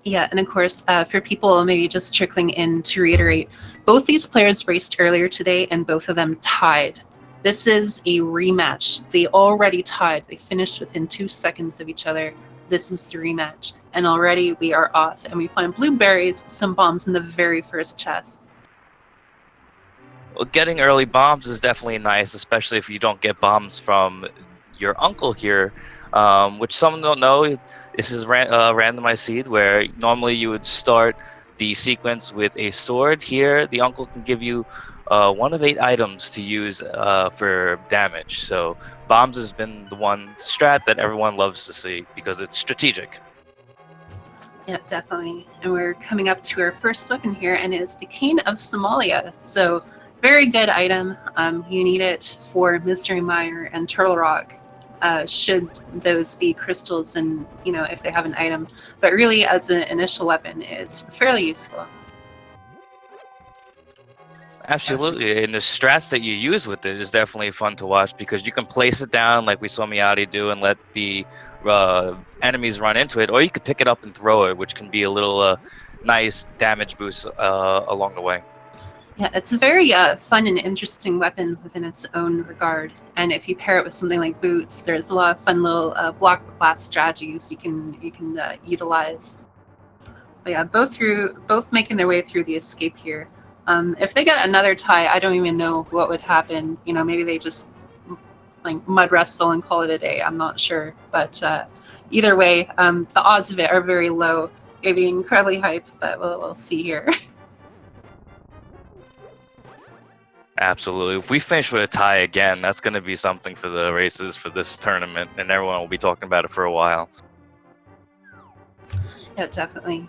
Yeah, and of course, for people maybe just trickling in to reiterate, both these players raced earlier today and both of them tied. This is a rematch. They already tied. They finished within 2 seconds of each other. This is the rematch. And already we are off, and we find blueberries, some bombs in the very first chest. Well, getting early bombs is definitely nice, especially if you don't get bombs from your uncle here, which some don't know. This is randomized seed, where normally you would start the sequence with a sword. Here, the uncle can give you 1 of 8 items to use for damage. So bombs has been the one strat that everyone loves to see because it's strategic. Yeah, definitely. And we're coming up to our first weapon here, and it's the Cane of Somalia. So, very good item. You need it for Mystery Mire and Turtle Rock, should those be crystals and, if they have an item. But really, as an initial weapon, it's fairly useful. Absolutely, and the strats that you use with it is definitely fun to watch because you can place it down like we saw Mijati do and let the enemies run into it, or you could pick it up and throw it, which can be a little nice damage boost along the way. Yeah, it's a very fun and interesting weapon within its own regard. And if you pair it with something like boots, there's a lot of fun little block blast strategies you can utilize. But yeah, both making their way through the escape here. If they get another tie, I don't even know what would happen. Maybe they just like mud wrestle and call it a day. I'm not sure, but either way, the odds of it are very low. It'd be incredibly hype, but we'll see here. Absolutely. If we finish with a tie again, that's going to be something for the races for this tournament, and everyone will be talking about it for a while. Yeah, definitely.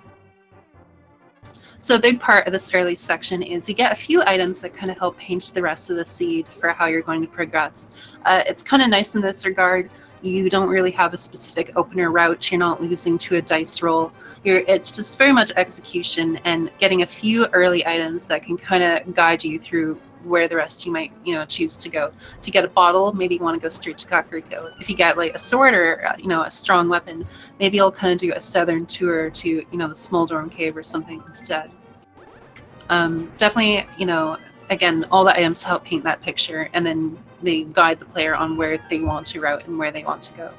So a big part of this early section is you get a few items that kind of help paint the rest of the seed for how you're going to progress. It's kind of nice in this regard. You don't really have a specific opener route. You're not losing to a dice roll. It's just very much execution and getting a few early items that can kind of guide you through where the rest you might choose to go. If you get a bottle, maybe you want to go straight to Kakariko. If you get like a sword or a strong weapon, maybe I'll kind of do a southern tour to the Smoldorm Cave or something instead. Definitely, again, all the items help paint that picture, and then they guide the player on where they want to route and where they want to go.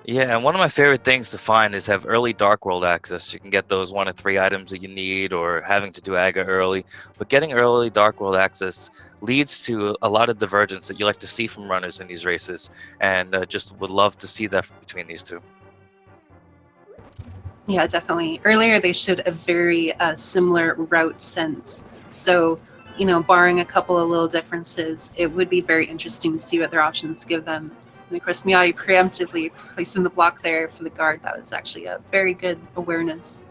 Yeah, and one of my favorite things to find is have early Dark World access. You can get those 1 of 3 items that you need, or having to do Aga early. But getting early Dark World access leads to a lot of divergence that you like to see from runners in these races, and just would love to see that between these two. Yeah, definitely. Earlier, they showed a very similar route sense. So, barring a couple of little differences, it would be very interesting to see what their options give them. And of course, Mijati preemptively placing the block there for the guard. That was actually a very good awareness.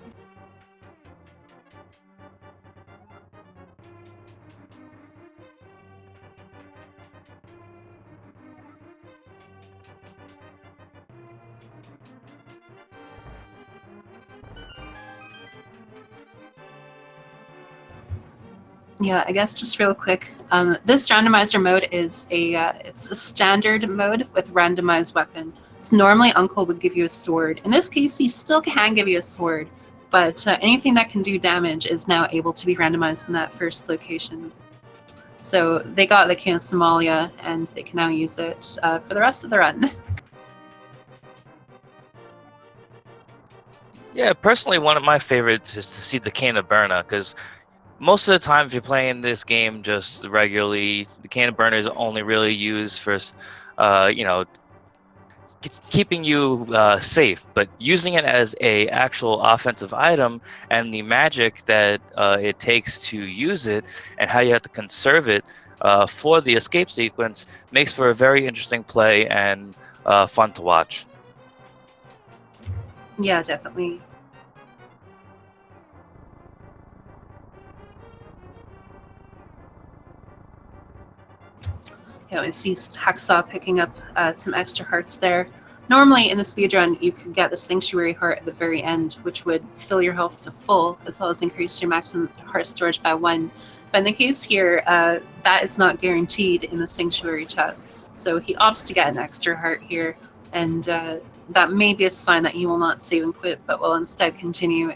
Yeah, I guess just real quick, this randomizer mode is it's a standard mode with randomized weapon. So normally Uncle would give you a sword. In this case, he still can give you a sword, but anything that can do damage is now able to be randomized in that first location. So they got the Cane of Somalia, and they can now use it for the rest of the run. Yeah, personally, one of my favorites is to see the Cane of Burna, because most of the time, if you're playing this game just regularly, the Cane of Burna is only really used for, you know, keeping you safe, but using it as a actual offensive item and the magic that it takes to use it and how you have to conserve it for the escape sequence makes for a very interesting play and fun to watch. Yeah, definitely. I see Hacksaww picking up some extra hearts there. Normally in the speedrun, you could get the Sanctuary Heart at the very end, which would fill your health to full, as well as increase your maximum heart storage by 1. But in the case here, that is not guaranteed in the Sanctuary chest. So he opts to get an extra heart here, and that may be a sign that he will not save and quit, but will instead continue,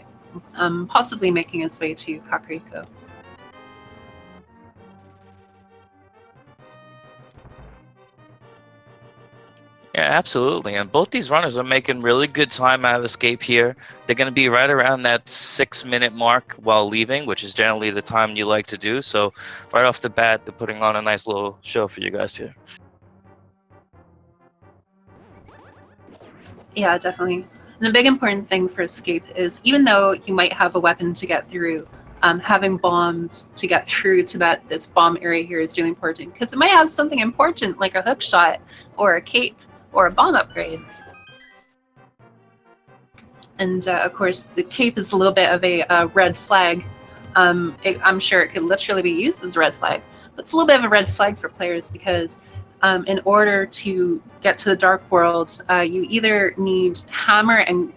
possibly making his way to Kakariko. Yeah, absolutely. And both these runners are making really good time out of escape here. They're going to be right around that 6-minute mark while leaving, which is generally the time you like to do. So right off the bat, they're putting on a nice little show for you guys here. Yeah, definitely. And the big important thing for escape is, even though you might have a weapon to get through, having bombs to get through to this bomb area here is really important, because it might have something important like a hook shot or a cape or a bomb upgrade. And of course, the cape is a little bit of a red flag. I'm sure it could literally be used as a red flag, but it's a little bit of a red flag for players, because in order to get to the Dark World, you either need Hammer and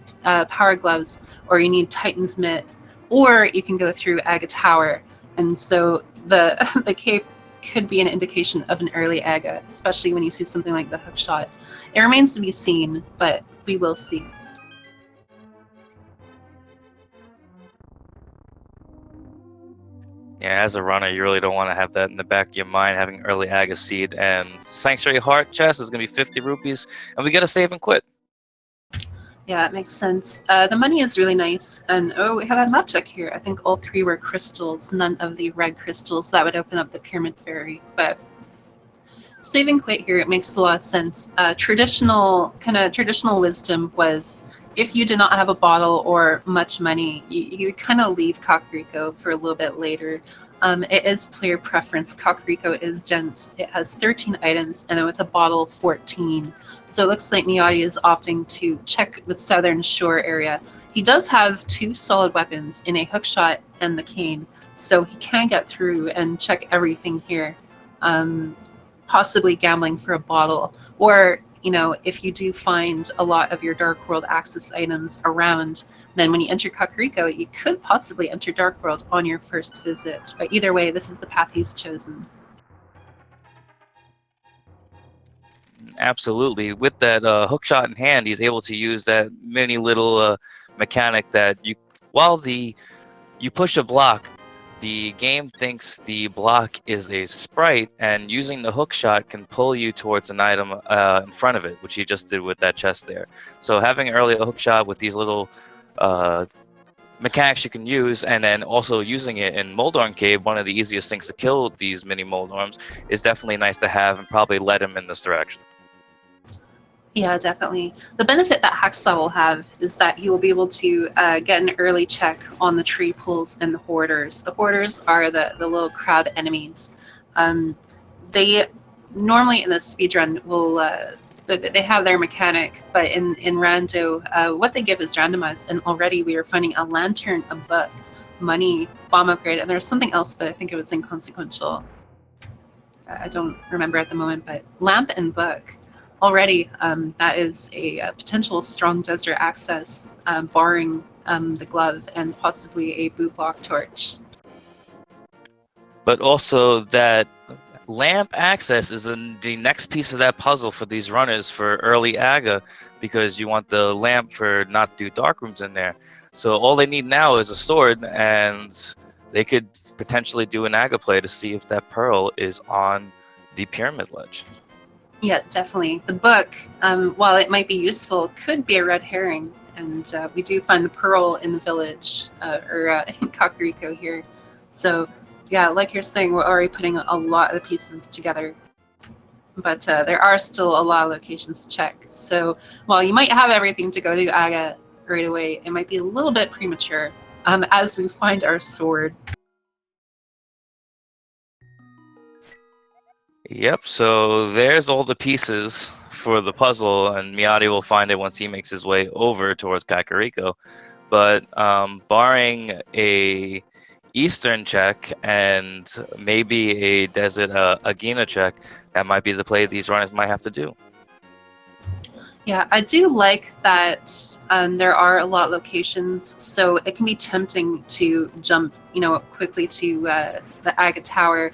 Power Gloves, or you need Titan's Mitt, or you can go through Aga Tower. And so the the cape could be an indication of an early Aga, especially when you see something like the hook shot. It remains to be seen, but we will see. Yeah, as a runner, you really don't want to have that in the back of your mind, having early Aga Seed. And Sanctuary Heart chest is going to be 50 rupees, and we got to save and quit. Yeah, it makes sense. The money is really nice. And oh, we have a map check here. I think all three were crystals, none of the red crystals. That would open up the Pyramid Fairy. But save and quit here, it makes a lot of sense. Traditional wisdom was, if you did not have a bottle or much money, you kind of leave Kakariko for a little bit later. It is player preference. Kakariko is dense. It has 13 items, and then with a bottle, 14. So it looks like Mijati is opting to check the southern shore area. He does have 2 solid weapons in a hookshot and the cane, so he can get through and check everything here. Possibly gambling for a bottle, or if you do find a lot of your Dark World access items around, then when you enter Kakariko, you could possibly enter Dark World on your first visit. But either way, this is the path he's chosen. Absolutely. With that hook shot in hand, he's able to use that mini little mechanic that while you push a block, the game thinks the block is a sprite, and using the hook shot can pull you towards an item in front of it, which he just did with that chest there. So having an early hook shot with these little mechanics you can use, and then also using it in Moldorm Cave, one of the easiest things to kill these mini Moldorms, is definitely nice to have, and probably led him in this direction. Yeah, definitely. The benefit that Hacksaww will have is that he will be able to get an early check on the tree pools and the hoarders. The hoarders are the little crab enemies. They normally in the speedrun will they have their mechanic, but in Rando, what they give is randomized, and already we are finding a lantern, a book, money, bomb upgrade, and there's something else, but I think it was inconsequential. I don't remember at the moment, but lamp and book. Already, that is a potential strong desert access, barring the glove and possibly a boot block torch. But also that lamp access is the next piece of that puzzle for these runners for early Aga, because you want the lamp for not do dark rooms in there. So all they need now is a sword, and they could potentially do an Aga play to see if that pearl is on the pyramid ledge. Yeah, definitely. The book, while it might be useful, could be a red herring. And we do find the pearl in the village, or in Kakariko here. So, yeah, like you're saying, we're already putting a lot of the pieces together. But there are still a lot of locations to check. So while you might have everything to go to Aga right away, it might be a little bit premature as we find our sword. Yep, so there's all the pieces for the puzzle, and Mijati will find it once he makes his way over towards Kakariko. But barring a Eastern check and maybe a Desert Agina check, that might be the play these runners might have to do. Yeah, I do like that there are a lot of locations, so it can be tempting to jump, quickly to the Aga Tower.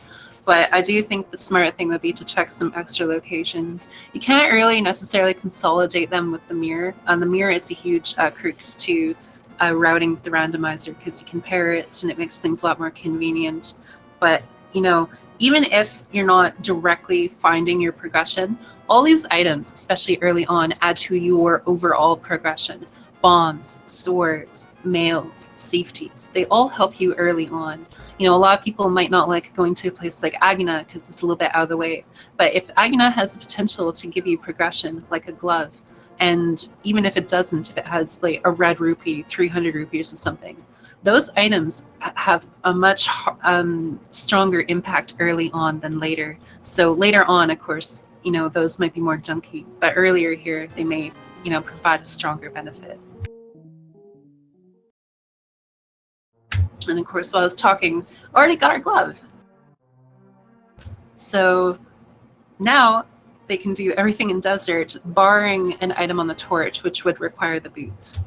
but I do think the smart thing would be to check some extra locations. You can't really necessarily consolidate them with the mirror. The mirror is a huge crux to routing the randomizer because you can pair it and it makes things a lot more convenient. But, you know, even if you're not directly finding your progression, all these items, especially early on, add to your overall progression. Bombs, swords, mails, safeties, they all help you early on. You know, a lot of people might not like going to a place like Agna because it's a little bit out of the way. But if Agna has the potential to give you progression, like a glove, and even if it doesn't, if it has like a red rupee, 300 rupees or something, those items have a much stronger impact early on than later. So later on, of course, you know, those might be more junky, but earlier here, they may, you know, provide a stronger benefit. And of course, while I was talking, already got our glove. So now they can do everything in desert, barring an item on the torch, which would require the boots.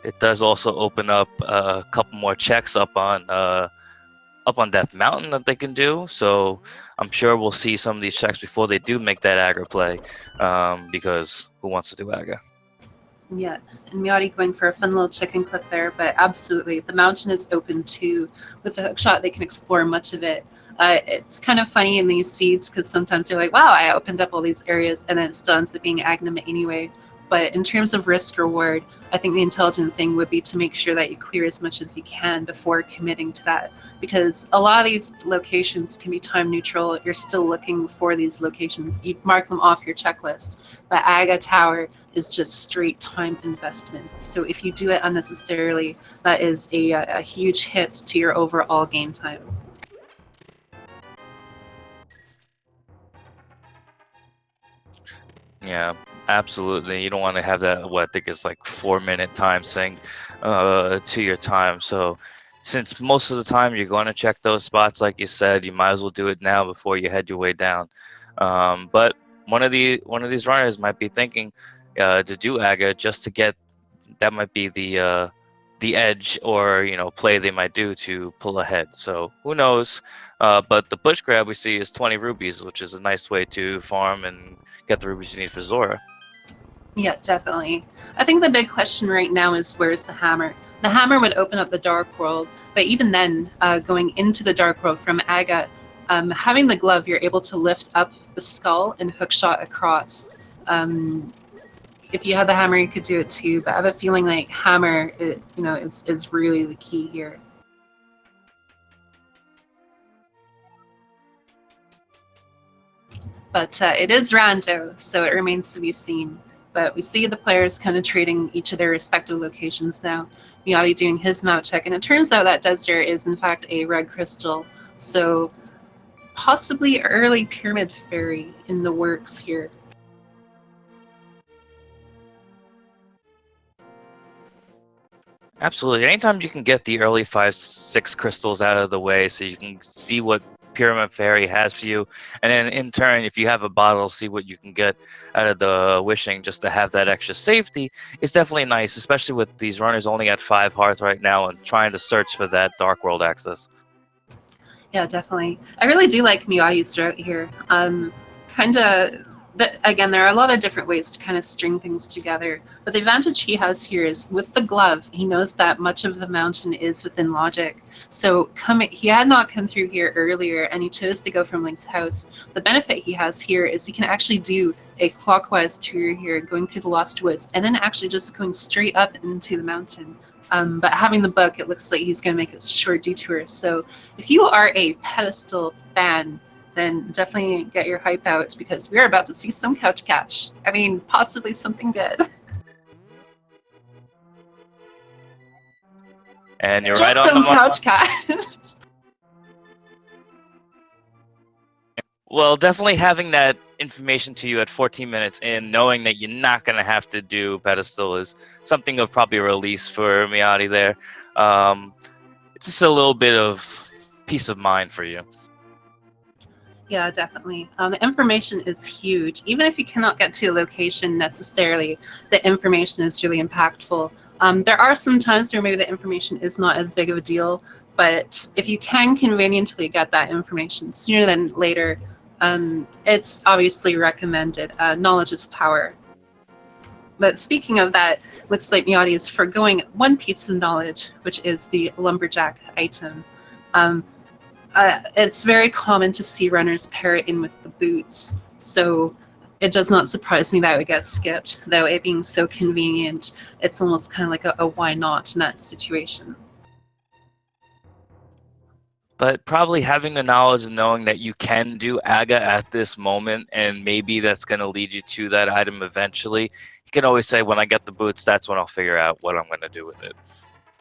It does also open up a couple more checks up on Death Mountain that they can do. So I'm sure we'll see some of these checks before they do make that Agra play, because who wants to do Agra? Yeah, and Mijati going for a fun little chicken clip there, but absolutely, the mountain is open too. With the hookshot, they can explore much of it. It's kind of funny in these seeds because sometimes you're like, wow, I opened up all these areas, and then it still ends up being Agnum anyway. But in terms of risk reward, I think the intelligent thing would be to make sure that you clear as much as you can before committing to that. Because a lot of these locations can be time neutral. You're still looking for these locations. You mark them off your checklist. But Aga Tower is just straight time investment. So if you do it unnecessarily, that is a huge hit to your overall game time. Yeah, absolutely. You don't want to have that, what I think is like 4-minute time sync to your time. So since most of the time you're going to check those spots, like you said, you might as well do it now before you head your way down. But one of these runners might be thinking to do Aga just to get, that might be the edge or play they might do to pull ahead. So who knows? But the push grab we see is 20 rubies, which is a nice way to farm and get the rubies you need for Zora. Yeah, definitely. I think the big question right now is where's the hammer? The hammer would open up the Dark World, but even then, going into the Dark World from Aga, having the glove, you're able to lift up the skull and hookshot across. If you had the hammer, you could do it too, but I have a feeling like hammer, is really the key here. But it is rando, so it remains to be seen. But we see the players kind of trading each of their respective locations now. Mijati doing his mount check, and it turns out that desert is in fact a red crystal, so possibly early Pyramid Fairy in the works here. Absolutely. Anytime you can get the early 5-6 crystals out of the way so you can see what Pyramid Fairy has for you, and then in turn, if you have a bottle, see what you can get out of the wishing just to have that extra safety, is definitely nice, especially with these runners only at 5 hearts right now and trying to search for that Dark World access. Yeah, definitely. I really do like Mijati's route here. Again, there are a lot of different ways to kind of string things together, but the advantage he has here is with the glove, he knows that much of the mountain is within logic. So he had not come through here earlier, and he chose to go from Link's house. The benefit he has here is he can actually do a clockwise tour here, going through the Lost Woods, and then actually just going straight up into the mountain. But having the book, it looks like he's going to make a short detour. So if you are a pedestal fan, then definitely get your hype out because we're about to see some couch cash. I mean, possibly something good. And you're Just right on the some mark. couch cash. Well, definitely having that information to you at 14 minutes in, knowing that you're not going to have to do pedestal, is something of probably a release for Mijati there. It's just a little bit of peace of mind for you. Yeah, definitely. Information is huge. Even if you cannot get to a location necessarily, the information is really impactful. There are some times where maybe the information is not as big of a deal, But if you can conveniently get that information sooner than later, it's obviously recommended. Knowledge is power. But speaking of that, looks like Mijati is forgoing one piece of knowledge, which is the lumberjack item. It's very common to see runners pair it in with the boots, so it does not surprise me that it would get skipped, though it being so convenient, it's almost kind of like a why not in that situation. But probably having the knowledge and knowing that you can do AGA at this moment, and maybe that's going to lead you to that item eventually. You can always say, when I get the boots, that's when I'll figure out what I'm going to do with it.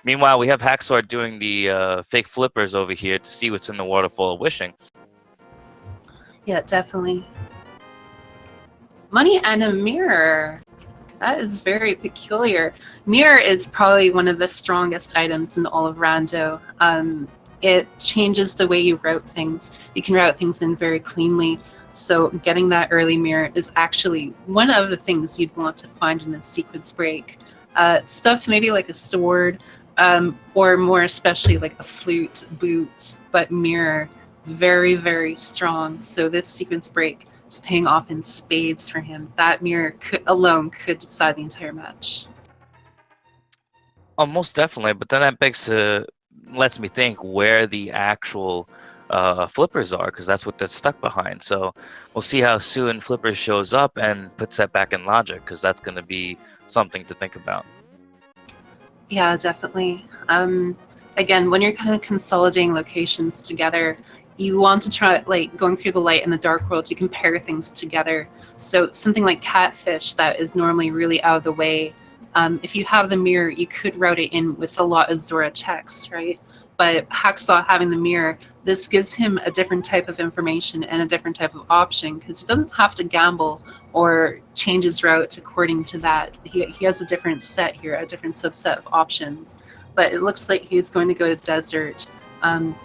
Meanwhile, we have Hacksaww doing the fake flippers over here to see what's in the Waterfall of Wishing. Yeah, definitely. Money and a mirror. That is very peculiar. Mirror is probably one of the strongest items in all of Rando. It changes the way you route things. You can route things in very cleanly. So getting that early mirror is actually one of the things you'd want to find in a sequence break. Stuff maybe like a sword, or more especially like a flute, boots, but mirror, very, very strong. So this sequence break is paying off in spades for him. That mirror alone could decide the entire match. Oh, most definitely. But then that lets me think where the actual flippers are, because that's what they're stuck behind. So we'll see how soon flippers shows up and puts that back in logic, because that's going to be something to think about. Yeah, definitely. Again, when you're kind of consolidating locations together, you want to try, like, going through the light and the dark world, you can pair things together. So something like catfish that is normally really out of the way, if you have the mirror, you could route it in with a lot of Zora checks, right? But Hacksaww having the mirror, this gives him a different type of information and a different type of option, because he doesn't have to gamble or change his route according to that. He has a different set here, a different subset of options. But it looks like he's going to go to desert.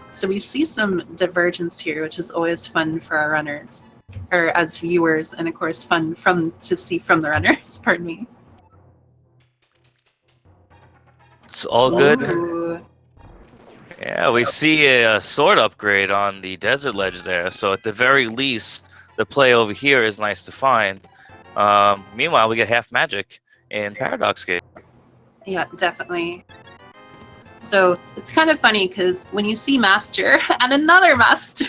So we see some divergence here, which is always fun for our runners, or as viewers, and of course fun to see from the runners. Pardon me. It's all good. Ooh. Yeah, we see a sword upgrade on the desert ledge there. So at the very least, the play over here is nice to find. Meanwhile, we get half magic in Paradox Gate. Yeah, definitely. So it's kind of funny because when you see Master and another Master,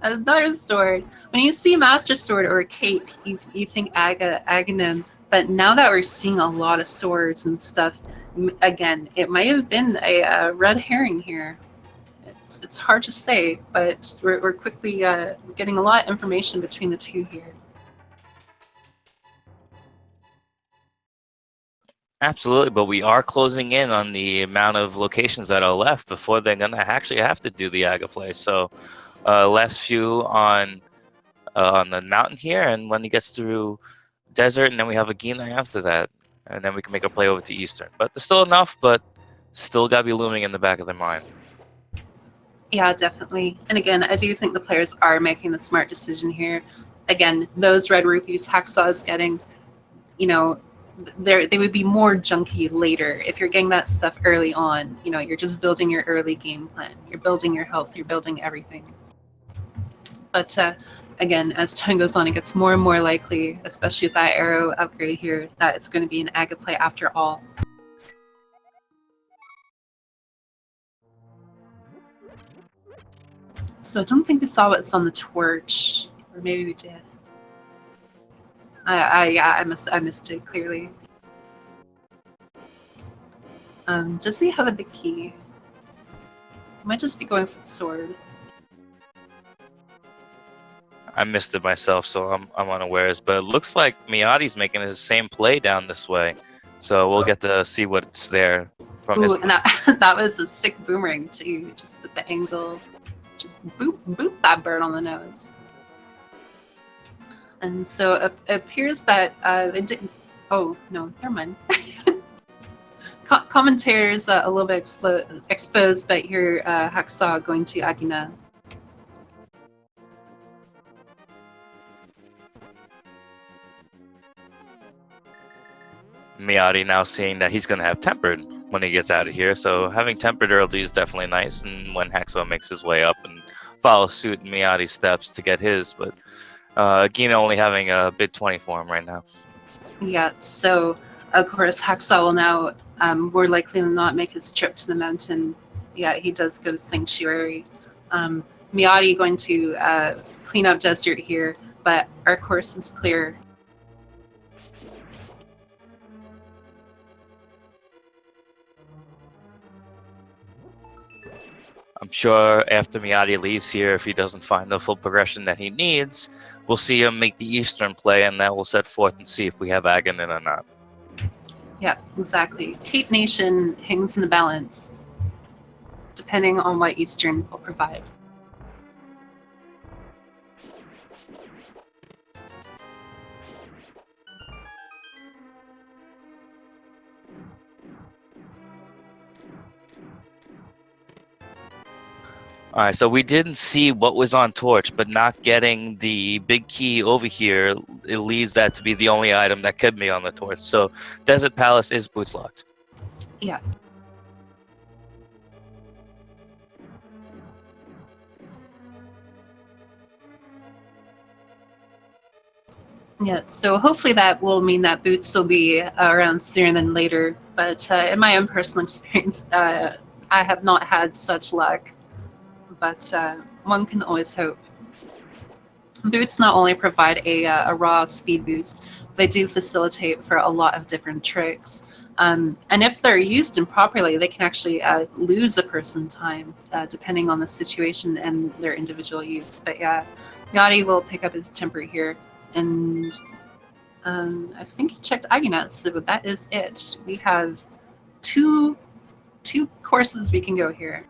another sword, when you see Master Sword or a cape, you think Aghanim. But now that we're seeing a lot of swords and stuff, again, it might have been a red herring here. It's hard to say, but we're quickly getting a lot of information between the two here. Absolutely, but we are closing in on the amount of locations that are left before they're gonna actually have to do the Aga play. So, last few on the mountain here, and when he gets through desert, and then we have a Gina after that, and then we can make a play over to Eastern. But there's still enough, but still gotta be looming in the back of their mind. Yeah, definitely. And again, I do think the players are making the smart decision here. Again, those red rupees Hacksaww is getting, you know, they would be more junky later. If you're getting that stuff early on, you're just building your early game plan. You're building your health. You're building everything. But again, as time goes on, it gets more and more likely, especially with that arrow upgrade here, that it's going to be an Aga play after all. So I don't think we saw what's on the torch, or maybe we did. I missed it clearly. Does he have a big key? He might just be going for the sword. I missed it myself, so I'm unawares. But it looks like Mijati's making his same play down this way, so we'll get to see what's there from his. Ooh, and that was a sick boomerang too, just at the angle. Just boop, boop that bird on the nose. And so it appears that they didn't. Oh, no, never mind. Commentators a little bit exposed, but here Hacksaww going to Agina. Mijati now seeing that he's going to have tempered. when he gets out of here. So having tempered early is definitely nice. And when Hacksaww makes his way up and follows suit in Mijati's steps to get his, but Gina only having a bid 20 for him right now. Yeah, so of course Hacksaww will now more likely than not make his trip to the mountain. Yeah, he does go to Sanctuary. Mijati going to clean up Desert here, but our course is clear. I'm sure after Mijati leaves here, if he doesn't find the full progression that he needs, we'll see him make the Eastern play, and that will set forth and see if we have Aghanim or not. Yeah, exactly. Cape Nation hangs in the balance, depending on what Eastern will provide. All right, so we didn't see what was on Torch, but not getting the big key over here, it leads that to be the only item that could be on the Torch. So Desert Palace is boots locked. Yeah. Yeah, so hopefully that will mean that boots will be around sooner than later. But in my own personal experience, I have not had such luck. But one can always hope. Boots not only provide a raw speed boost, they do facilitate for a lot of different tricks. And if they're used improperly, they can actually lose a person time, depending on the situation and their individual use. But yeah, Yachty will pick up his temper here. And I think he checked Aguinat, so that is it. We have two courses we can go here.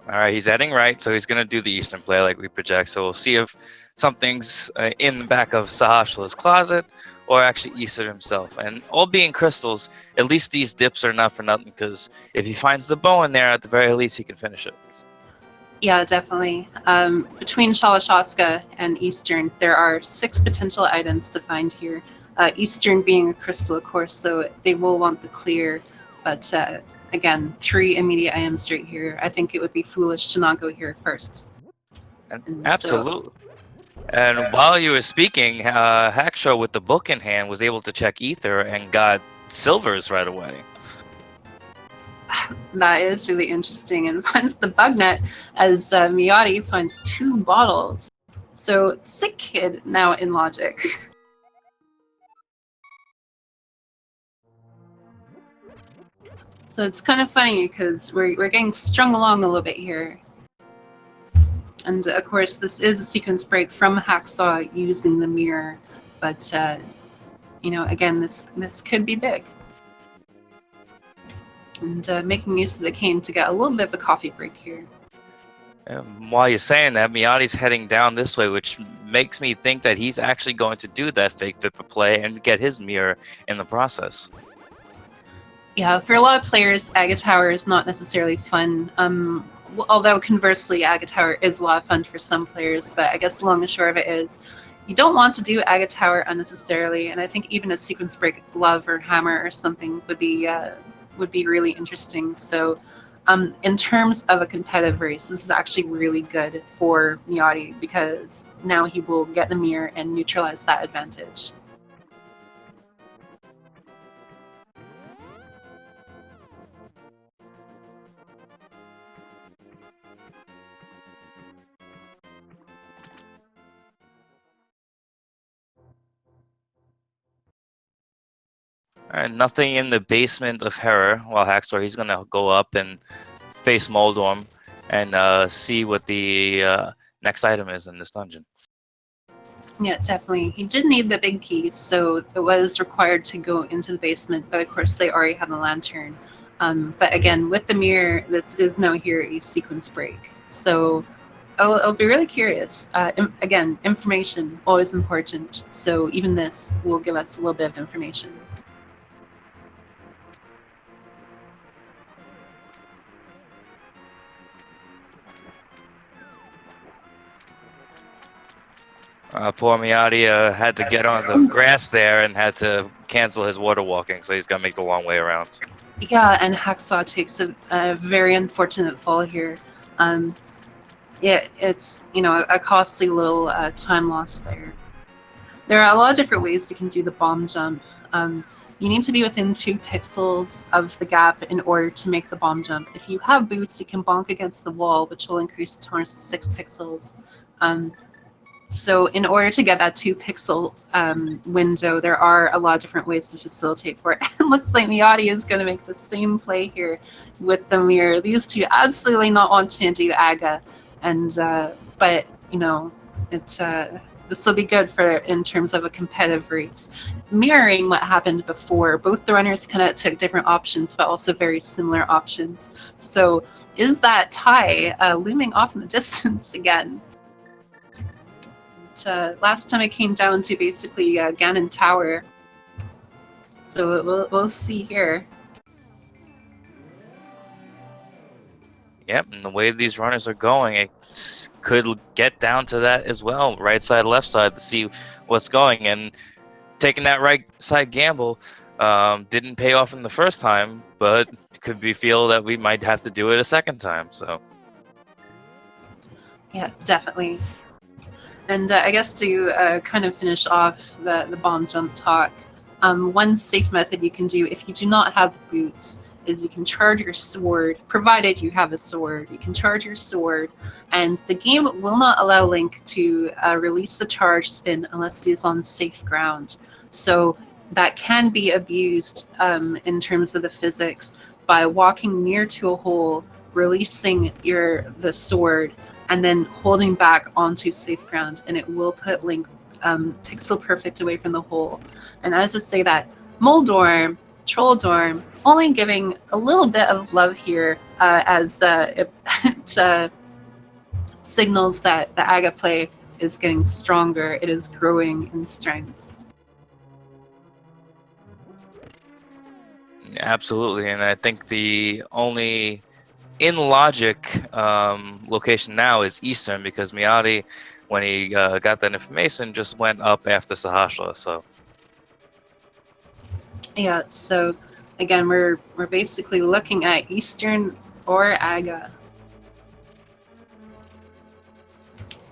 All right, he's heading right, so he's going to do the Eastern play like we project. So we'll see if something's in the back of Sahashla's closet or actually Eastern himself. And all being crystals, at least these dips are not for nothing, because if he finds the bow in there, at the very least, he can finish it. Yeah, definitely. Between Shalashaska and Eastern, there are 6 potential items to find here. Eastern being a crystal, of course, so they will want the clear. But again, 3 immediate items right here. I think it would be foolish to not go here first. And Absolutely. And while you were speaking, Hackshaw with the book in hand was able to check Ether and got silvers right away. That is really interesting, and finds the bug net as Mijati finds 2 bottles. So Sick Kid now in logic. So it's kind of funny because we're getting strung along a little bit here. And of course, this is a sequence break from Hacksaww using the mirror, but again, this could be big. And making use of the cane to get a little bit of a coffee break here. And while you're saying that, Mijati's heading down this way, which makes me think that he's actually going to do that fake Vipper play and get his mirror in the process. Yeah, for a lot of players, Aga Tower is not necessarily fun. Although conversely, Aga Tower is a lot of fun for some players, but I guess the long and short of it is, you don't want to do Aga Tower unnecessarily, and I think even a sequence break glove or hammer or something would be really interesting. So, in terms of a competitive race, this is actually really good for Mijati because now he will get the mirror and neutralize that advantage. And nothing in the basement of Hera, while Hackstar, he's going to go up and face Moldorm and see what the next item is in this dungeon. Yeah, definitely. He did need the big key, so it was required to go into the basement, but of course they already have the lantern. But again, with the mirror, this is now here a sequence break. So I'll be really curious. Again, information, always important. So even this will give us a little bit of information. Poor Mijati had to get on the grass there and had to cancel his water walking, so he's got to make the long way around. Yeah, and Hacksaww takes a very unfortunate fall here. Um, it's a costly little time loss there. There are a lot of different ways you can do the bomb jump. You need to be within 2 pixels of the gap in order to make the bomb jump. If you have boots, you can bonk against the wall, which will increase the tolerance to 6 pixels. So in order to get that 2 pixel window, there are a lot of different ways to facilitate for it. It looks like Mijati is going to make the same play here with the mirror. These two absolutely not wanting to do Aga, and but it's this will be good for in terms of a competitive race. Mirroring what happened before, both the runners kind of took different options, but also very similar options. So is that tie looming off in the distance again? Last time it came down to basically Ganon Tower. So we'll see here. Yep, and the way these runners are going, it could get down to that as well. Right side, left side, to see what's going. And taking that right side gamble didn't pay off in the first time, but could be feel that we might have to do it a second time. So yeah, definitely. And I guess to kind of finish off the bomb jump talk, one safe method you can do if you do not have boots is you can charge your sword, provided you have a sword. You can charge your sword, and the game will not allow Link to release the charge spin unless he's on safe ground. So that can be abused in terms of the physics by walking near to a hole, releasing the sword, and then holding back onto safe ground, and it will put Link pixel perfect away from the hole. And as I say that, Moldorm, Trolldorm, only giving a little bit of love here as it signals that the Aga play is getting stronger. It is growing in strength. absolutely, and I think the only in logic location now is Eastern, because Mijati, when he got that information, just went up after Sahasra. So yeah, so again, we're basically looking at Eastern or Aga.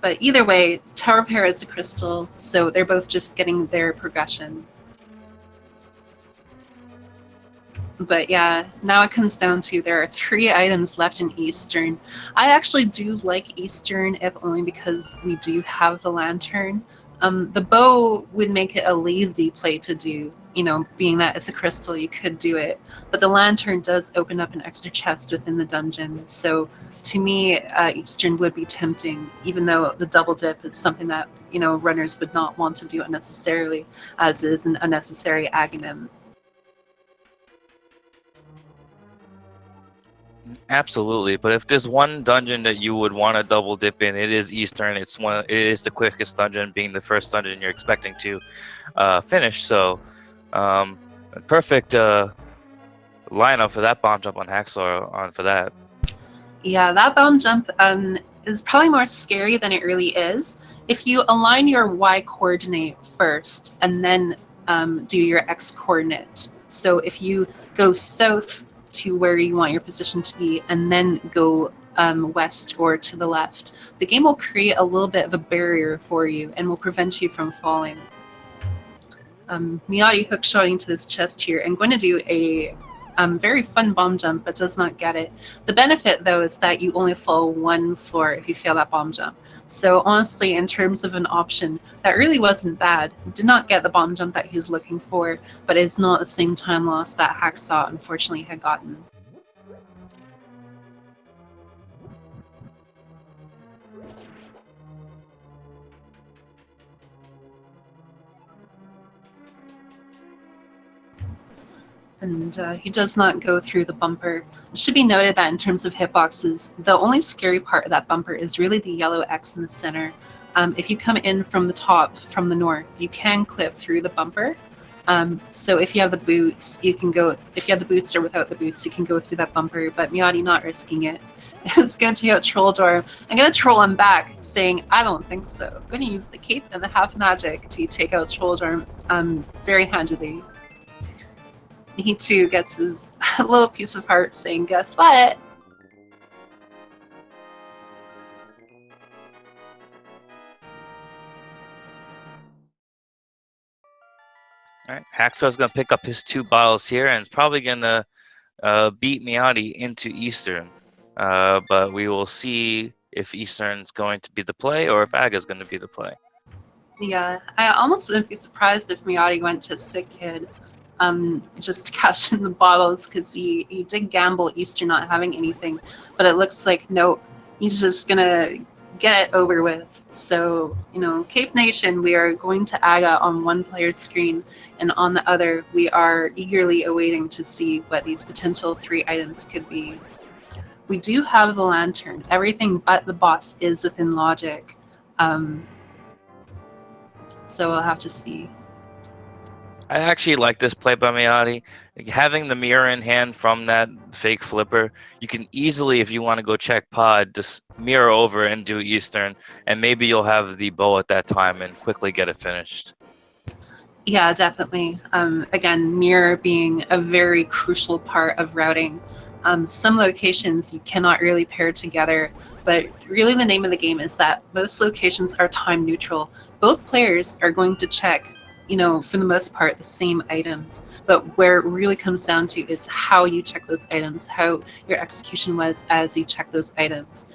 But either way, Tower of Hera is a crystal, so they're both just getting their progression. But yeah, now it comes down to there are 3 items left in Eastern. I actually do like Eastern, if only because we do have the lantern. The bow would make it a lazy play to do, being that it's a crystal, you could do it. But the lantern does open up an extra chest within the dungeon, so to me, Eastern would be tempting, even though the double dip is something that, runners would not want to do unnecessarily, as is an unnecessary aghanim. absolutely, but if there's one dungeon that you would want to double dip in, it is Eastern. It is the quickest dungeon, being the first dungeon you're expecting to finish. So perfect lineup for that bomb jump on Hacksaww on for that. Yeah, that bomb jump is probably more scary than it really is. If you align your Y coordinate first and then do your X coordinate. So if you go south to where you want your position to be and then go west or to the left, the game will create a little bit of a barrier for you and will prevent you from falling. Mijati hookshotting to this chest here and going to do a very fun bomb jump, but does not get it. The benefit, though, is that you only fall 1 floor if you fail that bomb jump. So honestly, in terms of an option, that really wasn't bad. Did not get the bomb jump that he was looking for, but it's not the same time loss that Hacksaww unfortunately had gotten. And he does not go through the bumper. It should be noted that in terms of hitboxes, the only scary part of that bumper is really the yellow X in the center. If you come in from the top, from the north, you can clip through the bumper, So if you have the boots, you can go. If you have the boots or without the boots, you can go through that bumper. But Mijati not risking it. It's going to take out Troll Door. I'm going to troll him back, saying, I don't think so. I'm going to use the cape and the half magic to take out Troll Door very handily. He too gets his little piece of heart saying, guess what? All right, Hacksaw's gonna pick up his 2 bottles here, and it's probably gonna beat Mijati into Eastern. But we will see if Eastern's going to be the play or if Aga's going to be the play. Yeah, I almost wouldn't be surprised if Mijati went to Sick Kid just to cash in the bottles, because he did gamble Eastern not having anything. But it looks like, no, he's just going to get it over with. So, Cape Nation, we are going to Aga on one player's screen, and on the other, we are eagerly awaiting to see what these potential 3 items could be. We do have the lantern. Everything but the boss is within logic. So we'll have to see. I actually like this play by Mijati. Having the mirror in hand from that fake flipper, you can easily, if you want to go check pod, just mirror over and do Eastern, and maybe you'll have the bow at that time and quickly get it finished. Yeah, definitely. Again, mirror being a very crucial part of routing. Some locations you cannot really pair together, but really the name of the game is that most locations are time neutral. Both players are going to check, for the most part, the same items, but where it really comes down to is how you check those items, how your execution was as you check those items.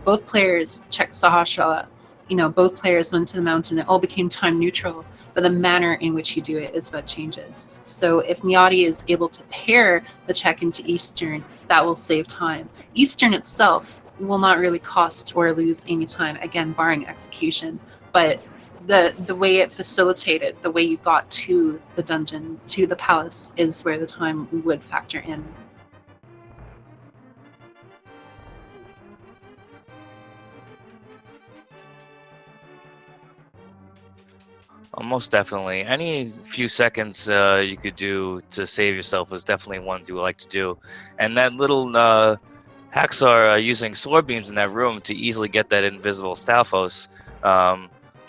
Both players checked Sahasrara. Both players went to the mountain. It all became time neutral, but the manner in which you do it is what changes. So if Mijati is able to pair the check into Eastern, that will save time. Eastern itself will not really cost or lose any time, again, barring execution. But the way it facilitated, the way you got to the dungeon, to the palace, is where the time would factor in. Most definitely. Any few seconds you could do to save yourself is definitely one you would like to do. And that little Hacksaww using sword beams in that room to easily get that invisible Stalfos.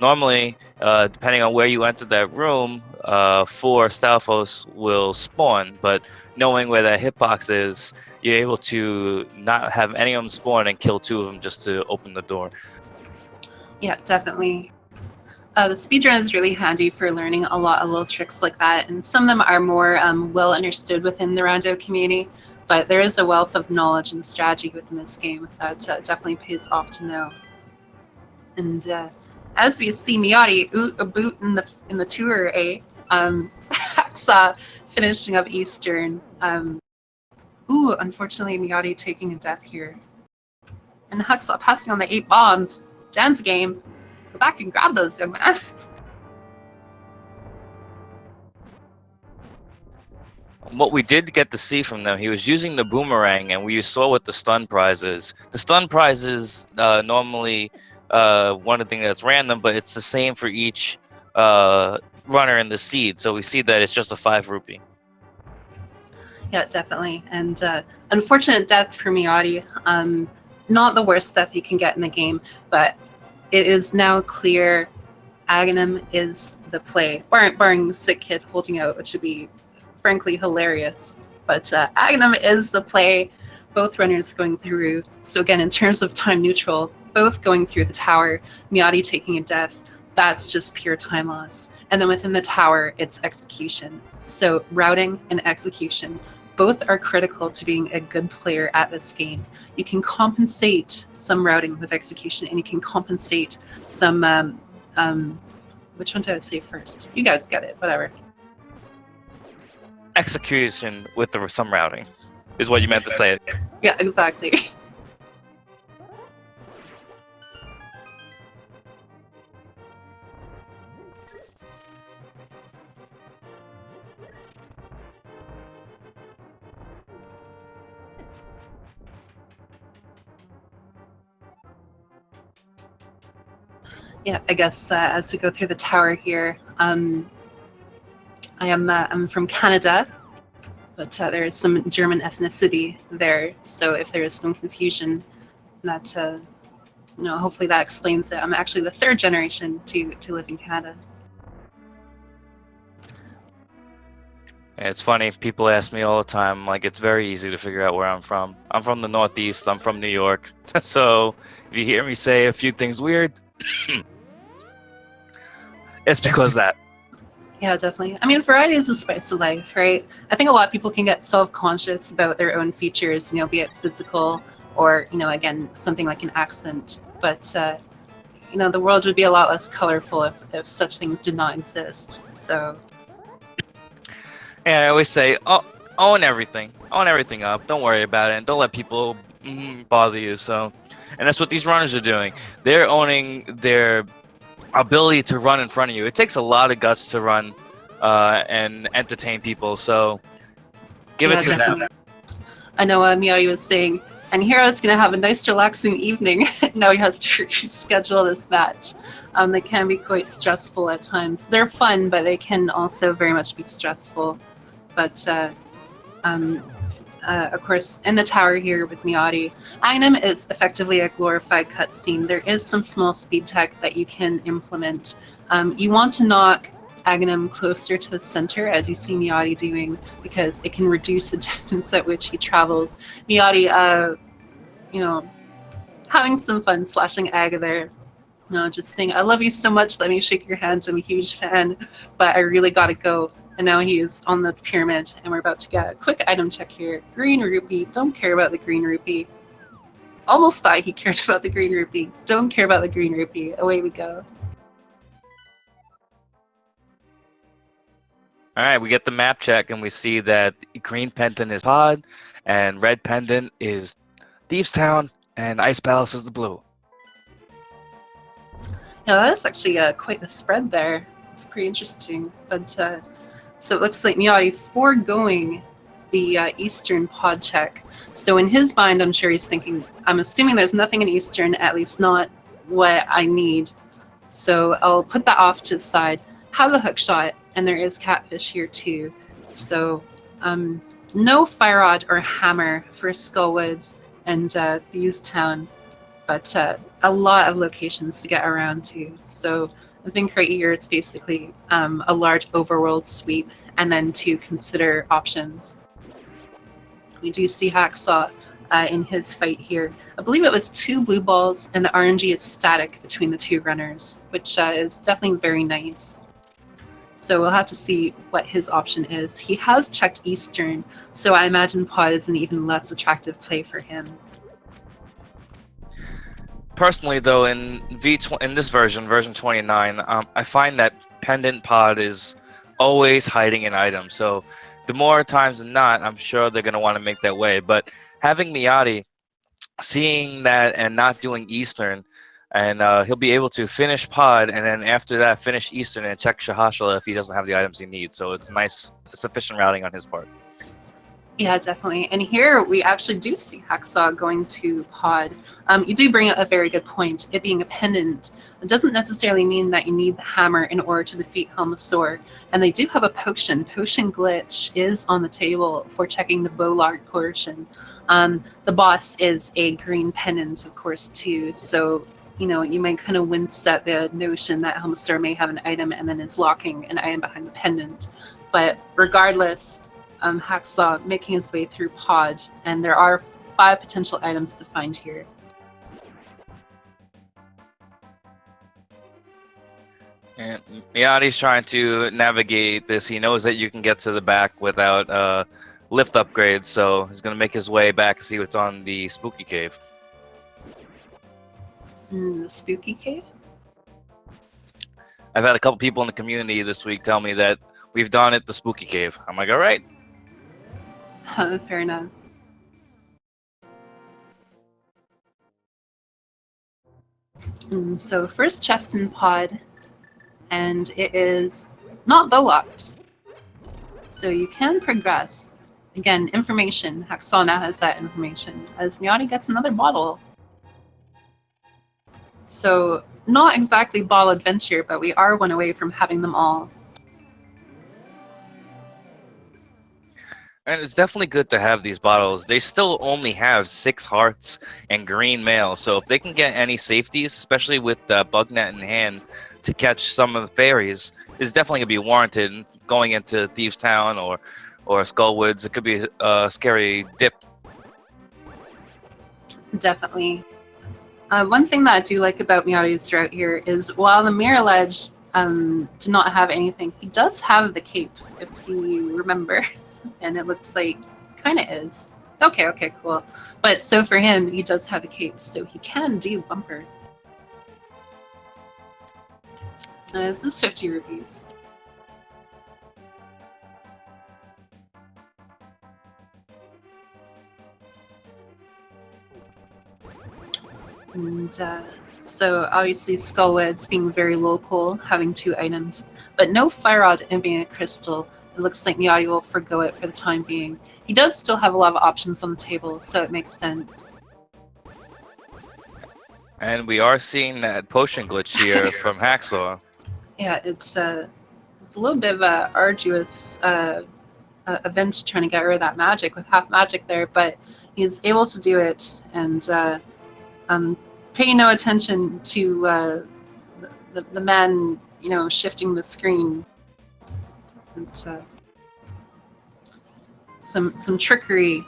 Normally, depending on where you enter that room, 4 Stalfos will spawn, but knowing where that hitbox is, you're able to not have any of them spawn and kill 2 of them just to open the door. Yeah, definitely. The speedrun is really handy for learning a lot of little tricks like that, and some of them are more well understood within the rando community, but there is a wealth of knowledge and strategy within this game that definitely pays off to know. And as we see Mijati a boot in the tour, Hacksaww finishing up Eastern. Unfortunately, Mijati taking a death here. And Hacksaww passing on the 8 bombs. Dan's game. Go back and grab those, young man. What we did get to see from them, he was using the boomerang, and we saw what the stun prize is. The stun prize is normally one thing that's random, but it's the same for each runner in the seed. So we see that it's just a 5 rupee. Yeah, definitely. And unfortunate death for Mijati. Not the worst death you can get in the game, but it is now clear Aghanim is the play, barring Sick Kid holding out, which would be frankly hilarious. But Aghanim is the play, both runners going through. So again, in terms of time neutral, both going through the tower, Mijati taking a death, that's just pure time loss. And then within the tower, it's execution. So routing and execution, both are critical to being a good player at this game. You can compensate some routing with execution, and you can compensate some which one did I say first? You guys get it, whatever. Execution with some routing is what you meant to say. Yeah, exactly. Yeah, I guess as we go through the tower here, I'm from Canada, but there is some German ethnicity there. So if there is some confusion, that hopefully that explains it. I'm actually the third generation to live in Canada. And it's funny, people ask me all the time, like, it's very easy to figure out where I'm from. I'm from the Northeast, I'm from New York. So if you hear me say a few things weird, it's because of that. Yeah, definitely. I mean, variety is the spice of life, right? I think a lot of people can get self-conscious about their own features, be it physical or, again, something like an accent. But, the world would be a lot less colorful if such things did not exist. So, And I always say, own everything. Own everything up. Don't worry about it. And don't let people bother you. So, and that's what these runners are doing. They're owning their ability to run in front of you. It takes a lot of guts to run and entertain people. So, give yeah, it to definitely. them. I know Mijati was saying, and Hero's going to have a nice relaxing evening. Now he has to reschedule this match. They can be quite stressful at times. They're fun, but they can also very much be stressful. But of course, in the tower here with Mijati, Aghanim is effectively a glorified cutscene. There is some small speed tech that you can implement. You want to knock Aghanim closer to the center, as you see Mijati doing, because it can reduce the distance at which he travels. Mijati, having some fun slashing Aga there. Just saying, I love you so much, let me shake your hand, I'm a huge fan, but I really gotta go. And now he's on the pyramid, and we're about to get a quick item check here. Green rupee, don't care about the green rupee. Almost thought he cared about the green rupee. Don't care about the green rupee. Away we go. All right, we get the map check, and we see that green pendant is Pod, and red pendant is Thieves Town, and Ice Palace is the blue. Yeah, that is actually quite the spread there. It's pretty interesting. But so it looks like Mijati foregoing the Eastern pod check. So in his mind, I'm sure he's thinking, I'm assuming there's nothing in Eastern, at least not what I need. So I'll put that off to the side. Have the hook shot, and there is catfish here too. So no fire rod or hammer for Skullwoods and Thieves Town, but a lot of locations to get around to. So I think right here it's basically a large overworld sweep, and then to consider options. We do see Hacksaww in his fight here. I believe it was 2 blue balls, and the RNG is static between the 2 runners, which is definitely very nice. So we'll have to see what his option is. He has checked Eastern, so I imagine Pod is an even less attractive play for him. Personally, though, in this version 29, I find that pendant Pod is always hiding an item. So the more times than not, I'm sure they're going to want to make that way. But having Mijati, seeing that and not doing Eastern, and he'll be able to finish Pod, and then after that finish Eastern and check Shahashala if he doesn't have the items he needs. So it's nice, sufficient routing on his part. Yeah, definitely. And here we actually do see Hacksaww going to Pod. You do bring up a very good point. It being a pendant, it doesn't necessarily mean that you need the hammer in order to defeat Helmasaur. And they do have a potion. Potion glitch is on the table for checking the Bowlark portion. The boss is a green pendant, of course, too. So, you might kind of wince at the notion that Helmasaur may have an item and then is locking an item behind the pendant. But regardless, Hacksaww making his way through Pod, and there are 5 potential items to find here. And Mijati's trying to navigate this. He knows that you can get to the back without lift upgrades, so he's going to make his way back to see what's on the spooky cave. The spooky cave? I've had a couple people in the community this week tell me that we've done it, the spooky cave. I'm like, all right. Fair enough. So first chest in Pod, and it is not bow-locked. So you can progress. Again, information. Hacksaww now has that information, as Mijati gets another bottle. So not exactly ball adventure, but we are one away from having them all. And it's definitely good to have these bottles. They still only have 6 hearts and green mail, so if they can get any safeties, especially with the bug net in hand, to catch some of the fairies, is definitely gonna be warranted. Going into Thieves Town or Skullwoods, it could be a scary dip. Definitely. One thing that I do like about Mijati's route here is while the Mirror Ledge did not have anything, he does have the cape, if you remember. And it looks like kind of is. Okay, cool. But so for him, he does have the cape, so he can do bumper. This is 50 rupees. And so obviously Skullwoods being very local, having 2 items, but no Fire Rod and being a crystal. It looks like Mijati will forgo it for the time being. He does still have a lot of options on the table, so it makes sense. And we are seeing that potion glitch here from Hacksaww. Yeah, it's a little bit of a arduous event trying to get rid of that magic with half magic there, but he's able to do it, and paying no attention to the man, shifting the screen. And, some trickery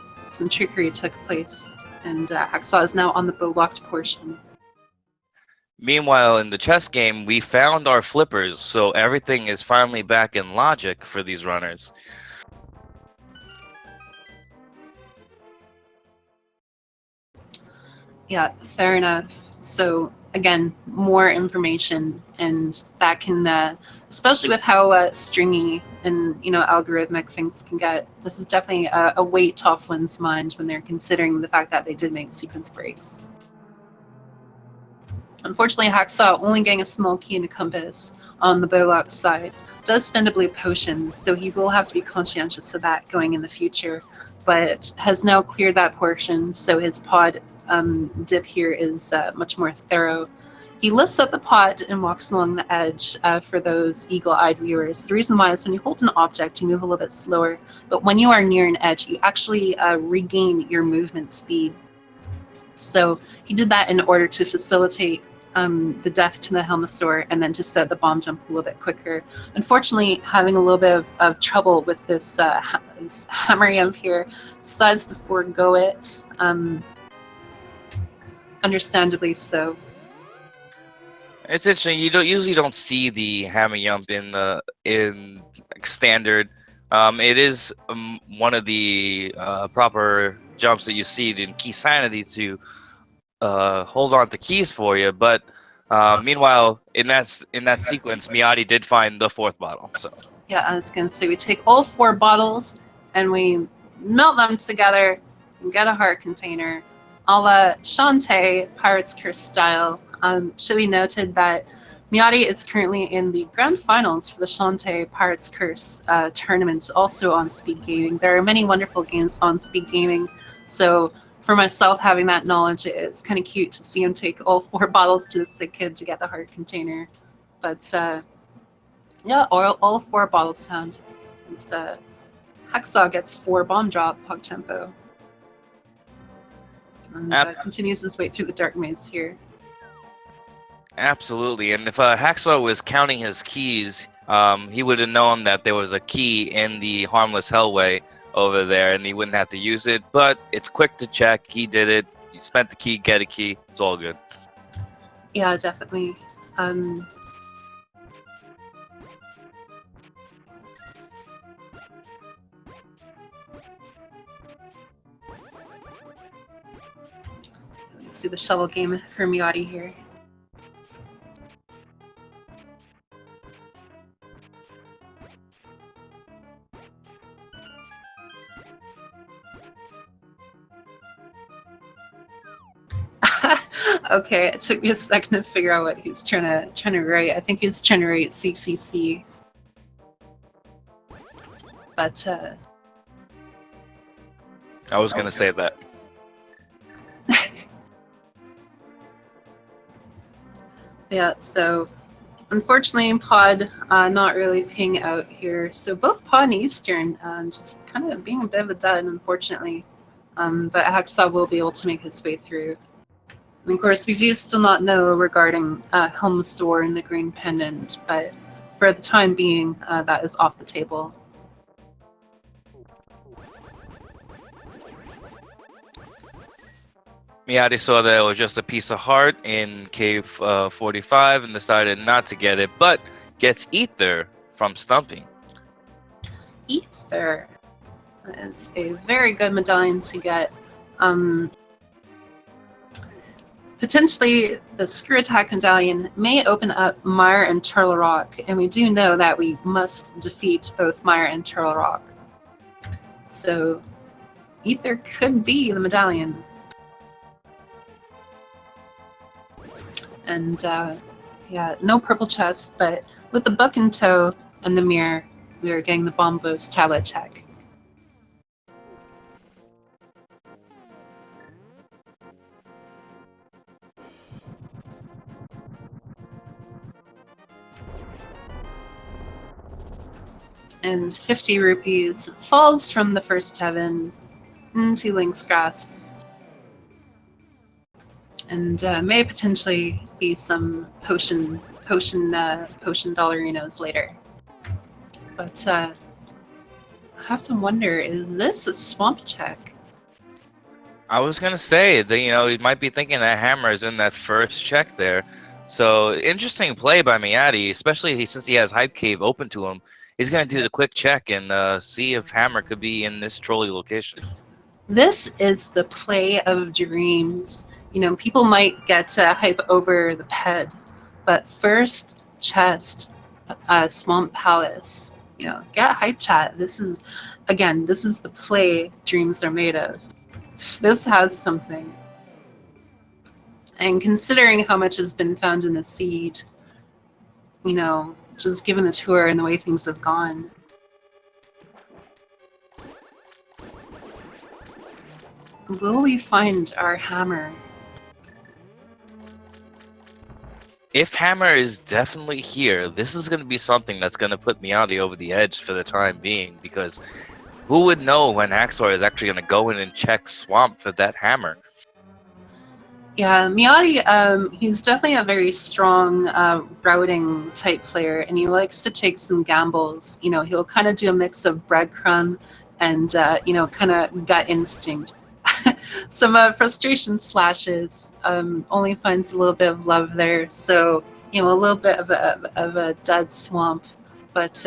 took place, and Hacksaww is now on the bow-locked portion. Meanwhile, in the chess game, we found our flippers, so everything is finally back in logic for these runners. Yeah, fair enough. So again, more information, and that can, especially with how stringy and algorithmic things can get, this is definitely a weight off one's mind when they're considering the fact that they did make sequence breaks. Unfortunately, Hacksaww, only getting a small key and a compass on the bowlock side, does spend a blue potion, so he will have to be conscientious of that going in the future, but has now cleared that portion, so his pod dip here is much more thorough. He lifts up the pod and walks along the edge for those eagle-eyed viewers. The reason why is when you hold an object, you move a little bit slower, but when you are near an edge, you actually regain your movement speed. So he did that in order to facilitate the death to the Helmosaur, and then to set the bomb jump a little bit quicker. Unfortunately, having a little bit of trouble with this hammer imp here, decides to forego it. Understandably so. It's interesting. You usually don't see the hammer yump in standard. It is one of the proper jumps that you see in Key Sanity to hold on to keys for you. But meanwhile, in that sequence, Mijati did find the 4th bottle. So yeah, I was gonna say we take all 4 bottles and we melt them together and get a heart container, a la Shantae Pirates Curse style. Should be noted that Mijati is currently in the grand finals for the Shantae Pirates Curse tournament, also on Speed Gaming. There are many wonderful games on Speed Gaming, so for myself, having that knowledge, it's kind of cute to see him take all 4 bottles to the sick kid to get the heart container. But yeah, all 4 bottles found. It's, Hacksaww gets 4 bomb drop pug tempo, and continues his way through the dark maze here. Absolutely, and if Hacksaww was counting his keys, he would have known that there was a key in the harmless hellway over there, and he wouldn't have to use it. But it's quick to check. He did it. He spent the key, get a key. It's all good. Yeah, definitely. Let's see the shovel game for Mijati here. Okay, it took me a second to figure out what he's trying to write. I think he's trying to write CCC. But I was gonna say that. yeah, so Unfortunately, Pod not really paying out here. So both Pod and Eastern just kind of being a bit of a dud, unfortunately. But Hacksaww will be able to make his way through. And of course, we do still not know regarding Helm's Door and the Green Pendant, but for the time being, that is off the table. Mijati saw that it was just a piece of heart in cave 45 and decided not to get it, but gets ether from stumping. Ether is a very good medallion to get. Potentially, the Screw Attack medallion may open up Mire and Turtle Rock, and we do know that we must defeat both Mire and Turtle Rock. So, Ether could be the medallion. And yeah, no purple chest, but with the book in tow and the mirror, we are getting the Bombos tablet check. And 50 rupees falls from the first heaven into Link's grasp. And may potentially be some potion dollarinos later. But I have to wonder, is this a swamp check? I was gonna say that you might be thinking that hammer is in that first check there. So interesting play by Mijati, especially since he has Hype Cave open to him. He's gonna do the quick check and see if hammer could be in this trolley location. This is the play of dreams. People might get hype over the ped, but first chest, Swamp Palace. Get hype chat. This is the play dreams are made of. This has something. And considering how much has been found in the seed, just given the tour and the way things have gone. Will we find our hammer? If hammer is definitely here, this is going to be something that's going to put Mijati over the edge for the time being, because who would know when Hacksaww is actually going to go in and check swamp for that hammer? Yeah, Mijati, he's definitely a very strong routing type player, and he likes to take some gambles. He'll kind of do a mix of breadcrumb and, kind of gut instinct. Some frustration slashes, only finds a little bit of love there. So, a little bit of a dud swamp. But,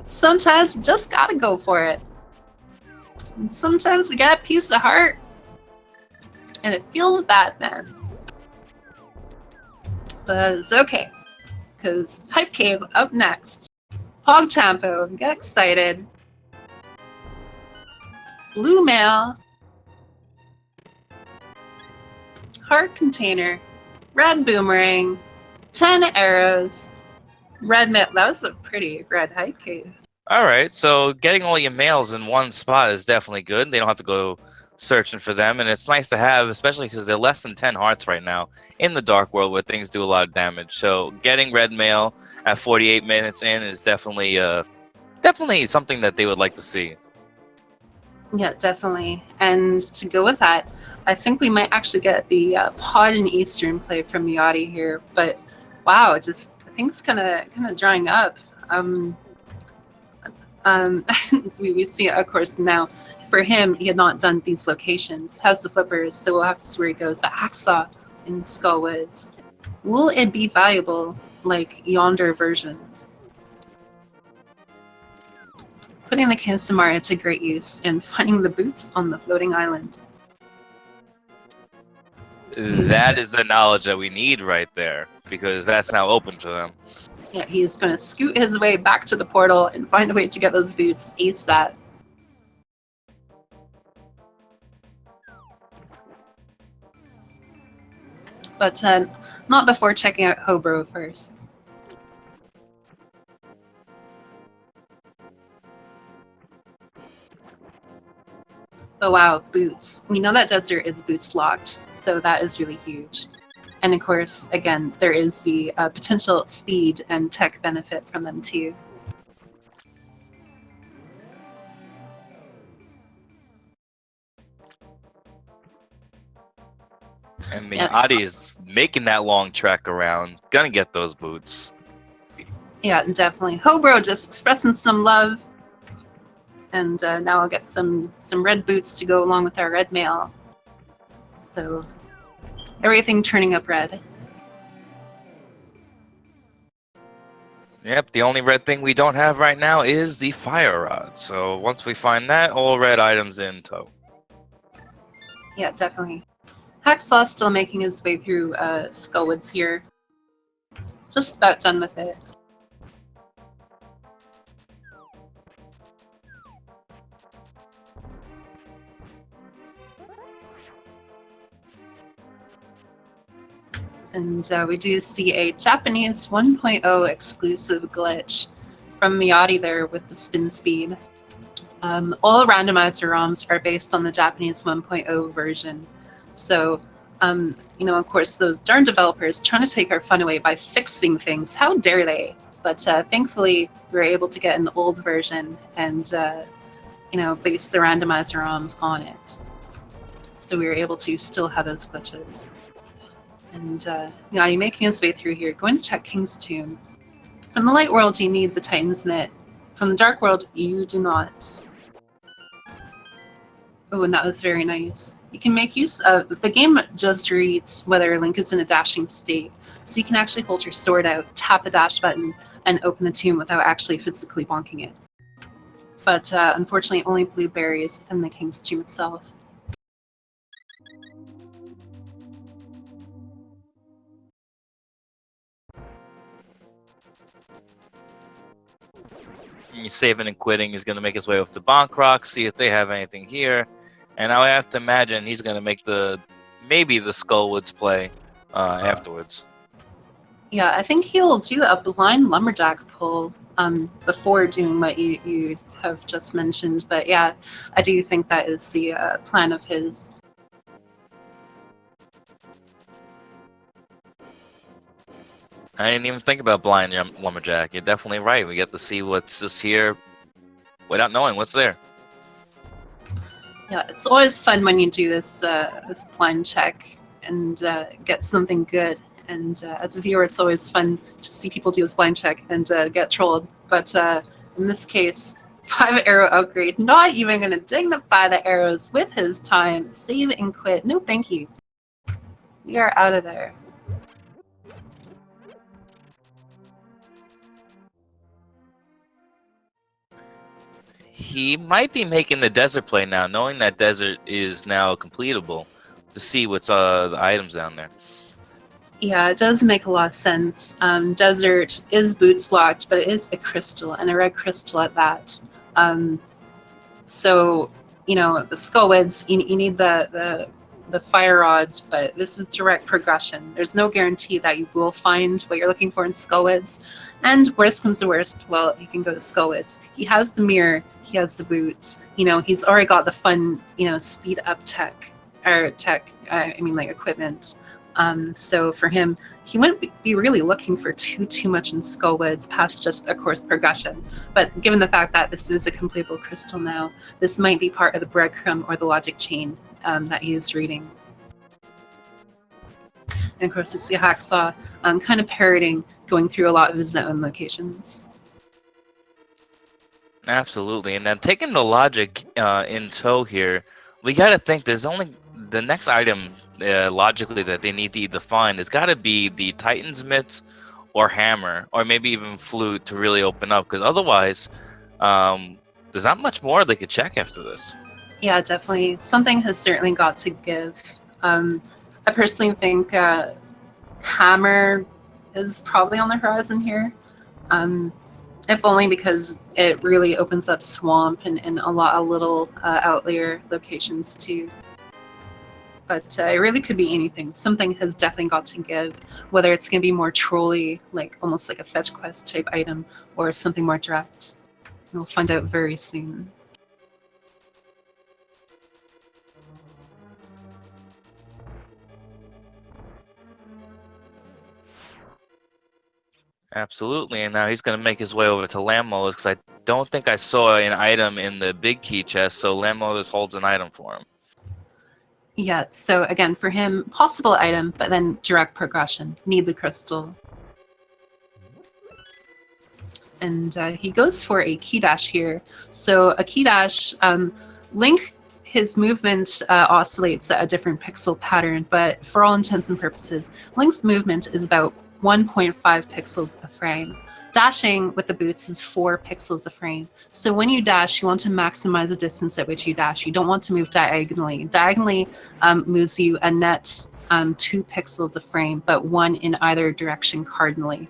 sometimes you just gotta go for it. And sometimes you got a piece of heart. And it feels bad, man. But it's okay. Because Hype Cave up next. PogChampo, get excited. Blue Mail. Heart Container. Red Boomerang. 10 arrows. Red Mail. That was a pretty red Hype Cave. Alright, so getting all your mails in one spot is definitely good. They don't have to go searching for them, and it's nice to have, especially because they're less than 10 hearts right now in the Dark World where things do a lot of damage. So getting red mail at 48 minutes in is definitely something that they would like to see. Yeah, definitely. And to go with that, I think we might actually get the Pod and Eastern play from Mijati here. But wow, just things kind of drying up. We see, of course, now for him, he had not done these locations. Has the flippers, so we'll have to see where he goes. But Hacksaww in Skullwoods, will it be valuable like yonder versions? Putting the Kansamara to great use and finding the boots on the floating island. That is the knowledge that we need right there, because that's now open to them. Yeah, he's going to scoot his way back to the portal and find a way to get those boots ASAP. But not before checking out Hobro first. Oh wow, boots. We know that desert is boots locked, so that is really huge. And of course, again, there is the potential speed and tech benefit from them too. And Yes. Mijati is making that long trek around. Gonna get those boots. Yeah, definitely. Hobro just expressing some love. And now I'll get some red boots to go along with our red mail. So everything turning up red. Yep, the only red thing we don't have right now is the fire rod. So once we find that, all red items in tow. Yeah, definitely. Hacksaww still making his way through Skullwoods here. Just about done with it. And we do see a Japanese 1.0 exclusive glitch from Mijati there with the spin speed. All randomizer ROMs are based on the Japanese 1.0 version. So, of course, those darn developers trying to take our fun away by fixing things. How dare they? But thankfully, we were able to get an old version and, base the randomizer ROMs on it. So we were able to still have those glitches. And Mijati making his way through here, going to check King's Tomb. From the light world, you need the Titan's Mitt. From the dark world, you do not. Oh, and that was very nice. You can make use of the game just reads whether Link is in a dashing state, so you can actually hold your sword out, tap the dash button, and open the tomb without actually physically bonking it. But unfortunately, only blueberries within the King's Tomb itself. He's saving and quitting. He's gonna make his way over to Bonkrock, see if they have anything here. And I have to imagine he's gonna make maybe the Skullwoods play afterwards. Yeah, I think he'll do a blind lumberjack pull before doing what you have just mentioned. But yeah, I do think that is the plan of his. I didn't even think about blind lumberjack. You're definitely right. We get to see what's just here without knowing what's there. Yeah, it's always fun when you do this this blind check and get something good. And as a viewer, it's always fun to see people do this blind check and get trolled. But in this case, 5 arrow upgrade, not even going to dignify the arrows with his time. Save and quit. No, thank you. We are out of there. He might be making the desert play now, knowing that desert is now completable, to see what's the items down there. Yeah, it does make a lot of sense. Desert is boots locked, but it is a crystal, and a red crystal at that. So, the Skullwoods, you need the fire rods, but this is direct progression. There's no guarantee that you will find what you're looking for in Skullwoods. And worst comes to worst, well, you can go to Skullwoods. He has the mirror, he has the boots. He's already got the fun, speed up equipment. So for him, he wouldn't be really looking for too much in Skullwoods past just, of course, progression. But given the fact that this is a completable crystal now, this might be part of the breadcrumb or the logic chain that he is reading. And of course, you see Hacksaww kind of parroting, going through a lot of his own locations. Absolutely, and then taking the logic in tow here, we got to think there's only the next item logically that they need to either find has got to be the Titan's mitts or hammer or maybe even flute to really open up, because otherwise there's not much more they could check after this. Yeah, definitely. Something has certainly got to give. I personally think hammer is probably on the horizon here. If only because it really opens up swamp and a lot of little outlier locations too. But it really could be anything. Something has definitely got to give, whether it's going to be more trolly, like almost like a fetch quest type item, or something more direct. We'll find out very soon. Absolutely, and now he's gonna make his way over to Lammo's because I don't think I saw an item in the big key chest, so Lammo's holds an item for him. Yeah, so again, for him, possible item, but then direct progression. Need the crystal. And he goes for a key dash here. So a key dash, Link, his movement oscillates at a different pixel pattern, but for all intents and purposes, Link's movement is about 1.5 pixels a frame. Dashing with the boots is 4 pixels a frame. So when you dash, you want to maximize the distance at which you dash. You don't want to move diagonally. Diagonally moves you a net 2 pixels a frame, but 1 in either direction cardinally.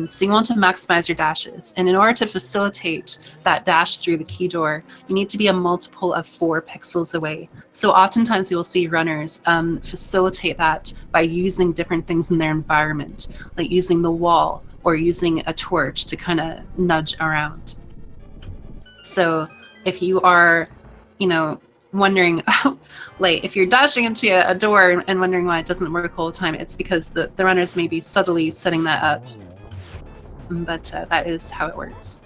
So you want to maximize your dashes. And in order to facilitate that dash through the key door, you need to be a multiple of 4 pixels away. So oftentimes you will see runners facilitate that by using different things in their environment, like using the wall or using a torch to kind of nudge around. So if you are, wondering, like if you're dashing into a door and wondering why it doesn't work all the time, it's because the runners may be subtly setting that up. But that is how it works.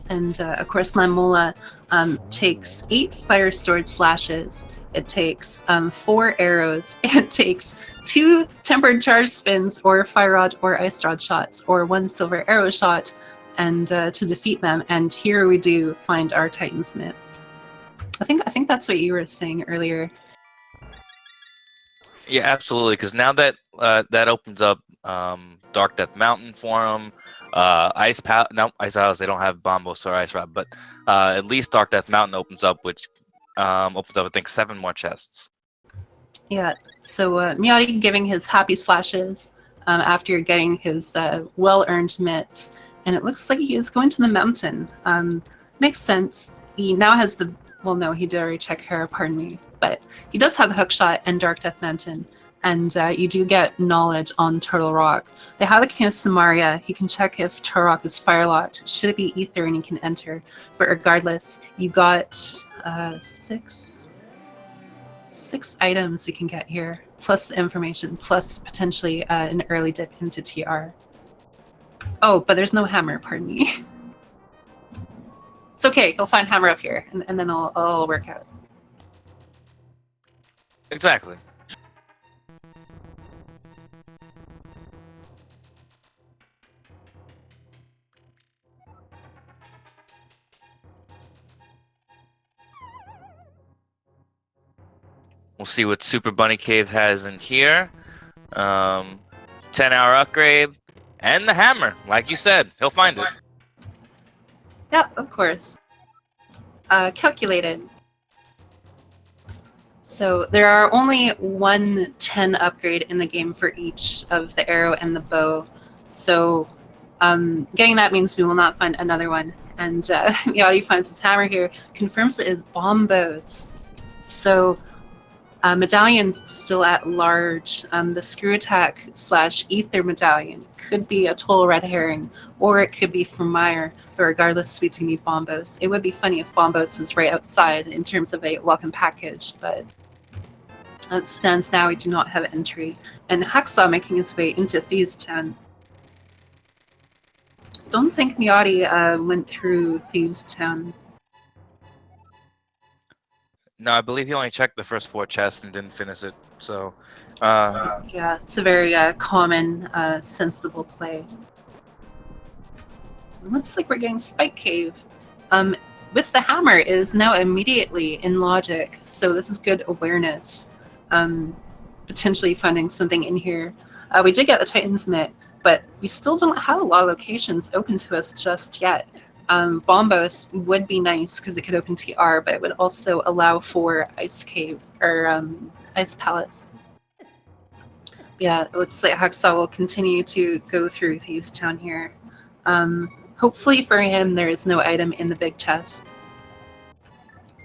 And of course, Lamola takes 8 fire sword slashes. It takes 4 arrows. It takes 2 tempered charge spins, or fire rod or ice rod shots, or 1 silver arrow shot, and to defeat them. And here we do find our Titansmith. I think that's what you were saying earlier. Yeah, absolutely. Because now that that opens up Dark Death Mountain for him, Ice Palace. They don't have Bombos or Ice Rod, but at least Dark Death Mountain opens up, which opens up I think 7 more chests. Yeah. So Mijati giving his happy slashes after getting his well-earned mitts, and it looks like he is going to the mountain. Makes sense. He now has the. Well, no, he did already check Hera, pardon me. But he does have the hookshot and Dark Death Mountain, and you do get knowledge on Turtle Rock. They have the King of Samaria. He can check if Turtle Rock is firelocked. Should it be ether and he can enter. But regardless, you got 6 items you can get here, plus the information, plus potentially an early dip into TR. Oh, but there's no hammer, pardon me. It's okay, he'll find hammer up here, and then it'll work out. Exactly. We'll see what Super Bunny Cave has in here. 10-hour upgrade, and the hammer. Like you said, he'll find it. Yeah, of course. Calculated. So there are only 1 10 upgrade in the game for each of the arrow and the bow. So getting that means we will not find another one. And Mijati finds his hammer here, confirms it is bombos. So medallion's still at large. The screw attack / ether medallion could be a total red herring, or it could be from Meyer. But regardless, we do need bombos. It would be funny if bombos is right outside in terms of a welcome package, but as it stands now, we do not have entry. And Hacksaww making his way into Thieves Town. Don't think Mijati went through Thieves Town. No, I believe he only checked the first 4 chests and didn't finish it. So, yeah, it's a very common, sensible play. Looks like we're getting Spike Cave. With the hammer is now immediately in logic, so this is good awareness. Potentially finding something in here. We did get the Titan's Mitt, but we still don't have a lot of locations open to us just yet. Bombos would be nice because it could open TR, but it would also allow for Ice Cave or Ice Palace. Yeah, it looks like Hacksaww will continue to go through Thieves Town here. Hopefully for him, there is no item in the big chest.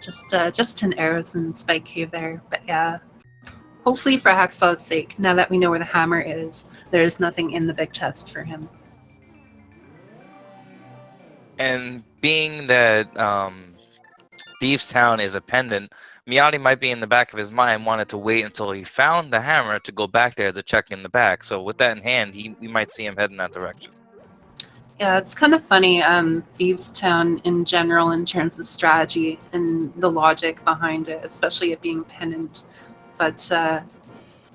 Just 10 arrows and Spike Cave there, but yeah. Hopefully for Hacksaw's sake, now that we know where the hammer is, there is nothing in the big chest for him. and being that Thieves Town is a pendant, Mijati might be in the back of his mind wanted to wait until he found the hammer to go back there to check in the back. So with that in hand, we might see him head in that direction. Yeah, it's kind of funny, Thieves Town in general in terms of strategy and the logic behind it, especially it being pendant. But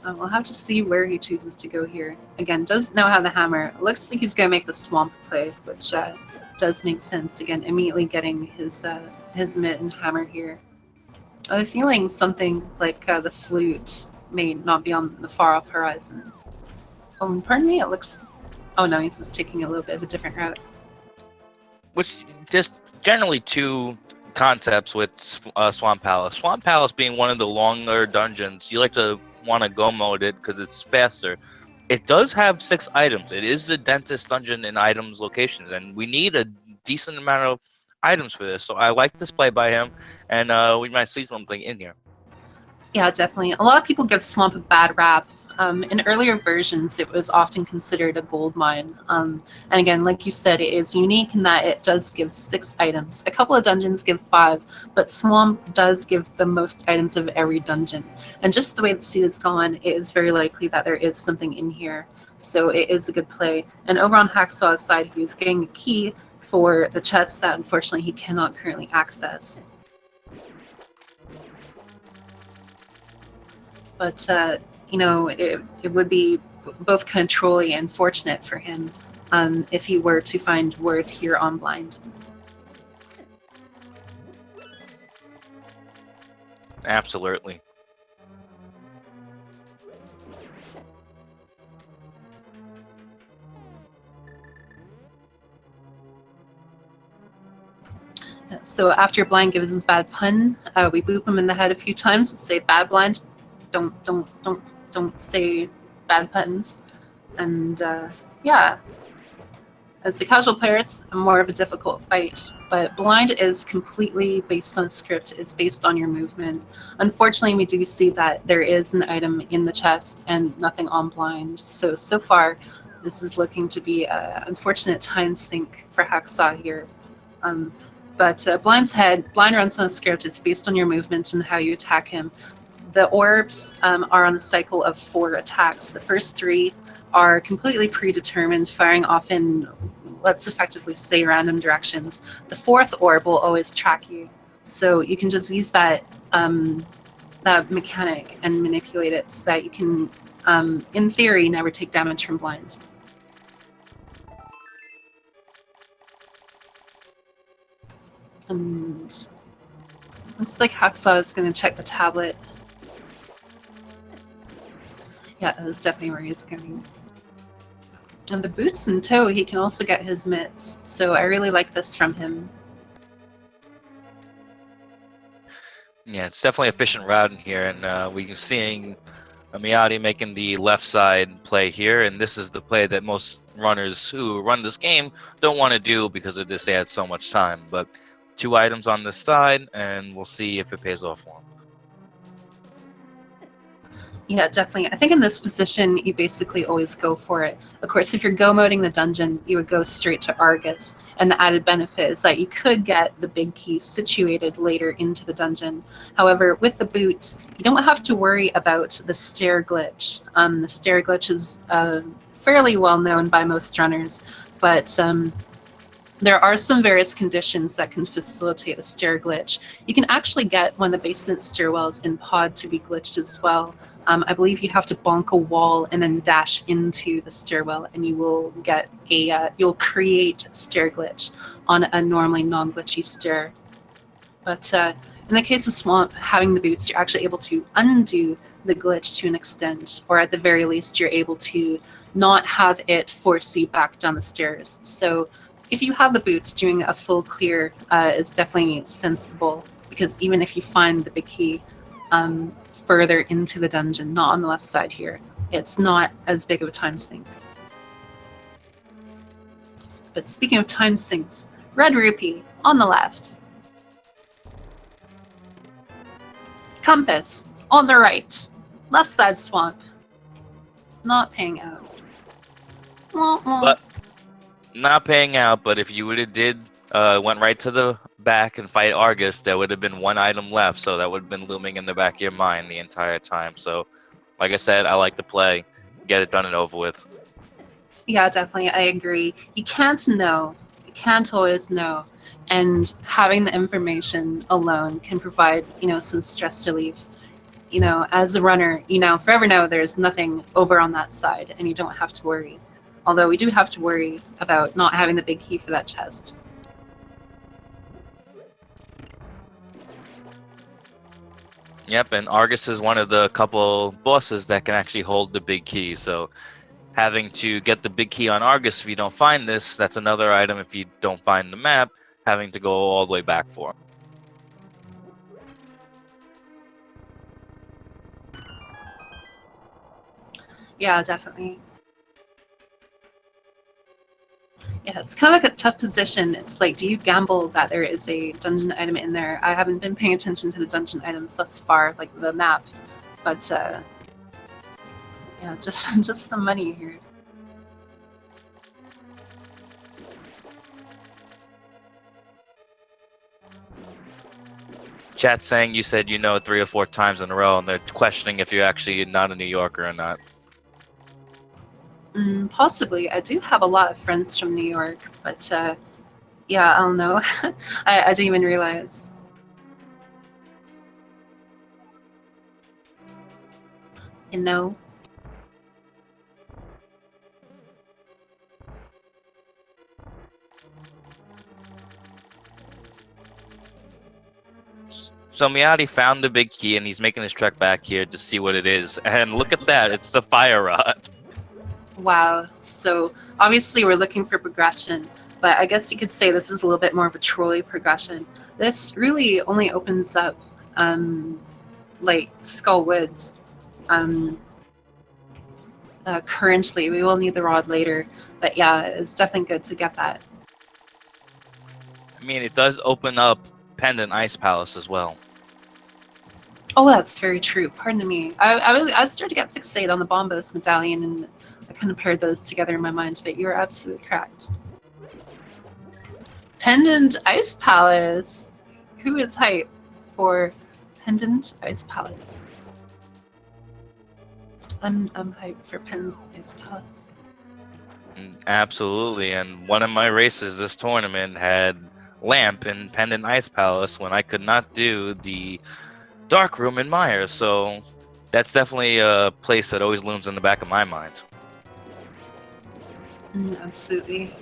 we'll have to see where he chooses to go here. Again, does now have the hammer. Looks like he's going to make the swamp play, which does make sense. Again, immediately getting his mitt and hammer here. I have a feeling something like the flute may not be on the far off horizon. Oh, pardon me, it looks... Oh no, he's just taking a little bit of a different route. Which just generally two concepts with Swamp Palace. Swamp Palace being one of the longer dungeons, you like to want to go mode it because it's faster. It does have 6 items. It is the densest dungeon in items locations, and we need a decent amount of items for this. So I like this play by him, and we might see something in here. Yeah, definitely. A lot of people give Swamp a bad rap. In earlier versions, it was often considered a gold mine. And again, like you said, it is unique in that it does give 6 items. A couple of dungeons give 5, but Swamp does give the most items of every dungeon. And just the way the seed is gone, it is very likely that there is something in here. So it is a good play. And over on Hacksaw's side, he's getting a key for the chest that unfortunately he cannot currently access. But you know, it would be both kind of trolly and fortunate for him if he were to find worth here on blind. Absolutely. So after blind gives his bad pun, we boop him in the head a few times and say bad blind. Don't say bad puns. And yeah, as a casual player, it's more of a difficult fight. But blind is completely based on script, is based on your movement. Unfortunately, we do see that there is an item in the chest and nothing on blind. So far, this is looking to be an unfortunate time sink for Hacksaww here. But Blind's head, Blind runs on a script. It's based on your movement and how you attack him. The orbs are on a cycle of 4 attacks. The first 3 are completely predetermined, firing off in, let's effectively say, random directions. The 4th orb will always track you. So you can just use that mechanic and manipulate it so that you can, in theory, never take damage from blind. And looks like Hacksaww is going to check the tablet. Yeah, that's definitely where he's going. And the boots in tow, he can also get his mitts. So I really like this from him. Yeah, it's definitely an efficient route in here, and we're seeing Mijati making the left side play here, and this is the play that most runners who run this game don't want to do because of this. They had so much time, but 2 items on this side, and we'll see if it pays off for him. Yeah, definitely. I think in this position, you basically always go for it. Of course, if you're go-moding the dungeon, you would go straight to Argus, and the added benefit is that you could get the big key situated later into the dungeon. However, with the boots, you don't have to worry about the stair glitch. The stair glitch is fairly well known by most runners, but there are some various conditions that can facilitate a stair glitch. You can actually get one of the basement stairwells in Pod to be glitched as well. I believe you have to bonk a wall and then dash into the stairwell, and you will get you'll create a stair glitch on a normally non-glitchy stair. But in the case of Swamp, having the boots, you're actually able to undo the glitch to an extent, or at the very least, you're able to not have it force you back down the stairs. So if you have the boots, doing a full clear is definitely sensible, because even if you find the big key further into the dungeon, not on the left side here, it's not as big of a time sink. But speaking of time sinks, Red Rupee on the left. Compass on the right. Left side Swamp. Not paying out. But not paying out, but if you would have did went right to the back and fight Argus, there would have been one item left, so that would have been looming in the back of your mind the entire time. So, like I said, I like to play, get it done and over with. Yeah, definitely. I agree. You can't know. You can't always know. And having the information alone can provide, some stress relief. As a runner, forever know there's nothing over on that side and you don't have to worry. Although we do have to worry about not having the big key for that chest. Yep, and Argus is one of the couple bosses that can actually hold the big key, so having to get the big key on Argus if you don't find this, that's another item if you don't find the map, having to go all the way back for. Yeah, definitely. Yeah, it's kind of like a tough position. It's like, do you gamble that there is a dungeon item in there? I haven't been paying attention to the dungeon items thus far, like the map, but yeah, just some money here. Chat saying you said 3 or 4 times in a row, and they're questioning if you're actually not a New Yorker or not. Possibly. I do have a lot of friends from New York, but yeah, I don't know. I didn't even realize. No. So Mijati found the big key, and he's making his trek back here to see what it is. And look at that, it's the fire rod. Wow. So obviously we're looking for progression, but I guess you could say this is a little bit more of a trolley progression. This really only opens up like Skull Woods. Currently, we will need the rod later, but yeah, it's definitely good to get that. I mean, it does open up Pendant Ice Palace as well. Oh, that's very true. Pardon me. I started to get fixated on the Bombos medallion, and I kind of paired those together in my mind, but you're absolutely correct. Pendant Ice Palace. Who is hype for Pendant Ice Palace? I'm hyped for Pendant Ice Palace. Absolutely, and one of my races this tournament had Lamp in Pendant Ice Palace when I could not do the Dark Room in Myers, so that's definitely a place that always looms in the back of my mind. Absolutely.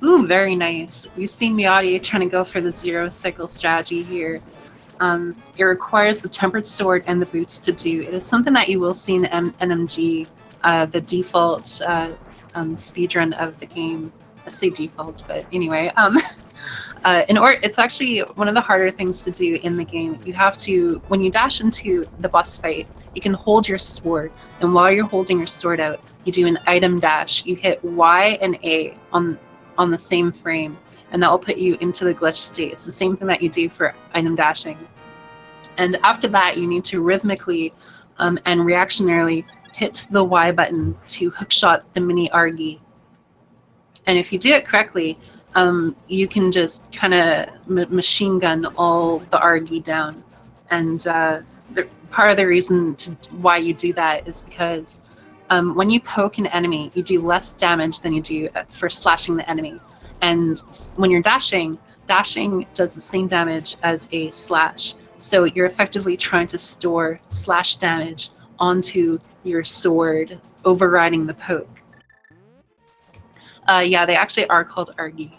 Ooh, very nice. We've seen Mijati trying to go for the zero cycle strategy here. It requires the tempered sword and the boots to do. It is something that you will see in NMG, the default speedrun of the game. I say default, but anyway. It's actually one of the harder things to do in the game. You have to, when you dash into the boss fight, you can hold your sword, and while you're holding your sword out, you do an item dash. You hit Y and A on the same frame, and that will put you into the glitch state. It's the same thing that you do for item dashing. And after that, you need to rhythmically and reactionarily hit the Y button to hookshot the mini Argy. And if you do it correctly, you can just kind of machine gun all the Argy down. And part of the reason why you do that is because when you poke an enemy, you do less damage than you do for slashing the enemy. And when you're dashing does the same damage as a slash. So you're effectively trying to store slash damage onto your sword, overriding the poke. Yeah, they actually are called Argy.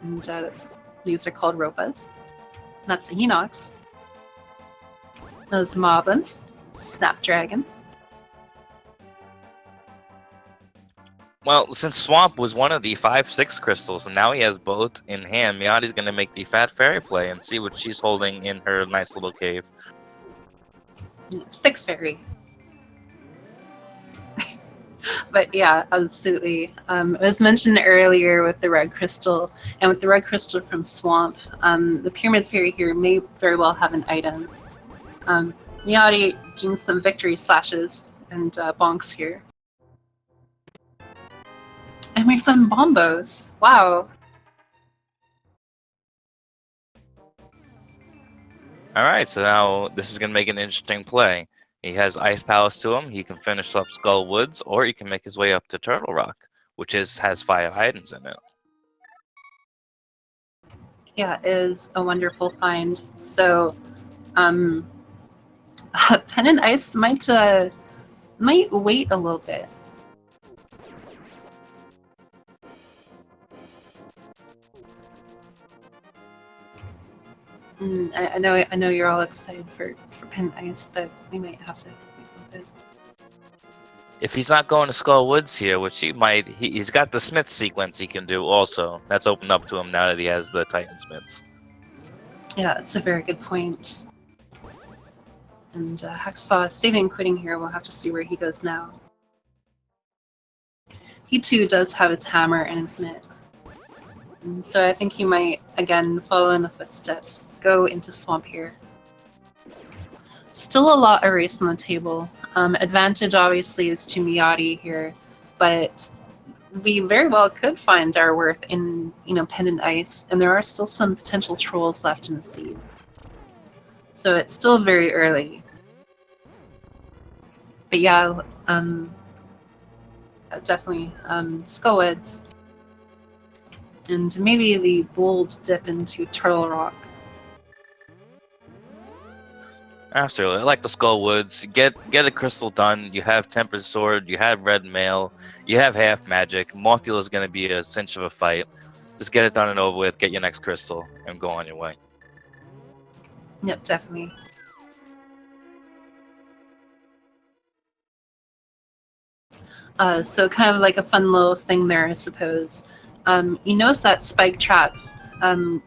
And these are called Ropas. That's a Hinox. Those Moblins. Snapdragon. Well, since Swamp was one of the 5-6 crystals, and now he has both in hand, Mijati's going to make the Fat Fairy play and see what she's holding in her nice little cave. Thick Fairy. But yeah, absolutely. It was mentioned earlier with the red crystal, and with the red crystal from Swamp, the Pyramid Fairy here may very well have an item. Mijati doing some victory slashes and bonks here. And we found Bombos. Wow. Alright, so now this is going to make an interesting play. He has Ice Palace to him. He can finish up Skull Woods, or he can make his way up to Turtle Rock, which has 5 items in it. Yeah, it is a wonderful find. So, Pen and Ice might wait a little bit. I know you're all excited for Pen and Ice, but we might have to wait a little bit. If he's not going to Skull Woods here, which he might, he's got the Smith sequence he can do also. That's opened up to him now that he has the Titan Smiths. Yeah, it's a very good point. And Hacksaww saving and quitting here. We'll have to see where he goes now. He too does have his hammer and his mitt. And so I think he might, again, follow in the footsteps, go into Swamp here. Still a lot of race on the table. Advantage obviously is to Mijati here, but we very well could find our worth in, Pen and Ice, and there are still some potential trolls left in the seed. So it's still very early. But yeah, definitely Skullwoods. And maybe the bold dip into Turtle Rock. Absolutely, I like the Skull Woods. Get a crystal done. You have Tempered Sword. You have Red Mail. You have half magic. Mothula is going to be a cinch of a fight. Just get it done and over with. Get your next crystal and go on your way. Yep, definitely. So kind of like a fun little thing there, I suppose. You notice that spike trap kind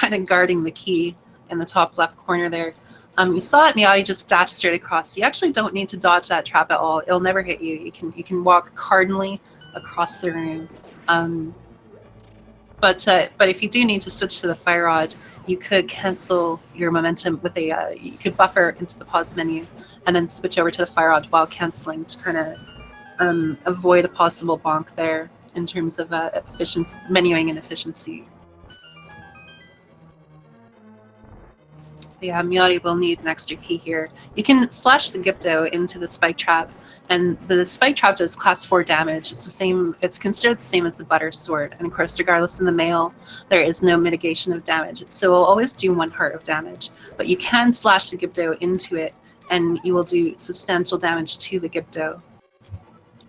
of guarding the key in the top left corner there. You saw that Mijati just dashed straight across. You actually don't need to dodge that trap at all. It'll never hit you. You can walk cardinally across the room. But if you do need to switch to the fire rod, you could cancel your momentum with a. You could buffer into the pause menu, and then switch over to the fire rod while canceling to kind of avoid a possible bonk there in terms of efficiency, menuing and efficiency. But yeah, Mijati will need an extra key here. You can slash the Gypto into the spike trap, and the spike trap does class 4 damage. It's the same. It's considered the same as the butter sword, and of course, regardless in the mail, there is no mitigation of damage. So it'll always do 1 heart of damage, but you can slash the Gypto into it, and you will do substantial damage to the Gypto.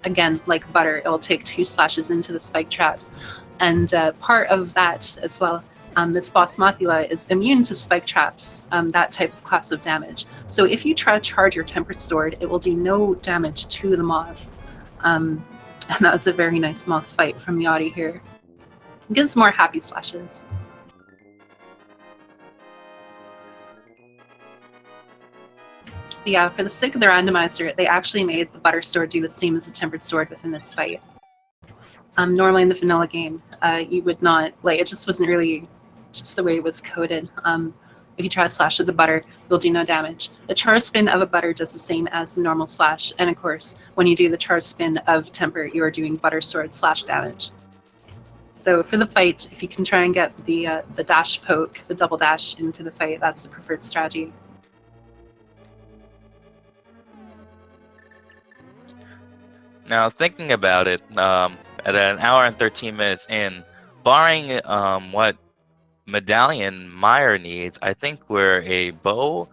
Again, like butter, it will take 2 slashes into the spike trap, and part of that as well. This boss Mothula is immune to spike traps, that type of class of damage. So if you try to charge your Tempered Sword, it will do no damage to the moth. And that was a very nice moth fight from Mijati here. It gives more happy slashes. But yeah, for the sake of the randomizer, they actually made the Butter Sword do the same as the Tempered Sword within this fight. Normally in the vanilla game, you would not, it just wasn't really just the way it was coded. If you try to slash with the butter, you'll do no damage. The charge spin of a butter does the same as the normal slash, and of course, when you do the charge spin of temper, you are doing butter sword slash damage. So for the fight, if you can try and get the dash poke, the double dash into the fight, that's the preferred strategy. Now, thinking about it, at an hour and 13 minutes in, barring what Medallion Meyer needs, I think we're a bow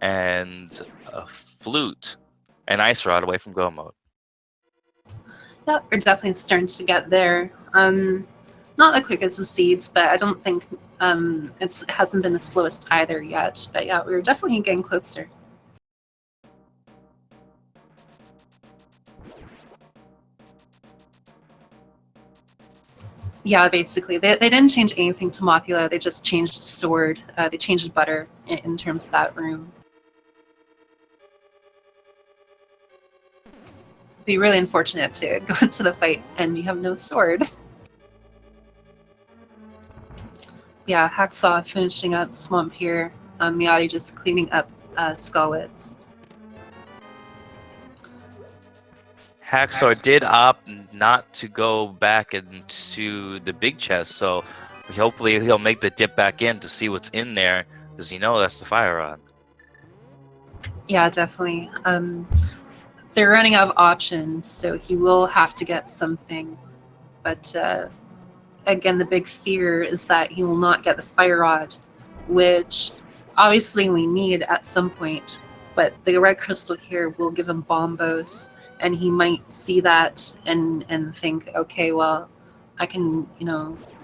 and a flute and ice rod away from go mode. Yeah, we're definitely starting to get there. Not the quickest as seeds, but I don't think it hasn't been the slowest either yet. But yeah, we're definitely getting closer. Yeah, basically. They didn't change anything to Mothula. They just changed the sword. They changed the butter in terms of that room. It'd be really unfortunate to go into the fight and you have no sword. Yeah, Hacksaww finishing up Swamp here. Mijati just cleaning up Skullwoods. Hacksaww did opt not to go back into the big chest, so hopefully he'll make the dip back in to see what's in there, because that's the fire rod. Yeah, definitely. They're running out of options, so he will have to get something. But again, the big fear is that he will not get the fire rod, which obviously we need at some point. But the red crystal here will give him bombos, and he might see that and think, okay, well, I can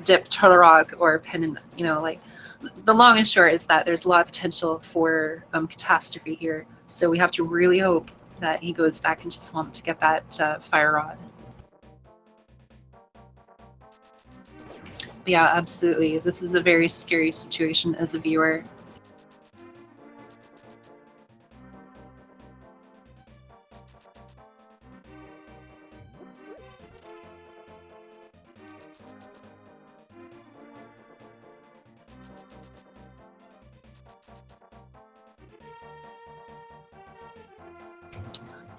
dip Totoroc or Pen, like the long and short is that there's a lot of potential for catastrophe here. So we have to really hope that he goes back into Swamp to get that fire rod. Yeah, absolutely. This is a very scary situation as a viewer.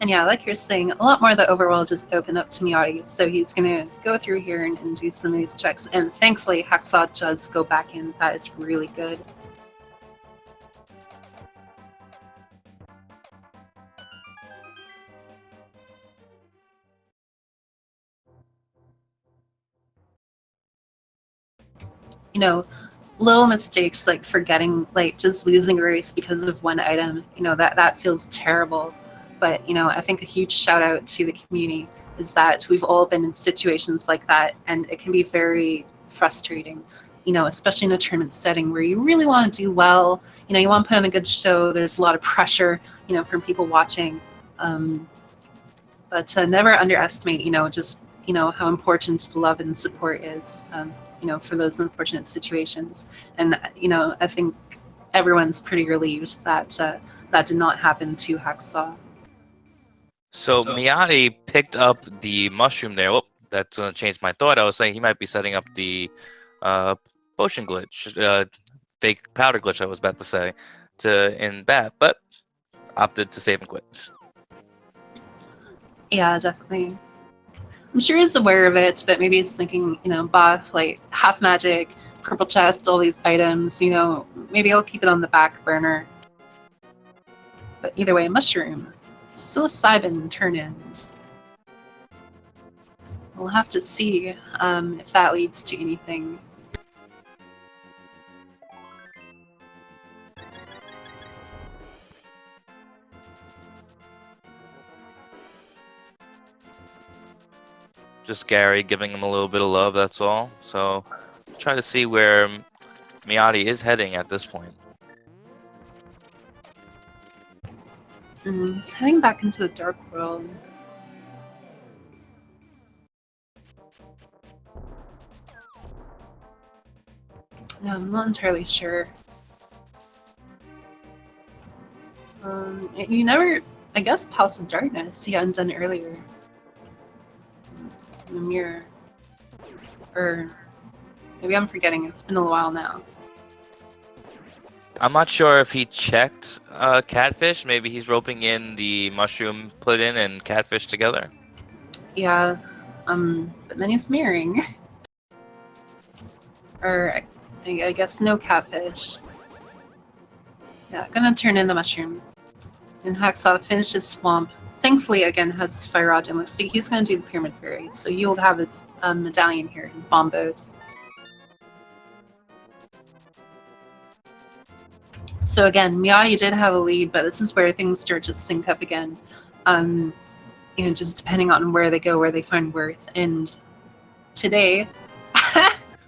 And yeah, like you're saying, a lot more of the overworld just opened up to Mijati, so he's going to go through here and do some of these checks. And thankfully, Hacksaww does go back in. That is really good. Little mistakes like forgetting, like just losing a race because of one item, that feels terrible. But I think a huge shout out to the community is that we've all been in situations like that, and it can be very frustrating, especially in a tournament setting where you really want to do well. You want to put on a good show. There's a lot of pressure, from people watching. But never underestimate, just how important love and support is, for those unfortunate situations. And I think everyone's pretty relieved that that did not happen to Hacksaww. So Mijati picked up the mushroom there. Whoop, that's gonna change my thought. I was saying he might be setting up the potion glitch, fake powder glitch. I was about to say in that, but opted to save and quit. Yeah, definitely. I'm sure he's aware of it, but maybe he's thinking, buff, like half magic, purple chest, all these items, maybe I'll keep it on the back burner. But either way, mushroom, psilocybin turn-ins. We'll have to see if that leads to anything. Just Gary giving him a little bit of love, that's all. So try to see where Mijati is heading at this point. He's heading back into the dark world. Yeah, I'm not entirely sure. You never, I guess, Palace of Darkness he hadn't done earlier. In the mirror. Or maybe I'm forgetting, it's been a while now. I'm not sure if he checked catfish. Maybe he's roping in the mushroom put in and catfish together. Yeah, but then he's mirroring. Or I guess no catfish. Yeah, gonna turn in the mushroom. And Hacksaww finishes Swamp. Thankfully, again, has Fire Rod and looks like he's gonna do the Pyramid Fairies. So you'll have his medallion here, his bombos. So again, Mijati did have a lead, but this is where things start to sync up again. Just depending on where they go, where they find worth. And today,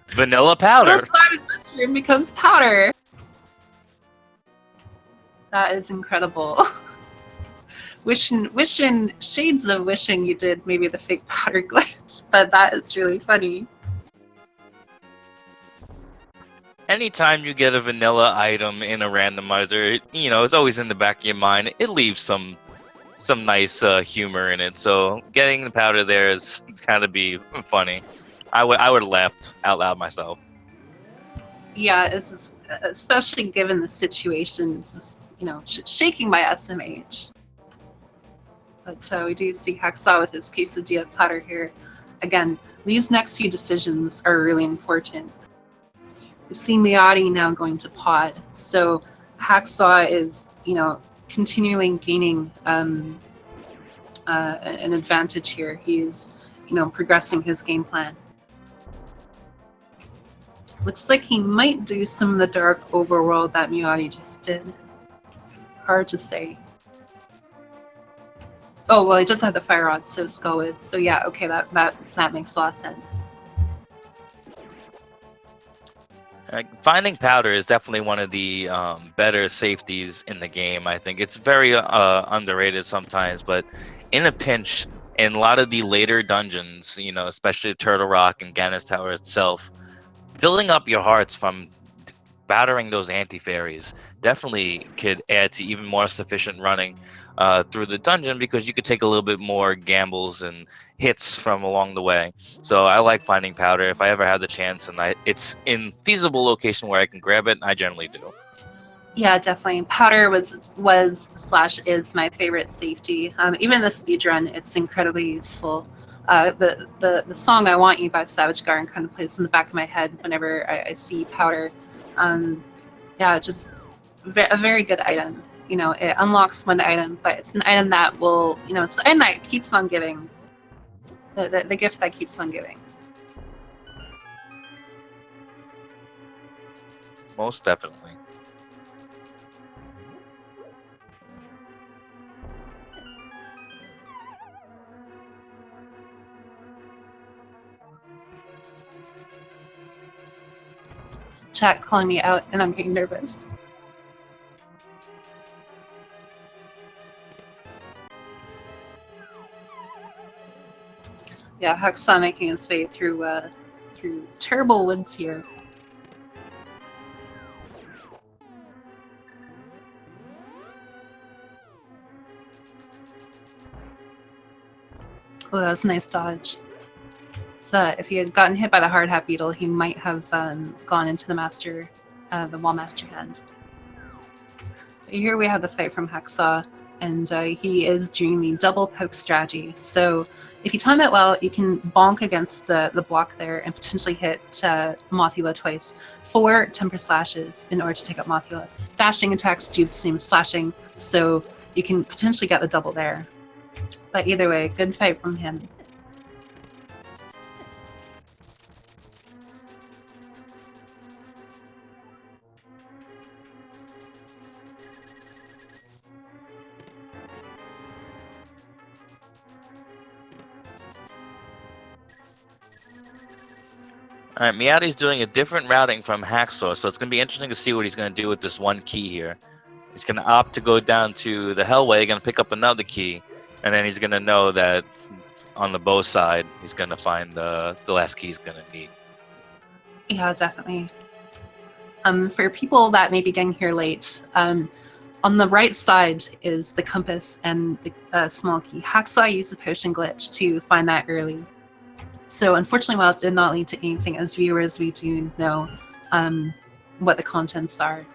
Vanilla powder. Psilocybin mushroom becomes powder. That is incredible. wishing shades of wishing you did maybe the fake powder glitch, but that is really funny. Anytime you get a vanilla item in a randomizer, it's always in the back of your mind. It leaves some nice humor in it. So getting the powder there is kind of be funny. I would have laughed out loud myself. Yeah, it's especially given the situation. This is shaking my SMH. But we do see Hacksaww with his quesadilla platter here. Again, these next few decisions are really important. We see Mijati now going to pod, so Hacksaww is, continually gaining an advantage here. He's, progressing his game plan. Looks like he might do some of the dark overworld that Mijati just did. Hard to say. Oh, well, he just had the fire rod, so Skullwood. So yeah, okay, that makes a lot of sense. Finding powder is definitely one of the better safeties in the game. I think it's very underrated sometimes, but in a pinch, in a lot of the later dungeons, especially Turtle Rock and Ganis Tower itself, filling up your hearts from battering those anti-fairies definitely could add to even more sufficient running through the dungeon, because you could take a little bit more gambles and hits from along the way. So I like finding powder. If I ever have the chance and it's in feasible location where I can grab it, I generally do. Yeah, definitely. Powder was/is my favorite safety. Even the speedrun, it's incredibly useful. The song "I Want You" by Savage Garden kind of plays in the back of my head whenever I see powder. Yeah, just a very good item. It unlocks one item, but it's an item that will, it's the item that keeps on giving. The gift that keeps on giving. Most definitely. Chat calling me out, and I'm getting nervous. Yeah, Hacksaww making his way through terrible woods here. Oh, that was a nice dodge. If he had gotten hit by the hard hat beetle, he might have gone into the wall master hand. Here we have the fight from Hacksaww, and he is doing the double poke strategy. So if you time it well, you can bonk against the block there and potentially hit Mothula twice. 4 temper slashes in order to take up Mothula. Dashing attacks do the same as slashing, so you can potentially get the double there. But either way, good fight from him. All right, Mijati's doing a different routing from Hacksaww, so it's going to be interesting to see what he's going to do with this one key here. He's going to opt to go down to the Hellway, going to pick up another key, and then he's going to know that on the bow side, he's going to find the last key he's going to need. Yeah, definitely. For people that may be getting here late, on the right side is the compass and the small key. Hacksaww used the potion glitch to find that early. So unfortunately, while it did not lead to anything, as viewers, we do know what the contents are.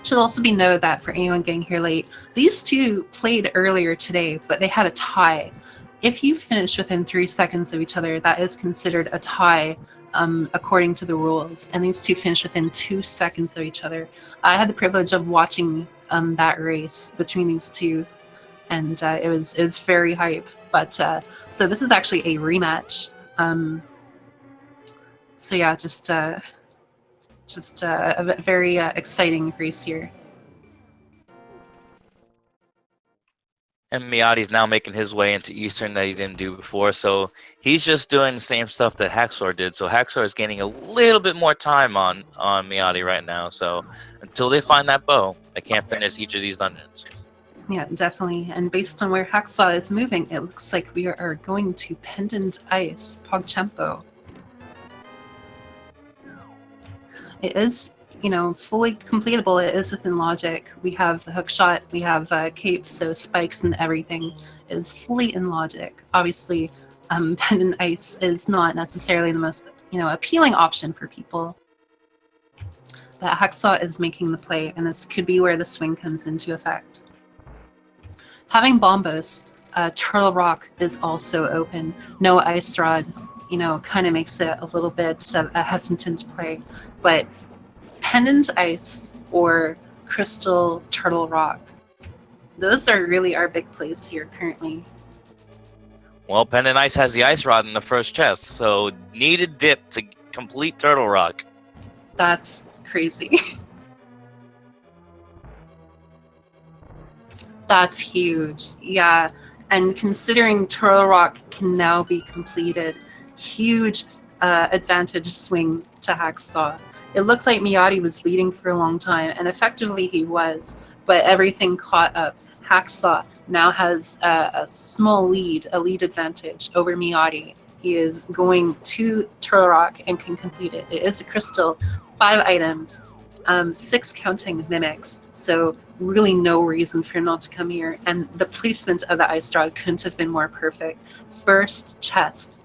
Should also be noted that for anyone getting here late, these two played earlier today, but they had a tie. If you finish within 3 seconds of each other, that is considered a tie according to the rules, and these two finished within 2 seconds of each other. I had the privilege of watching that race between these two, and it was very hype. But so this is actually a rematch. So yeah, just a very exciting race here. And Mijati's now making his way into Eastern that he didn't do before, so he's just doing the same stuff that Hacksaww did. So Hacksaww is gaining a little bit more time on Mijati right now. So until they find that bow, they can't finish each of these dungeons. Yeah, definitely. And based on where Hacksaww is moving, it looks like we are going to Pendant Ice, Pogchampo. It is, fully completable. It is within logic. We have the hook shot, we have capes, so spikes and everything is fully in logic. Obviously, Pendant Ice is not necessarily the most, appealing option for people. But Hacksaww is making the play, and this could be where the swing comes into effect. Having Bombos, Turtle Rock is also open. No Ice Rod, kind of makes it a little bit a hesitant play. But Pendant Ice or Crystal Turtle Rock, those are really our big plays here currently. Well, Pendant Ice has the Ice Rod in the first chest, so needed dip to complete Turtle Rock. That's crazy. That's huge. Yeah. And considering Turtle Rock can now be completed, huge advantage swing to Hacksaww. It looked like Mijati was leading for a long time, and effectively he was, but everything caught up. Hacksaww now has a small lead, a lead advantage over Mijati. He is going to Turtle Rock and can complete it. It is a crystal, 5 items, 6 counting mimics, so really no reason for him not to come here. And the placement of the Ice Rod couldn't have been more perfect. First chest.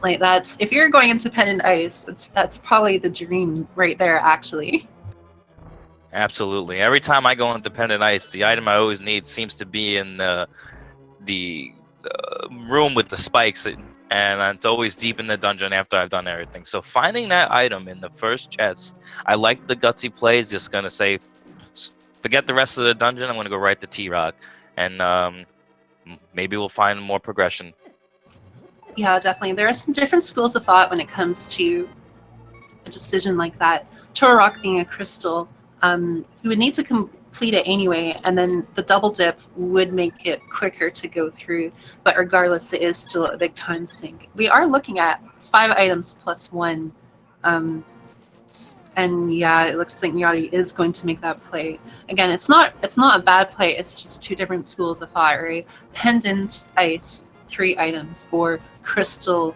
Like, that's, if you're going into Pendant Ice, that's probably the dream right there, actually. Absolutely. Every time I go into Pendant Ice, the item I always need seems to be in the room with the spikes, and it's always deep in the dungeon after I've done everything. So finding that item in the first chest, I like the gutsy plays. Just gonna say, forget the rest of the dungeon. I'm gonna go right to T-Rock, and maybe we'll find more progression. Yeah, definitely. There are some different schools of thought when it comes to a decision like that. Turtle Rock being a crystal, you would need to complete it anyway, and then the double dip would make it quicker to go through. But regardless, it is still a big time sink. We are looking at 5 items plus 1. And yeah, it looks like Mijati is going to make that play. Again, it's not a bad play, it's just 2 different schools of thought, right? Pendant Ice, 3 items, or Crystal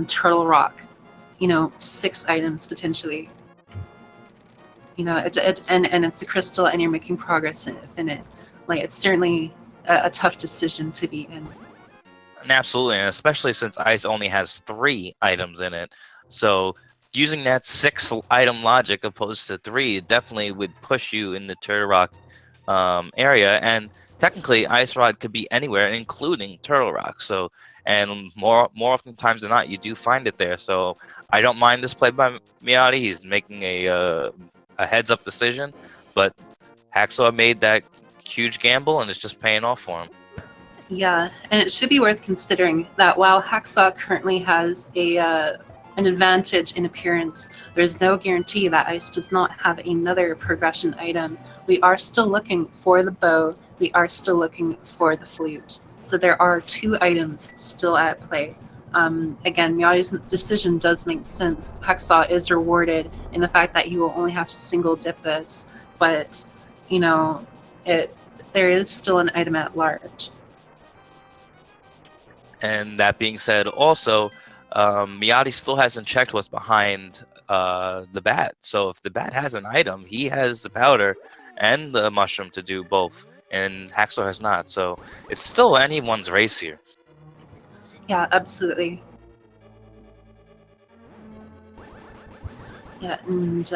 Turtle Rock, 6 items potentially. And it's a crystal and you're making progress in it. Like, it's certainly a tough decision to be in. And absolutely, and especially since Ice only has 3 items in it. So using that 6 item logic opposed to 3 definitely would push you in the Turtle Rock area. And technically, Ice Rod could be anywhere, including Turtle Rock. So, and more often times than not, you do find it there. So I don't mind this play by Mijati. He's making a heads up decision, but Hacksaww made that huge gamble, and it's just paying off for him. Yeah, and it should be worth considering that while Hacksaww currently has an advantage in appearance, there's no guarantee that Ice does not have another progression item. We are still looking for the bow, we are still looking for the flute. So there are 2 items still at play. Again, Mijati's decision does make sense. Hacksaww is rewarded in the fact that he will only have to single dip this, but there is still an item at large. And that being said, also, Mijati still hasn't checked what's behind the bat. So if the bat has an item, he has the powder and the mushroom to do both, and Hacksaww has not. So it's still anyone's race here. Yeah, absolutely. Yeah, and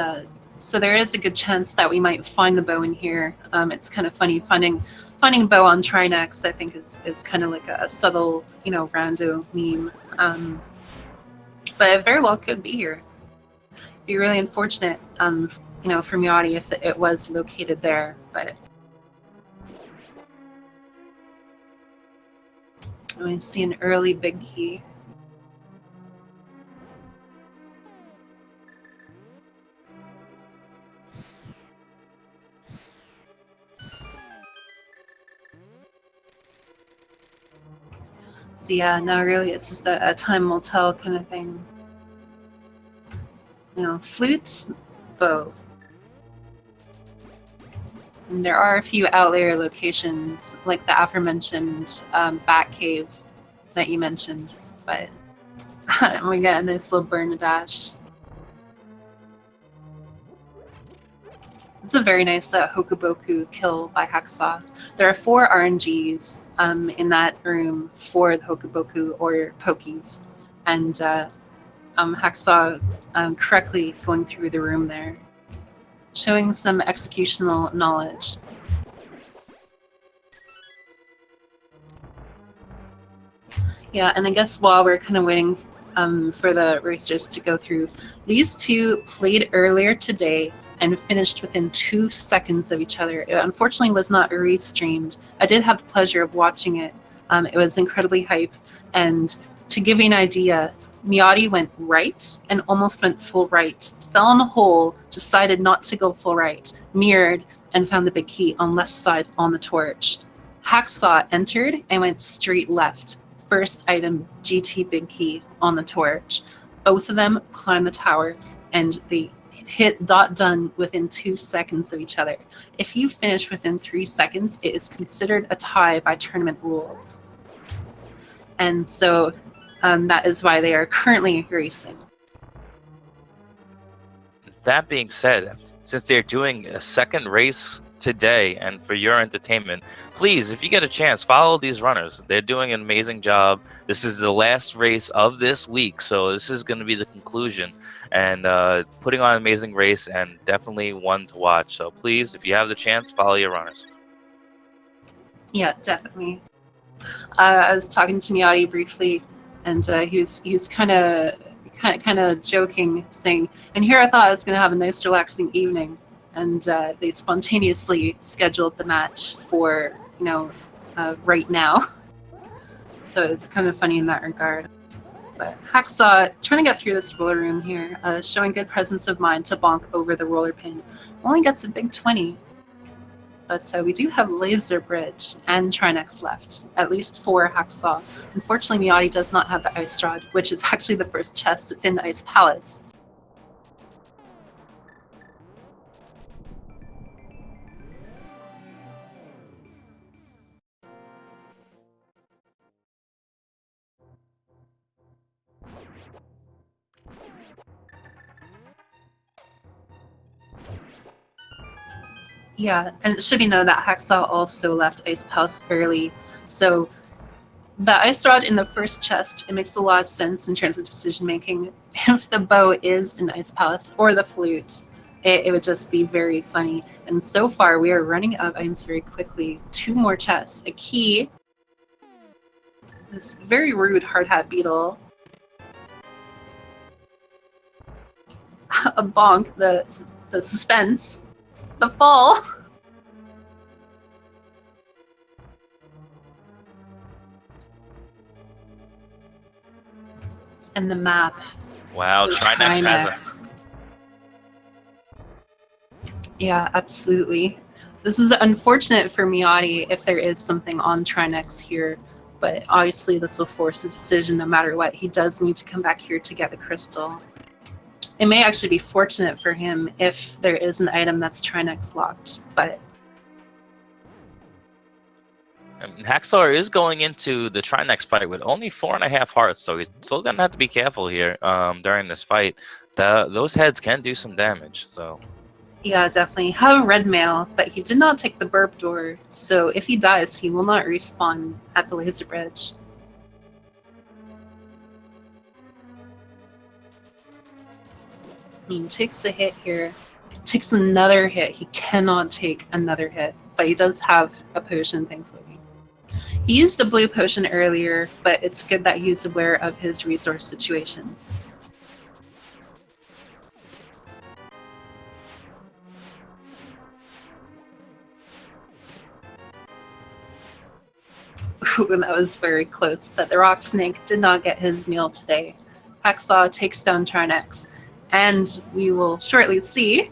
so there is a good chance that we might find the bow in here. It's kind of funny finding a bow on Trinex. I think is kind of like a subtle, rando meme. But it very well could be here. It'd be really unfortunate, for Mijati if it was located there. But I see an early big key. So yeah, no, really, it's just a time will tell kind of thing. Flute, bow. And there are a few outlier locations, like the aforementioned Bat Cave that you mentioned, but we got a nice little burn dash. It's a very nice Hokuboku kill by Hacksaww. There are 4 RNGs in that room for the Hokuboku or Pokies, and Hacksaww correctly going through the room there, showing some executional knowledge. Yeah, and I guess while we're kind of waiting for the racers to go through, these two played earlier today and finished within 2 seconds of each other. It unfortunately was not restreamed. I did have the pleasure of watching it. It was incredibly hype. And to give you an idea, Mijati went right and almost went full right, fell in a hole, decided not to go full right, mirrored, and found the big key on left side on the torch. Hacksaww entered and went straight left. First item, GT big key on the torch. Both of them climbed the tower and they hit dot done within 2 seconds of each other. If you finish within 3 seconds, it is considered a tie by tournament rules. And so that is why they are currently racing. That being said, since they're doing a second race today and for your entertainment, please, if you get a chance, follow these runners. They're doing an amazing job. This is the last race of this week, so this is going to be the conclusion, and putting on an amazing race and definitely one to watch. So please, if you have the chance, follow your runners. Yeah, definitely. I was talking to Mijati briefly, and he was kind of joking, saying, "And here I thought I was going to have a nice, relaxing evening." And they spontaneously scheduled the match for right now. So it's kind of funny in that regard. But Hacksaww trying to get through this roller room here, showing good presence of mind to bonk over the roller pin. Only gets a big 20. But we do have Laser Bridge and Trinex left, at least for Hacksaww. Unfortunately, Mijati does not have the Ice Rod, which is actually the first chest within Ice Palace. Yeah, and it should be known that Hacksaww also left Ice Palace early, so the Ice Rod in the first chest, it makes a lot of sense in terms of decision making. If the bow is in Ice Palace or the flute, it would just be very funny. And so far, we are running out of items very quickly. 2 more chests, a key, this very rude hard hat beetle, a bonk, the suspense, the fall. And the map. Wow, So Trinex has it. Yeah, absolutely. This is unfortunate for Mijati if there is something on Trinex here, but obviously this will force a decision no matter what. He does need to come back here to get the crystal. It may actually be fortunate for him if there is an item that's Trinex locked, but Hacksaww is going into the Trinex fight with only 4.5 hearts, so he's still gonna have to be careful here during this fight. Those heads can do some damage. So yeah, definitely. Have red mail, but he did not take the burp door, so if he dies, he will not respawn at the laser bridge. He takes the hit here, takes another hit. He cannot take another hit, but he does have a potion, thankfully. He used a blue potion earlier, but it's good that he's aware of his resource situation. Ooh, that was very close, but the rock snake did not get his meal today. Hacksaww takes down Trinex, and we will shortly see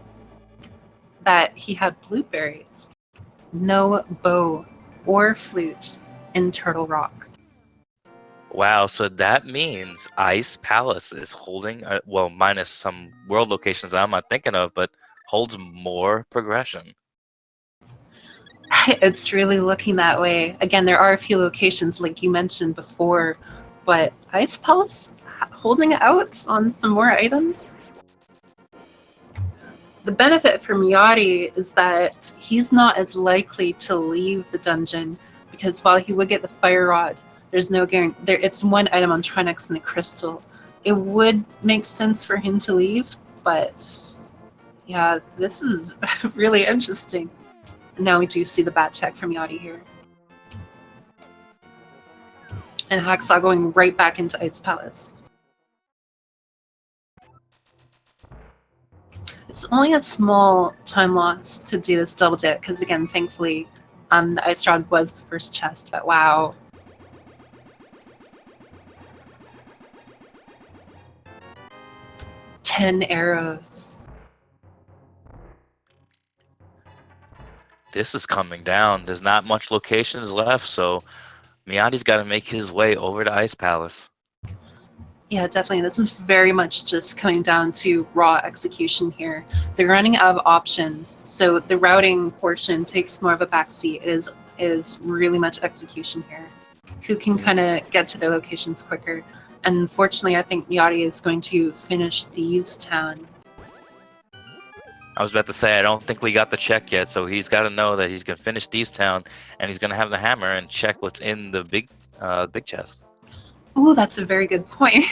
that he had blueberries. No bow or flute in Turtle Rock. wow, so that means Ice Palace is holding, well, minus some world locations that I'm not thinking of, but holds more progression. It's really looking that way. Again, there are a few locations like you mentioned before, but Ice Palace holding out on some more items. The benefit for Mijati is that he's not as likely to leave the dungeon, because while he would get the fire rod, there's no guarantee. It's one item on Trinex and a crystal. It would make sense for him to leave, but yeah, this is really interesting. Now we do see the bat check from Yachty here. And Hacksaww going right back into Ice Palace. It's only a small time loss to do this double dip, because again, thankfully, the Ice Rod was the first chest, but wow. Ten arrows. This is coming down. There's not much locations left, so Mijati's got to make his way over to Ice Palace. Yeah, definitely. This is very much just coming down to raw execution here. They're running out of options, so the routing portion takes more of a backseat. It is really much execution here. Who can kind of get to their locations quicker? And unfortunately, I think Mijati is going to finish Thieves Town. I was about to say, I don't think we got the check yet, so he's got to know that he's going to finish Thieves Town, and he's going to have the hammer and check what's in the big chest. Ooh, that's a very good point.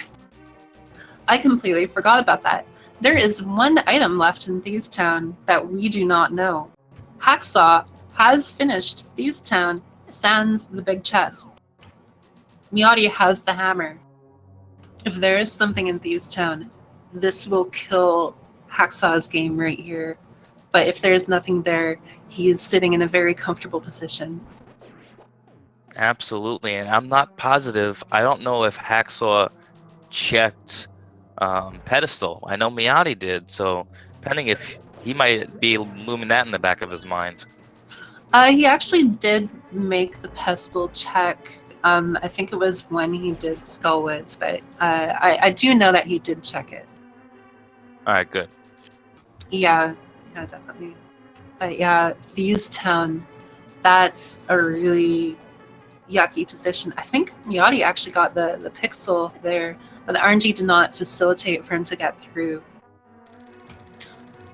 I completely forgot about that. There is one item left in Thieves Town that we do not know. Hacksaww has finished Thieves Town, sans the big chest. Mijati has the hammer. If there is something in Thieves Town, this will kill Hacksaw's game right here. But if there is nothing there, he is sitting in a very comfortable position. Absolutely, and I'm not positive. I don't know if Hacksaww checked pedestal. I know Mijati did, so depending if he might be looming that in the back of his mind. He actually did make the pestle check. I think it was when he did Skullwoods, but I do know that he did check it. All right, good. Yeah, definitely. But yeah, Thieves Town, that's a really yucky position. I think Mijati actually got the pixel there, but the RNG did not facilitate for him to get through.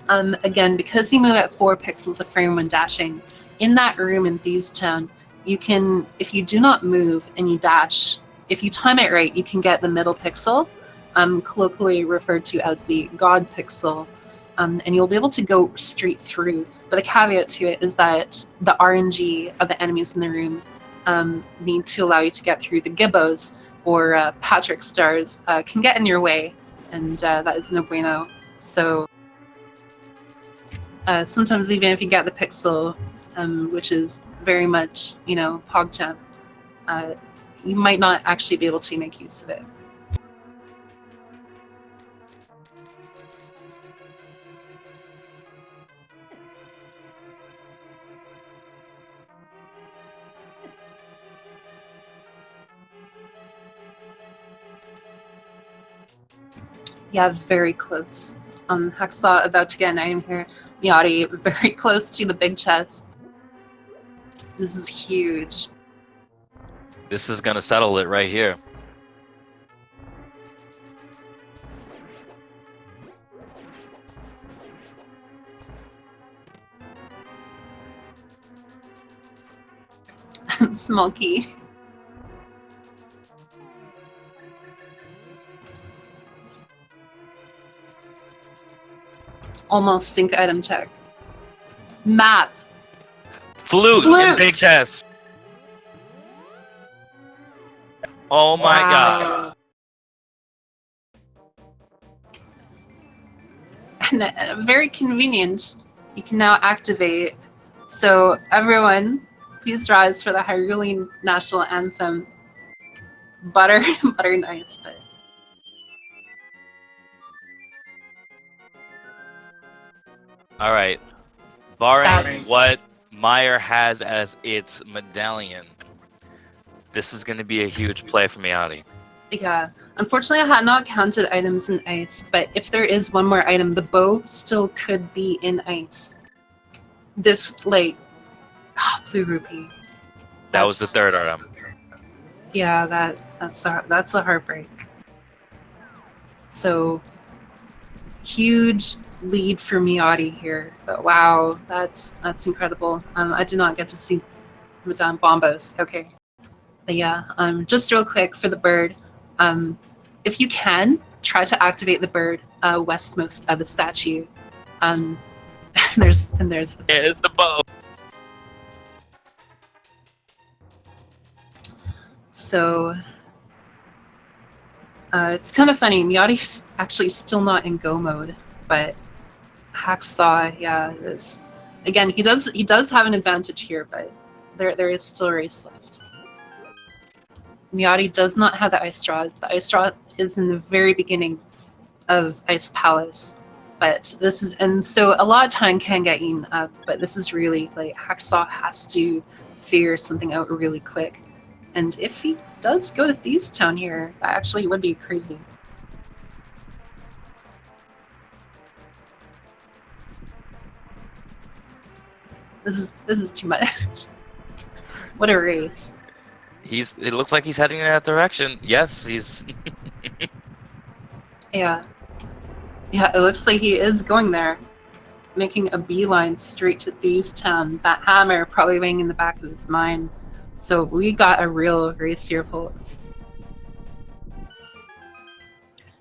Again, because you move at 4 pixels a frame when dashing, in that room in Thieves Town, you can, if you do not move and you dash, if you time it right, you can get the middle pixel, colloquially referred to as the God pixel, and you'll be able to go straight through. But the caveat to it is that the RNG of the enemies in the room need to allow you to get through. The Gibbos or Patrick Stars can get in your way, and that is no bueno. So sometimes even if you get the pixel, which is very much, PogChamp, you might not actually be able to make use of it. Yeah, very close. Hacksaww about to get an item here. Mijati very close to the big chest. This is huge. This is going to settle it right here. Small key. Almost sync item check. Map. Flute in big chest. Oh my god. And very convenient. You can now activate. So everyone, please rise for the Hyrulean national anthem. Butter nice, but all right. Barring what Meyer has as its medallion, this is going to be a huge play for Mijati. Yeah. Unfortunately, I had not counted items in ice, but if there is one more item, the bow still could be in ice. This, blue rupee. That was the third item. Yeah, that's a heartbreak. So, huge lead for Mijati here, but wow, that's incredible. I did not get to see Madame Bombos. Okay, but yeah, just real quick for the bird, if you can try to activate the bird westmost of the statue. There's the bird. Here's the bow. So It's kind of funny. Mijati's actually still not in go mode, but Hacksaww, yeah, is again. He does have an advantage here, but there is still a race left. Mijati does not have the ice straw. The ice straw is in the very beginning of Ice Palace, but this is, and so a lot of time can get eaten up. But this is really like Hacksaww has to figure something out really quick. And if he does go to Thieves Town here, that actually would be crazy. This is too much. What a race. It looks like he's heading in that direction. Yes, he's Yeah. Yeah, it looks like he is going there. Making a beeline straight to Thieves Town. That hammer probably weighing in the back of his mind. So we got a real race here, folks.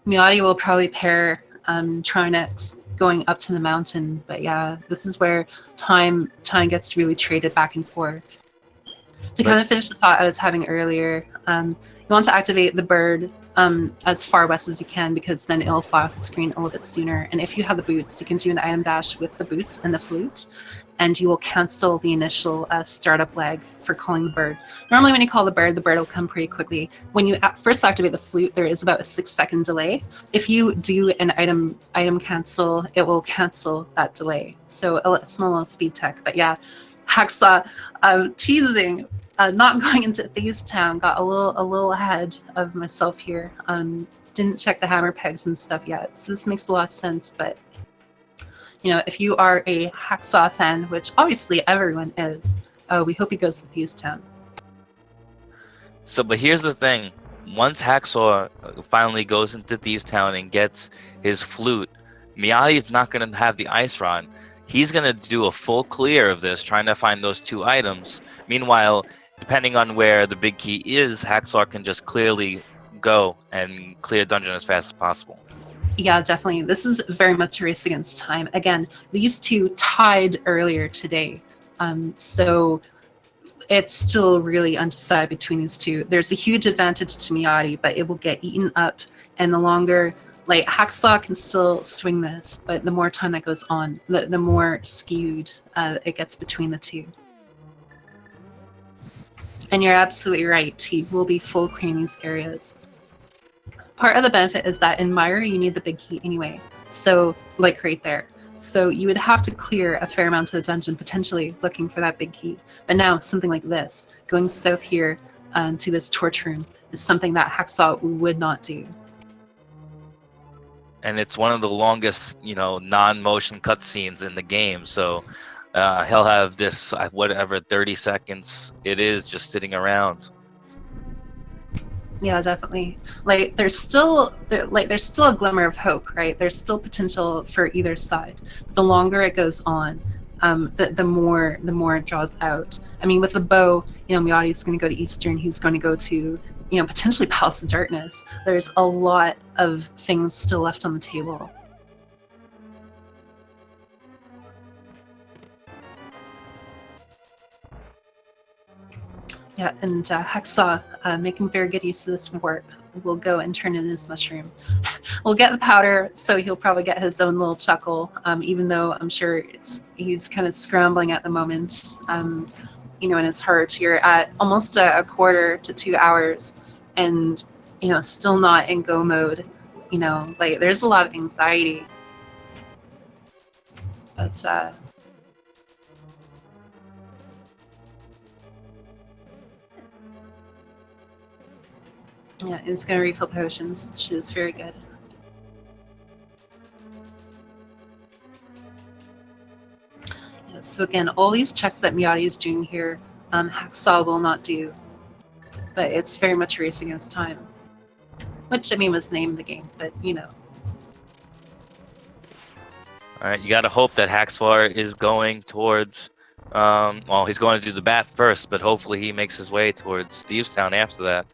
Mijati will probably pair Trinex going up to the mountain, but yeah, this is where time gets really traded back and forth. To kind of finish the thought I was having earlier, you want to activate the bird as far west as you can, because then it'll fly off the screen a little bit sooner. And if you have the boots, you can do an item dash with the boots and the flute, and you will cancel the initial startup lag for calling the bird. Normally when you call the bird will come pretty quickly. When you first activate the flute, there is about a 6-second delay. If you do an item cancel, it will cancel that delay. So a small little speed tech. But yeah, Hacksaww teasing, not going into Thieves Town, got a little ahead of myself here. Didn't check the hammer pegs and stuff yet, so this makes a lot of sense. But you know, if you are a Hacksaww fan, which obviously everyone is, we hope he goes to Thieves Town. So, but here's the thing: once Hacksaww finally goes into Thieves Town and gets his flute, Mijati's not going to have the ice rod. He's going to do a full clear of this, trying to find those 2 items. Meanwhile, depending on where the big key is, Hacksaww can just clearly go and clear dungeon as fast as possible. Yeah, definitely. This is very much a race against time. Again, these 2 tied earlier today. So it's still really undecided between these 2. There's a huge advantage to Mijati, but it will get eaten up. And the longer, like, Hacksaww can still swing this, but the more time that goes on, the more skewed it gets between the 2. And you're absolutely right. He will be full clearing these areas. Part of the benefit is that in Mire, you need the big key anyway. So, like right there. So you would have to clear a fair amount of the dungeon, potentially looking for that big key. But now, something like this, going south here to this torch room, is something that Hacksaww would not do. And it's one of the longest, non-motion cutscenes in the game. So he'll have this, whatever, 30 seconds it is, just sitting around. Yeah, definitely. Like there's still a glimmer of hope, right? There's still potential for either side. The longer it goes on, the more it draws out. I mean, with the bow, Mijati's going to go to Eastern. He's going to go to, potentially Palace of Darkness. There's a lot of things still left on the table. Yeah, and Hacksaww, making very good use of this warp, will go and turn in his mushroom. We'll get the powder, so he'll probably get his own little chuckle, even though I'm sure he's kind of scrambling at the moment, in his heart. You're at almost a quarter to 2 hours, and, still not in go mode. There's a lot of anxiety. But, yeah, it's going to refill potions, which is very good. Yeah, so again, all these checks that Mijati is doing here, Hacksaww will not do. But it's very much a race against time. Which, I mean, was the name of the game, but, Alright, you gotta hope that Hacksaww is going towards, he's going to do the bat first, but hopefully he makes his way towards Thieves Town after that.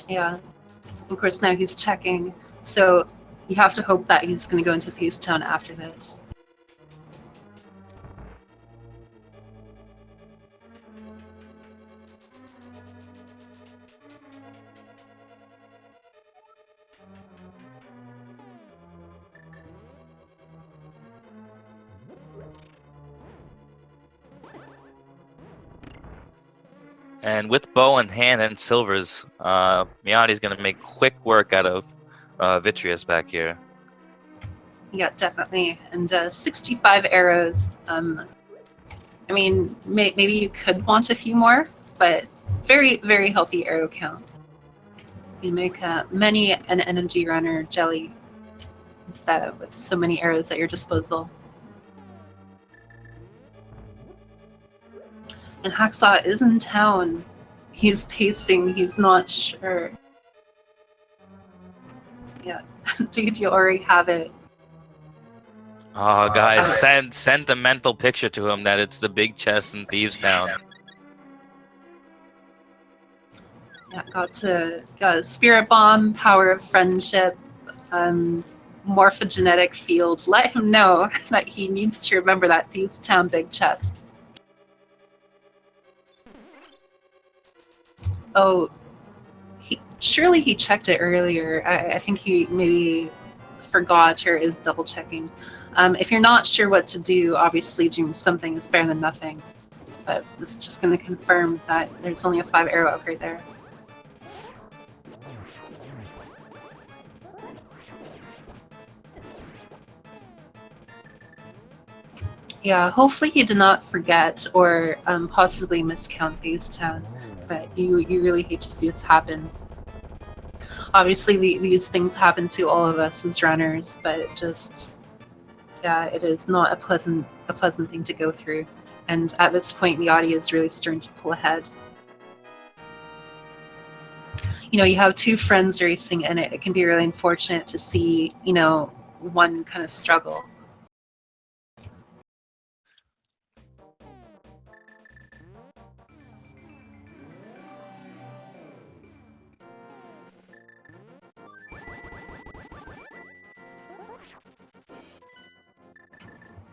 Yeah. Of course, now he's checking, so you have to hope that he's going to go into Thieves Town after this. And with bow in hand and silvers, Mijati's going to make quick work out of Vitreous back here. Yeah, definitely. And 65 arrows. I mean, maybe you could want a few more, but very, very healthy arrow count. You make many an NMG runner jelly with so many arrows at your disposal. And Hacksaww is in town. He's pacing. He's not sure. Yeah, dude, you already have it. Oh, guys, send the mental picture to him that it's the big chest in Thieves Town. Yeah, got a spirit bomb, power of friendship, morphogenetic field. Let him know that he needs to remember that Thieves Town big chest. Oh, surely he checked it earlier. I think he maybe forgot or is double checking. If you're not sure what to do, obviously doing something is better than nothing. But this is just going to confirm that there's only a 5 arrow upgrade there. Yeah, hopefully he did not forget or possibly miscount Thieves Town. But you really hate to see this happen. Obviously, these things happen to all of us as runners, but it is not a pleasant thing to go through. And at this point, Mijati is really starting to pull ahead. You have 2 friends racing, and it can be really unfortunate to see, one kind of struggle.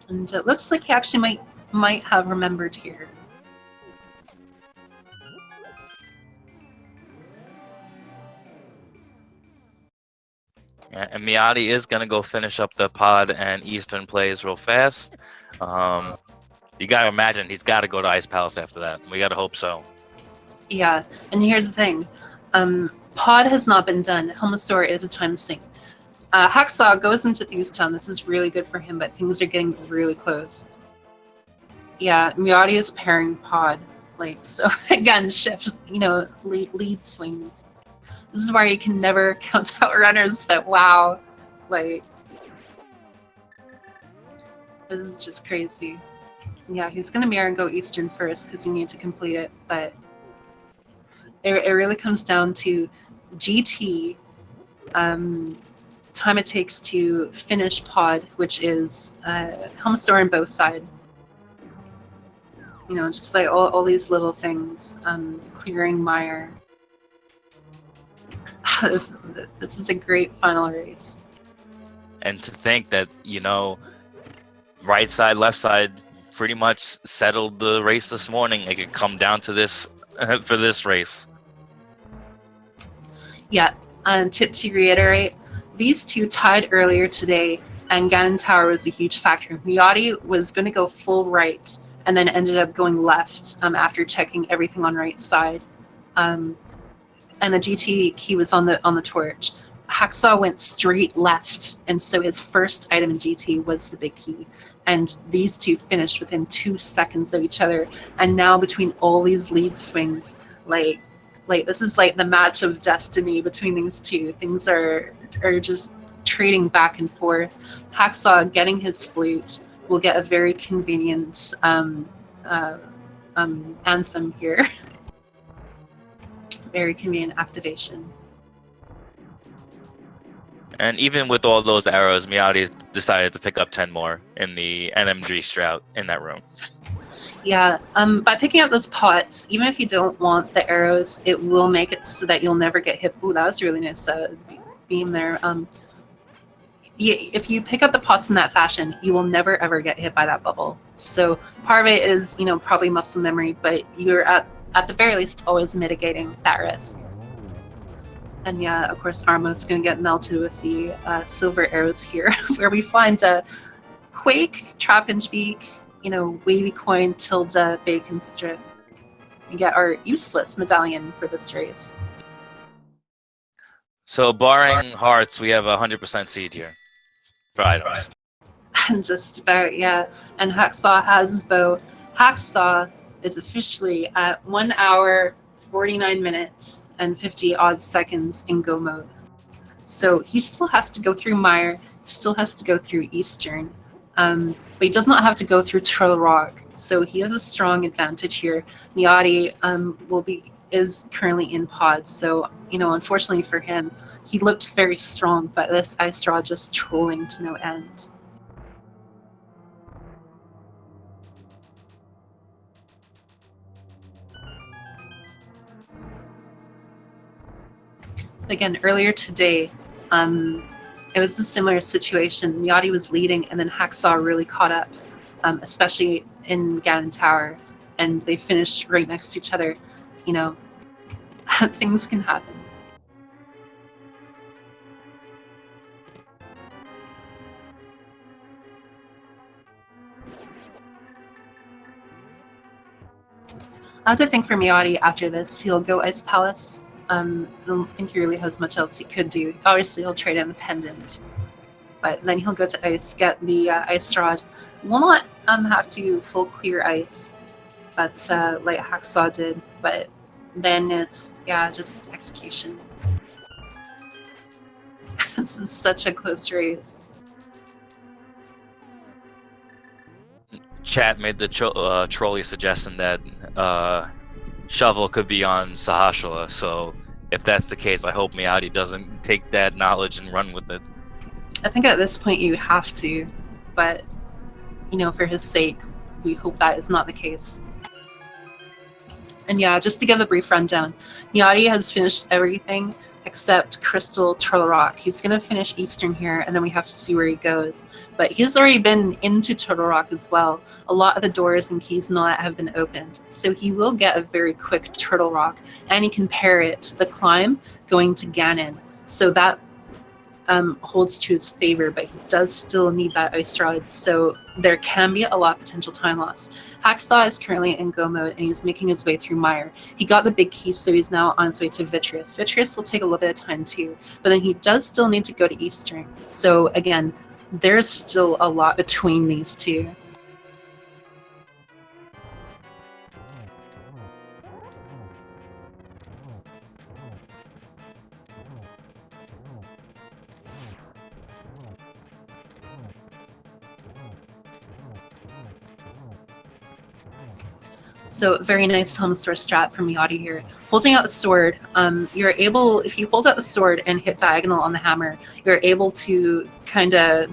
And it looks like he actually might have remembered here. Yeah, and Mijati is going to go finish up the pod and Eastern plays real fast. You got to imagine he's got to go to Ice Palace after that. We got to hope so. Yeah, and here's the thing. Pod has not been done. Helmasaur is a time sink. Hacksaww goes into Thieves Town. This is really good for him, but things are getting really close. Yeah, Mijati is pairing Pod. So again, shift, lead swings. This is why you can never count out runners, but wow. This is just crazy. Yeah, he's going to mirror and go Eastern first because you need to complete it, but it really comes down to GT, time it takes to finish Pod, which is Helmasaur on both sides. Just like all these little things, clearing mire. This is a great final race. And to think that, right side, left side pretty much settled the race this morning. It could come down to this for this race. Yeah, to reiterate, these 2 tied earlier today, and Ganon Tower was a huge factor. Mijati was going to go full right, and then ended up going left after checking everything on right side. And the GT key was on the torch. Hacksaww went straight left, and so his first item in GT was the big key. And these 2 finished within 2 seconds of each other. And now between all these lead swings, this is like the match of destiny between these 2. Things are just trading back and forth. Hacksaww getting his flute will get a very convenient anthem here. Very convenient activation. And even with all those arrows, Mijati decided to pick up 10 more in the NMG Strout in that room. Yeah, by picking up those pots, even if you don't want the arrows, it will make it so that you'll never get hit. Ooh, that was a really nice beam there. If you pick up the pots in that fashion, you will never ever get hit by that bubble. So part of it is, probably muscle memory, but you're at the very least always mitigating that risk. And yeah, of course, Armo's going to get melted with the silver arrows here, where we find a Quake, Trapinch Beak, Wavy Coin, Tilda, Bacon Strip. and get our useless medallion for this race. So barring hearts, we have 100% seed here for items. Just about, yeah. And Hacksaww has his bow. Hacksaww is officially at 1 hour, 49 minutes, and 50 odd seconds in go mode. So he still has to go through Mire, he still has to go through Eastern, but he does not have to go through Turtle Rock. So he has a strong advantage here. Mijati is currently in pods, so unfortunately for him, he looked very strong, but this Ice Straw just trolling to no end. Again, earlier today, it was a similar situation. Mijati was leading, and then Hacksaww really caught up, especially in Ganon Tower, and they finished right next to each other. Things can happen. I have to think for Mijati after this, he'll go Ice Palace. I don't think he really has much else he could do. Obviously, he'll trade in the pendant, but then he'll go to Ice, get the Ice Rod. Will not have to full clear Ice, but like Hacksaww did. But then it's just execution. This is such a close race. Chat made the trolley suggestion that Shovel could be on Sahashala, so if that's the case, I hope Mijati doesn't take that knowledge and run with it. I think at this point you have to, but for his sake, we hope that is not the case. And just to give a brief rundown, Mijati has finished everything except Crystal Turtle Rock. He's going to finish Eastern here, and then we have to see where he goes. But he's already been into Turtle Rock as well. A lot of the doors and keys and all that have been opened. So he will get a very quick Turtle Rock, and he can pair it to the climb going to Ganon. So that holds to his favor, but he does still need that Ice Rod, so there can be a lot of potential time loss. Hacksaww is currently in go mode, and he's making his way through Mire. He got the big key, so he's now on his way to Vitreous. Vitreous will take a little bit of time too, but then he does still need to go to Eastern. So again, there's still a lot between these two. So very nice Helmsaur strat from Mijati here. Holding out the sword, you're able, if you hold out the sword and hit diagonal on the hammer, you're able to kind of,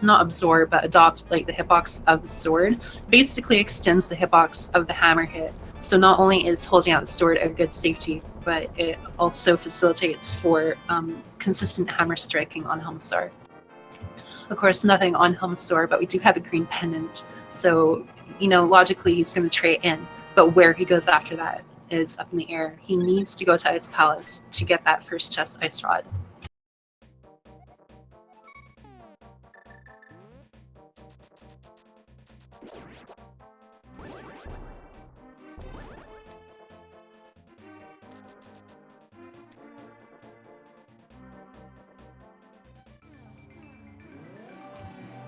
not absorb, but adopt like the hitbox of the sword. Basically extends the hitbox of the hammer hit. So not only is holding out the sword a good safety, but it also facilitates for consistent hammer striking on Helmsaur. Of course, nothing on Helmsaur, but we do have a green pendant. So logically he's going to trade in, but where he goes after that is up in the air. He needs to go to Ice Palace to get that first chest Ice Rod.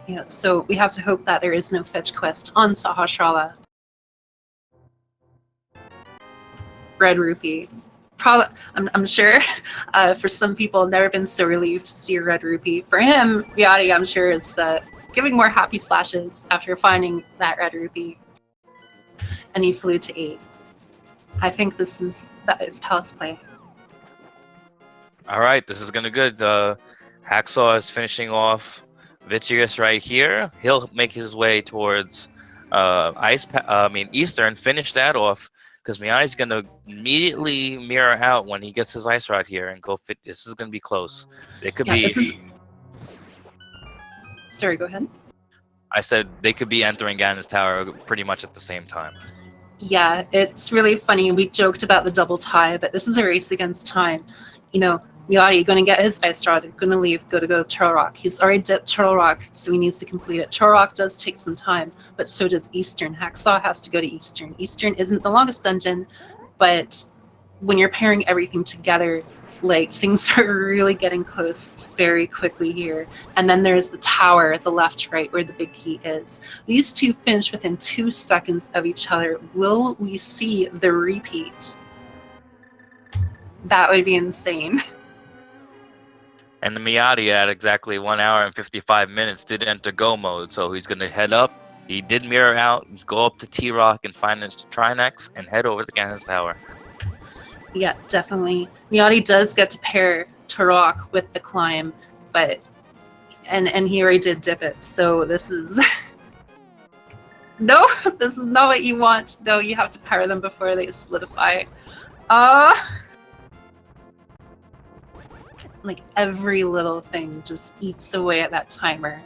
Yeah, so we have to hope that there is no fetch quest on Sahashala. Red Rupee. I'm sure for some people, never been so relieved to see a Red Rupee. For him, Mijati, I'm sure, is giving more happy slashes after finding that Red Rupee. And he flew to 8. I think that is Palace play. All right, this is gonna good. Hacksaww is finishing off Vitreous right here. He'll make his way towards Eastern, finish that off, because Mijati's gonna immediately mirror out when he gets his Ice Rod here and go fit. This is gonna be close. It could be. Sorry, go ahead. I said they could be entering Ganon's Tower pretty much at the same time. Yeah, it's really funny. We joked about the double tie, but this is a race against time. Mijati going to get his ice rod, going to leave, go to Turtle Rock. He's already dipped Turtle Rock, so he needs to complete it. Turtle Rock does take some time, but so does Eastern. Hacksaww has to go to Eastern. Eastern isn't the longest dungeon, but when you're pairing everything together, like, things are really getting close very quickly here. And then there's the tower at the left, right, where the big key is. These two finish within 2 seconds of each other. Will we see the repeat? That would be insane. And the Mijati at exactly 1 hour and 55 minutes did enter go mode, so he's going to head up. He did mirror out, go up to T-Rock and find his Trinex, and head over to Ganon's Tower. Yeah, definitely. Mijati does get to pair Turok with the climb, but and he already did dip it, so this is no, this is not what you want. No, you have to pair them before they solidify. Like, every little thing just eats away at that timer.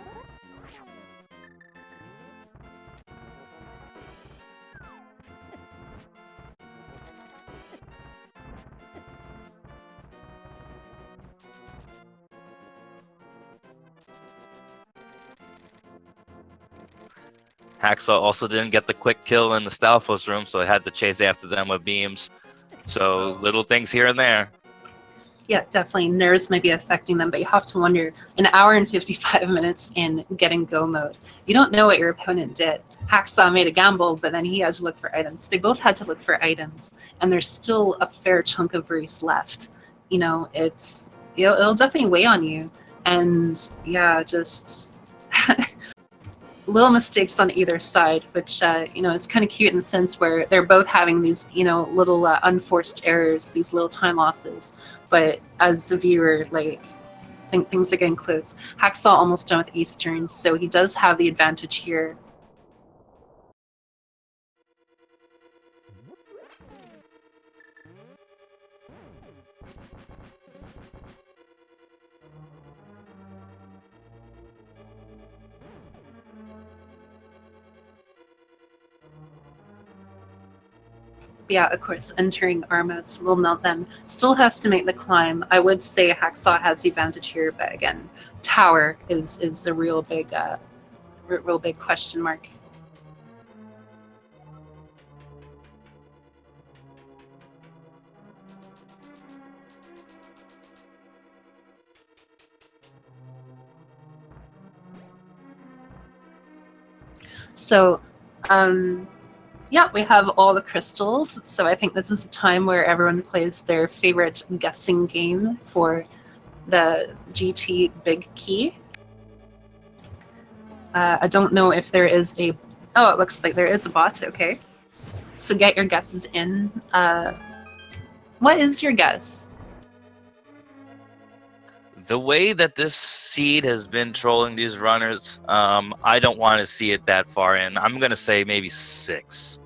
Hacksaww also didn't get the quick kill in the Stalfos room, so I had to chase after them with beams. So little things here and there. Yeah, definitely. Nerves might be affecting them, but you have to wonder, an hour and 55 minutes in getting go mode, you don't know what your opponent did. Hacksaww made a gamble, but then he had to look for items. They both had to look for items, and there's still a fair chunk of race left. You know, it'll definitely weigh on you. And yeah, just little mistakes on either side, which, you know, it's kind of cute in the sense where they're both having these, you know, little unforced errors, these little time losses. But as a viewer, like, I think things are getting close. Hacksaww almost done with Eastern, so he does have the advantage here. Yeah, of course, entering Armos will melt them. Still has to make the climb. I would say Hacksaww has the advantage here, but again, Tower is the real big question mark. So, yeah, we have all the crystals, so I think this is the time where everyone plays their favorite guessing game for the GT Big Key. I don't know if there is a... Oh, it looks like there is a bot, okay. So get your guesses in. What is your guess? The way that this seed has been trolling these runners, I don't want to see it that far in. I'm going to say maybe 6.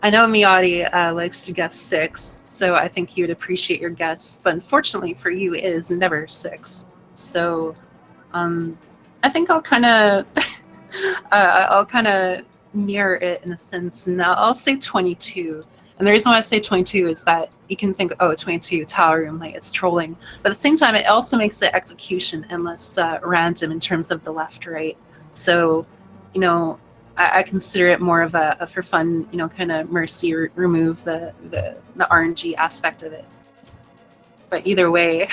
I know Mijati likes to guess 6, so I think he would appreciate your guess. But unfortunately for you, it is never 6. So I think I'll kind of mirror it in a sense. Now I'll say 22. And the reason why I say 22 is that you can think, oh, 22, tower room, like, it's trolling. But at the same time, it also makes the execution and less random in terms of the left-right. So, you know, I consider it more of a for fun, you know, kind of mercy, remove the RNG aspect of it. But either way,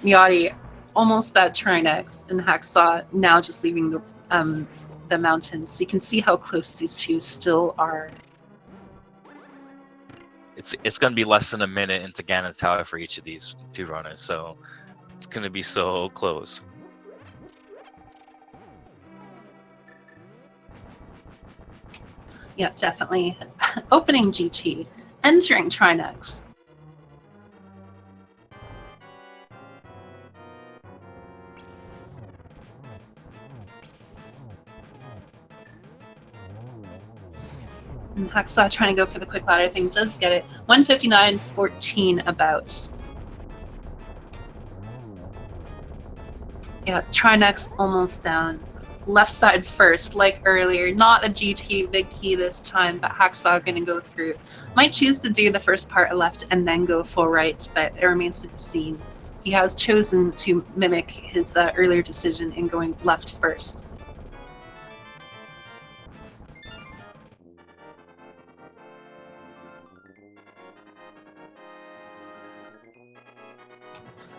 Mijati almost at Trinex, and Hacksaww now just leaving the mountains. So you can see how close these two still are. It's going to be less than a minute into Ganon's Tower for each of these two runners, so it's going to be so close. Yeah, definitely. Opening GT, entering Trinex. And Hacksaww trying to go for the quick ladder thing, does get it. 159.14 about. Yeah, Trinex almost down. left side first, like earlier. Not a GT big key this time, but Hacksaww gonna go through. Might choose to do the first part left and then go full right, but it remains to be seen. He has chosen to mimic his earlier decision in going left first.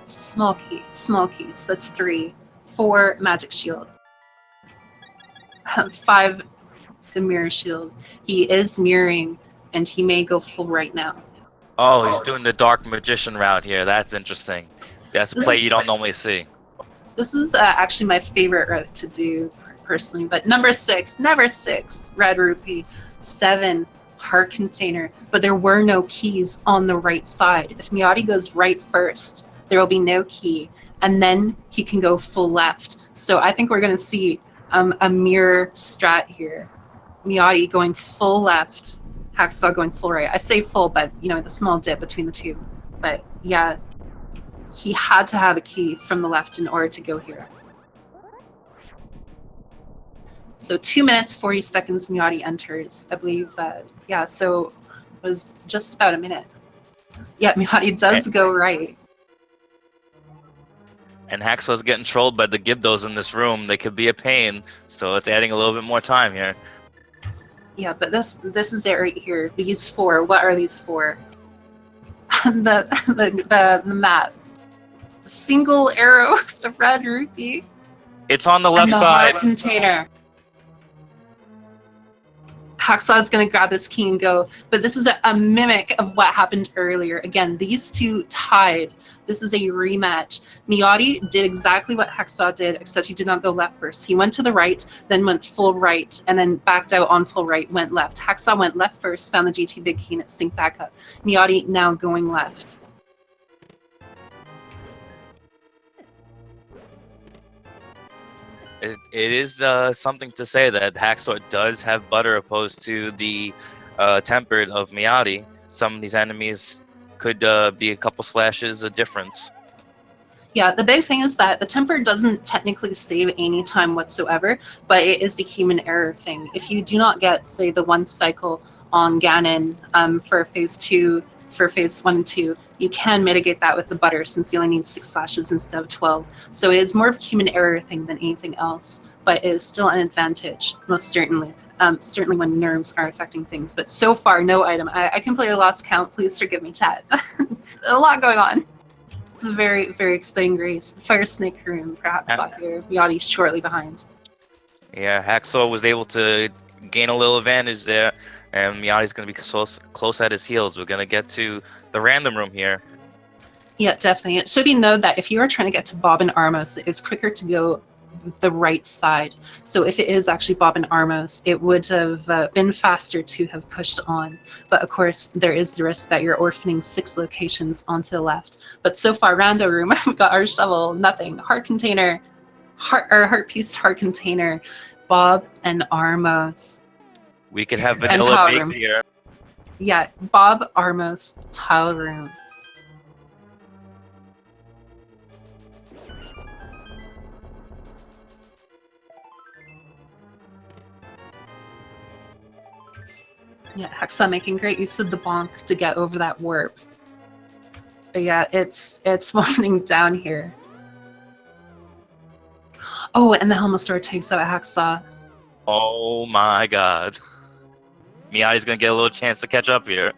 Small keys. That's 3. 4 magic shield. 5 the mirror shield. He is mirroring, and he may go full right now. Oh, he's doing the dark magician route here. That's interesting. That's a play you don't normally see. This is actually my favorite route to do personally. But number 6, never 6, red rupee. 7, heart container. But there were no keys on the right side. If Mijati goes right first, there will be no key, and then he can go full left. So I think we're going to see a mirror strat here. Mijati going full left, Hacksaww going full right. I say full, but the small dip between the two. But yeah, he had to have a key from the left in order to go here. So 2 minutes 40 seconds. Mijati enters, I believe. Yeah, so it was just about a minute. Yeah, Mijati does go right. And Hacksaw's getting trolled by the Gibdos in this room. They could be a pain, so it's adding a little bit more time here. Yeah, but this is it right here. These 4. What are these for? the map. Single arrow, the red rupee. It's on the left and the side. Heart container. Hacksaww is going to grab this key and go, but this is a mimic of what happened earlier. Again, these two tied. This is a rematch. Mijati did exactly what Hacksaww did, except he did not go left first. He went to the right, then went full right, and then backed out on full right, went left. Hacksaww went left first, found the GT big key, and it synced back up. Mijati now going left. It is something to say that Hacksaww does have butter opposed to the tempered of Mijati. Some of these enemies could be a couple slashes a difference. Yeah, the big thing is that the temper doesn't technically save any time whatsoever, but it is a human error thing. If you do not get, say, the 1 cycle on Ganon for phase 2, for phase 1 and 2, you can mitigate that with the butter since you only need 6 slashes instead of 12. So it is more of a human error thing than anything else, but it is still an advantage, most certainly. Certainly when nerves are affecting things, but so far, no item. I completely lost count. Please forgive me, chat. It's a lot going on. It's a very, very exciting race. The Fire Snake room, perhaps here. Mijati shortly behind. Yeah, Hacksaww was able to gain a little advantage there, and Mijati's going to be close at his heels. We're going to get to the random room here. Yeah, definitely. It should be noted that if you are trying to get to Bob and Armos, it's quicker to go the right side. So if it is actually Bob and Armos, it would have been faster to have pushed on. But of course, there is the risk that you're orphaning 6 locations onto the left. But so far, rando room, we got our shovel, nothing. Heart container, heart piece, heart container, Bob and Armos. We could have vanilla big here. Yeah, Bob, Armos, tile room. Yeah, Hacksaww making great use of the bonk to get over that warp. But yeah, it's winding down here. Oh, and the Helmosaur takes out Hacksaww. Oh my god. Mijati's gonna get a little chance to catch up here.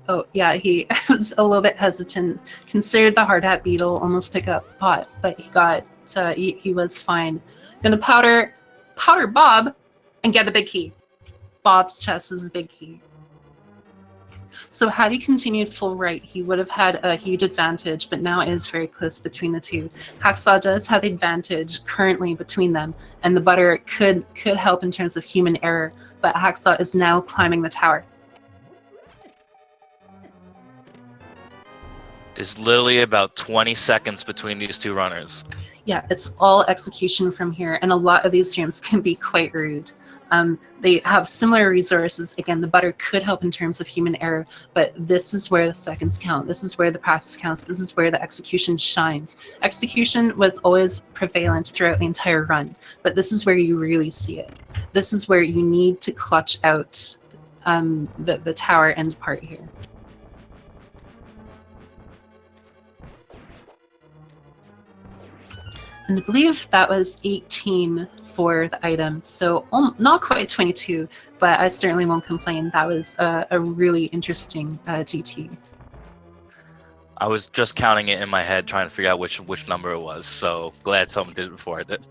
Oh yeah, he was a little bit hesitant. Considered the hard hat beetle, almost pick up the pot, but he got he was fine. Gonna powder Bob and get the big key. Bob's chest is the big key. So had he continued full right, he would have had a huge advantage, but now it is very close between the two. Hacksaww does have the advantage currently between them, and the butter could help in terms of human error, but Hacksaww is now climbing the tower. There's literally about 20 seconds between these two runners. Yeah, it's all execution from here, and a lot of these streams can be quite rude. They have similar resources. Again, the butter could help in terms of human error, but this is where the seconds count. This is where the practice counts. This is where the execution shines. Execution was always prevalent throughout the entire run, but this is where you really see it. This is where you need to clutch out the tower end part here. And I believe that was 18 for the item, so not quite 22, but I certainly won't complain. That was a really interesting GT. I was just counting it in my head, trying to figure out which number it was. So glad someone did it before I did.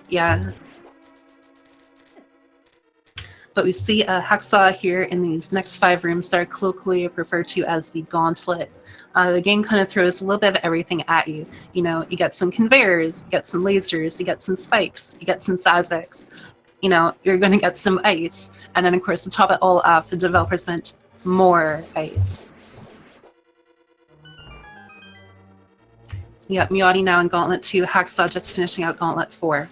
Yeah. But we see a Hacksaww here in these next 5 rooms that are colloquially referred to as the Gauntlet. The game kind of throws a little bit of everything at you. You know, you get some conveyors, you get some lasers, you get some spikes, you get some Sazacs. You know, you're going to get some ice. And then, of course, to top it all off, the developers meant more ice. Yeah, Mijati now in Gauntlet 2, Hacksaww just finishing out Gauntlet 4.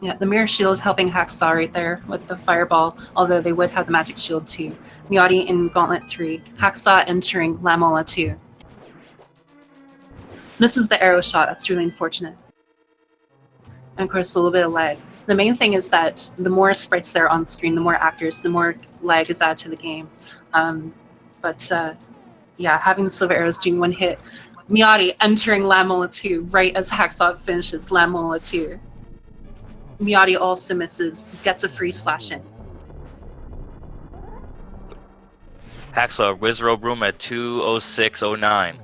Yeah, the mirror shield helping Hacksaww right there with the fireball, although they would have the magic shield too. Mijati in Gauntlet 3, Hacksaww entering Lamola 2. This is the arrow shot, that's really unfortunate. And of course, a little bit of lag. The main thing is that the more sprites there on screen, the more actors, the more lag is added to the game. Yeah, having the silver arrows doing one hit. Mijati entering Lamola 2 right as Hacksaww finishes Lamola 2. Mijati also misses, gets a free slash in. Hacksaww, Wizrobe room at 20609.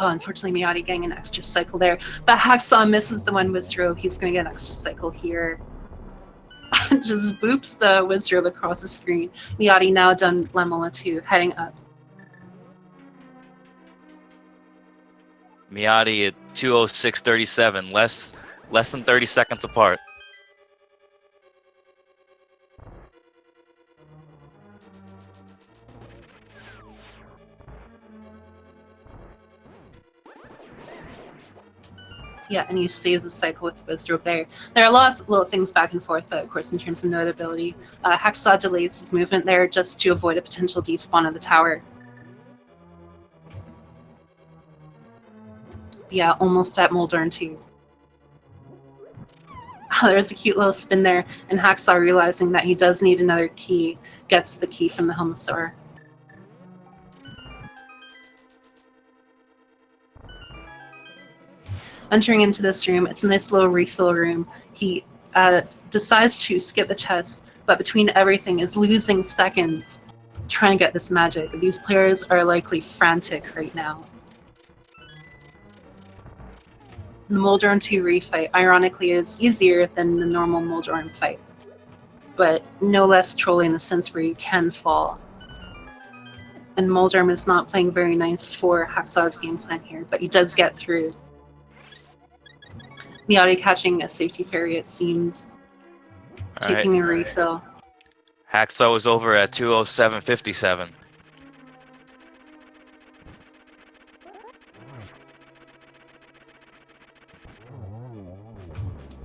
Oh, unfortunately, Mijati getting an extra cycle there. But Hacksaww misses the one Wizrobe. He's going to get an extra cycle here. Just boops the Wizrobe across the screen. Mijati now done Lamola 2, heading up. Mijati at 20637, less than 30 seconds apart. Yeah, and he saves the cycle with the Wizrobe there. There are a lot of little things back and forth, but of course, in terms of notability, Hacksaww delays his movement there just to avoid a potential despawn of the tower. Yeah, almost at Moldorn too. There's a cute little spin there, and Hacksaww, realizing that he does need another key, gets the key from the Helmosaur. Entering into this room, it's a nice little refill room. He decides to skip the chest, but between everything is losing seconds trying to get this magic. These players are likely frantic right now. The Moldorn 2 refight, ironically, is easier than the normal Moldorn fight, but no less trolly in the sense where you can fall. And Moldorn is not playing very nice for Hacksaw's game plan here, but he does get through. Mijati catching a safety fairy, it seems. Taking a refill. Hacksaww is over at 20757.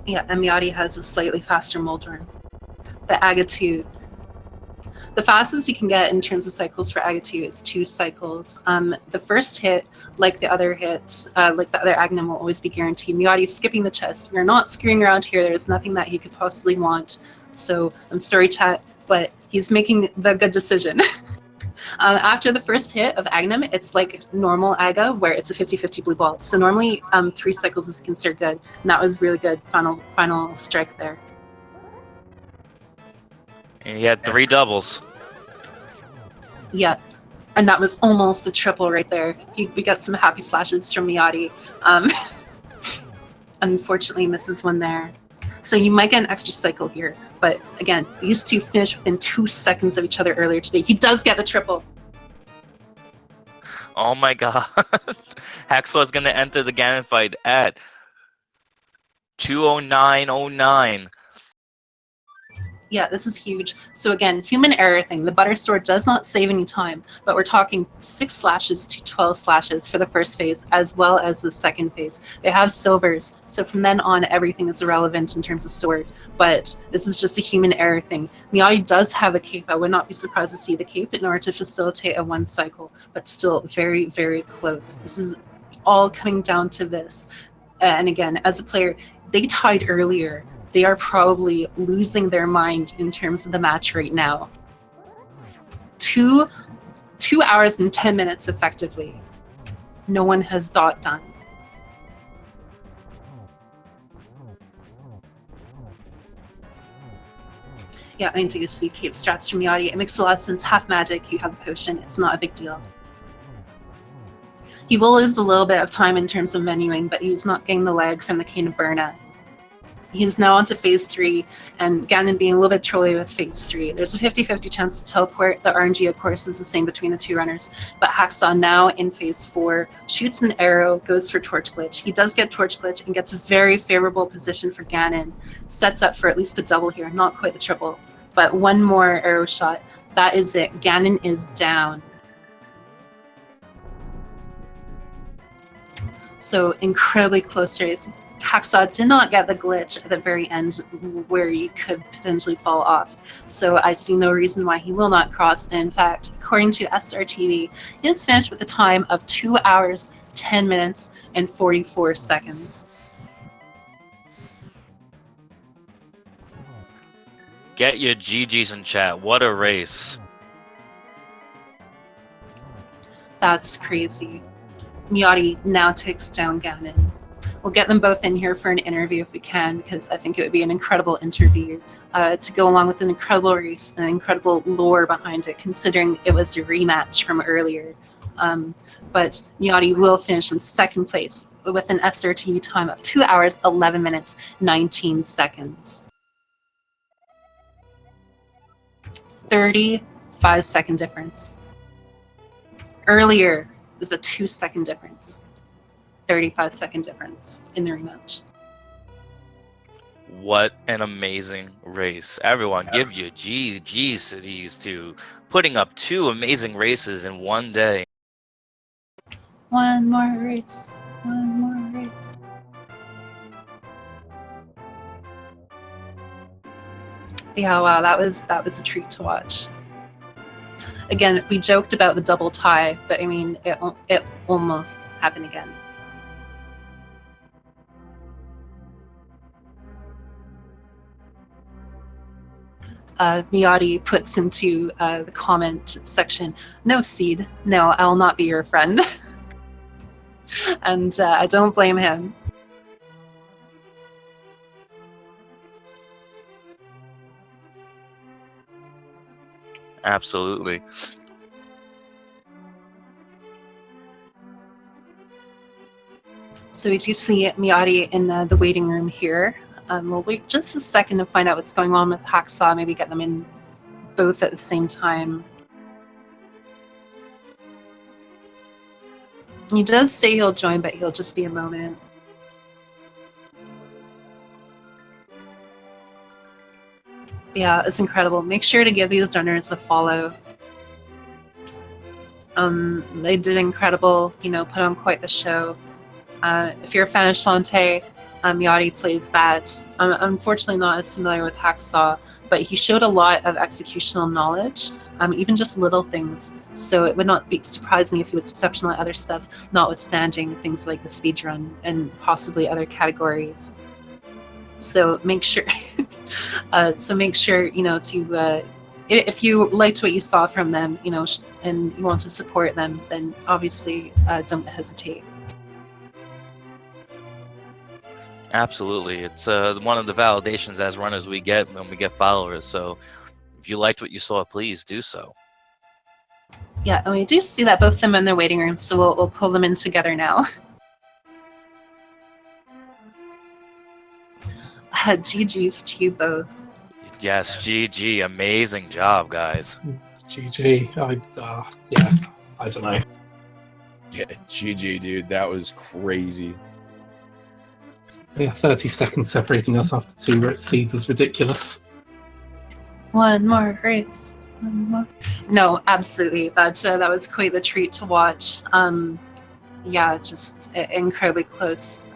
Yeah, and Mijati has a slightly faster Moldorn. The Agatu. The fastest you can get in terms of cycles for Agatu is 2 cycles. The first hit, like the other hit, like the other Aghanim, will always be guaranteed. Mijati is skipping the chest. We're not screwing around here. There's nothing that he could possibly want. So I'm sorry, chat, but he's making the good decision. After the first hit of Aghanim, it's like normal Aga, where it's a 50-50 blue ball. So normally 3 cycles is considered good, and that was really good final strike there. And he had 3 doubles. Yeah, and that was almost a triple right there. We got some happy slashes from Mijati. Unfortunately, misses one there. So you might get an extra cycle here, but again, these two finished within 2 seconds of each other earlier today. He does get the triple. Oh my god. Hacksaw's gonna enter the Ganon fight at 20909. Yeah, this is huge. So again, human error thing. The butter sword does not save any time, but we're talking 6 slashes to 12 slashes for the first phase, as well as the second phase. They have silvers, so from then on, everything is irrelevant in terms of sword. But this is just a human error thing. Mijati does have a cape. I would not be surprised to see the cape in order to facilitate a 1 cycle, but still very, very close. This is all coming down to this. And again, as a player, they tied earlier. They are probably losing their mind in terms of the match right now. 2 hours and 10 minutes effectively. No one has dot done. Yeah, I do see cape strats from Mijati. It makes a lot of sense. Half magic, you have the potion. It's not a big deal. He will lose a little bit of time in terms of menuing, but he's not getting the lag from the Cane of Burna. He's now on to phase 3, and Ganon being a little bit trolly with phase 3. There's a 50-50 chance to teleport. The RNG, of course, is the same between the 2 runners. But Hacksaww now in phase 4 shoots an arrow, goes for Torch Glitch. He does get Torch Glitch and gets a very favorable position for Ganon. Sets up for at least a double here, not quite the triple. But one more arrow shot. That is it. Ganon is down. So incredibly close race. Hacksaww did not get the glitch at the very end where you could potentially fall off. So I see no reason why he will not cross. And in fact, according to SRTV, he is finished with a time of 2 hours, 10 minutes, and 44 seconds. Get your GGs in chat. What a race. That's crazy. Mijati now takes down Ganon. We'll get them both in here for an interview if we can, because I think it would be an incredible interview to go along with an incredible race and incredible lore behind it, considering it was a rematch from earlier. But Mijati will finish in second place with an SRT time of 2 hours, 11 minutes, 19 seconds. 35-second difference. Earlier was a 2-second difference. 35-second difference in the rematch. What an amazing race. Everyone, give your GGs to these two. Putting up 2 amazing races in one day. One more race. One more race. Yeah, wow, that was a treat to watch. Again, we joked about the double tie, but I mean, it almost happened again. Mijati puts into the comment section, "No, Seed, no, I will not be your friend." And I don't blame him. Absolutely. So we do see Mijati in the waiting room here. We'll wait just a second to find out what's going on with Hacksaww, maybe get them in both at the same time. He does say he'll join, but he'll just be a moment. Yeah, it's incredible. Make sure to give these runners a follow. They did incredible, put on quite the show. If you're a fan of Shantae, Mijati plays that. I'm unfortunately not as familiar with Hacksaww, but he showed a lot of executional knowledge, even just little things. So it would not be surprising if he was exceptional at other stuff, notwithstanding things like the speedrun and possibly other categories. So make sure, to if you liked what you saw from them, and you want to support them, then obviously don't hesitate. Absolutely. It's one of the validations as runners we get when we get followers. So if you liked what you saw, please do so. Yeah, and we do see that both of them in their waiting room, so we'll pull them in together now. GG's to you both. Yes, GG. Amazing job, guys. GG. I don't know. Yeah, GG, dude. That was crazy. Yeah, 30 seconds separating us after 2 seeds is ridiculous. One more race. One more. No, absolutely. That was quite the treat to watch. Yeah, just incredibly close.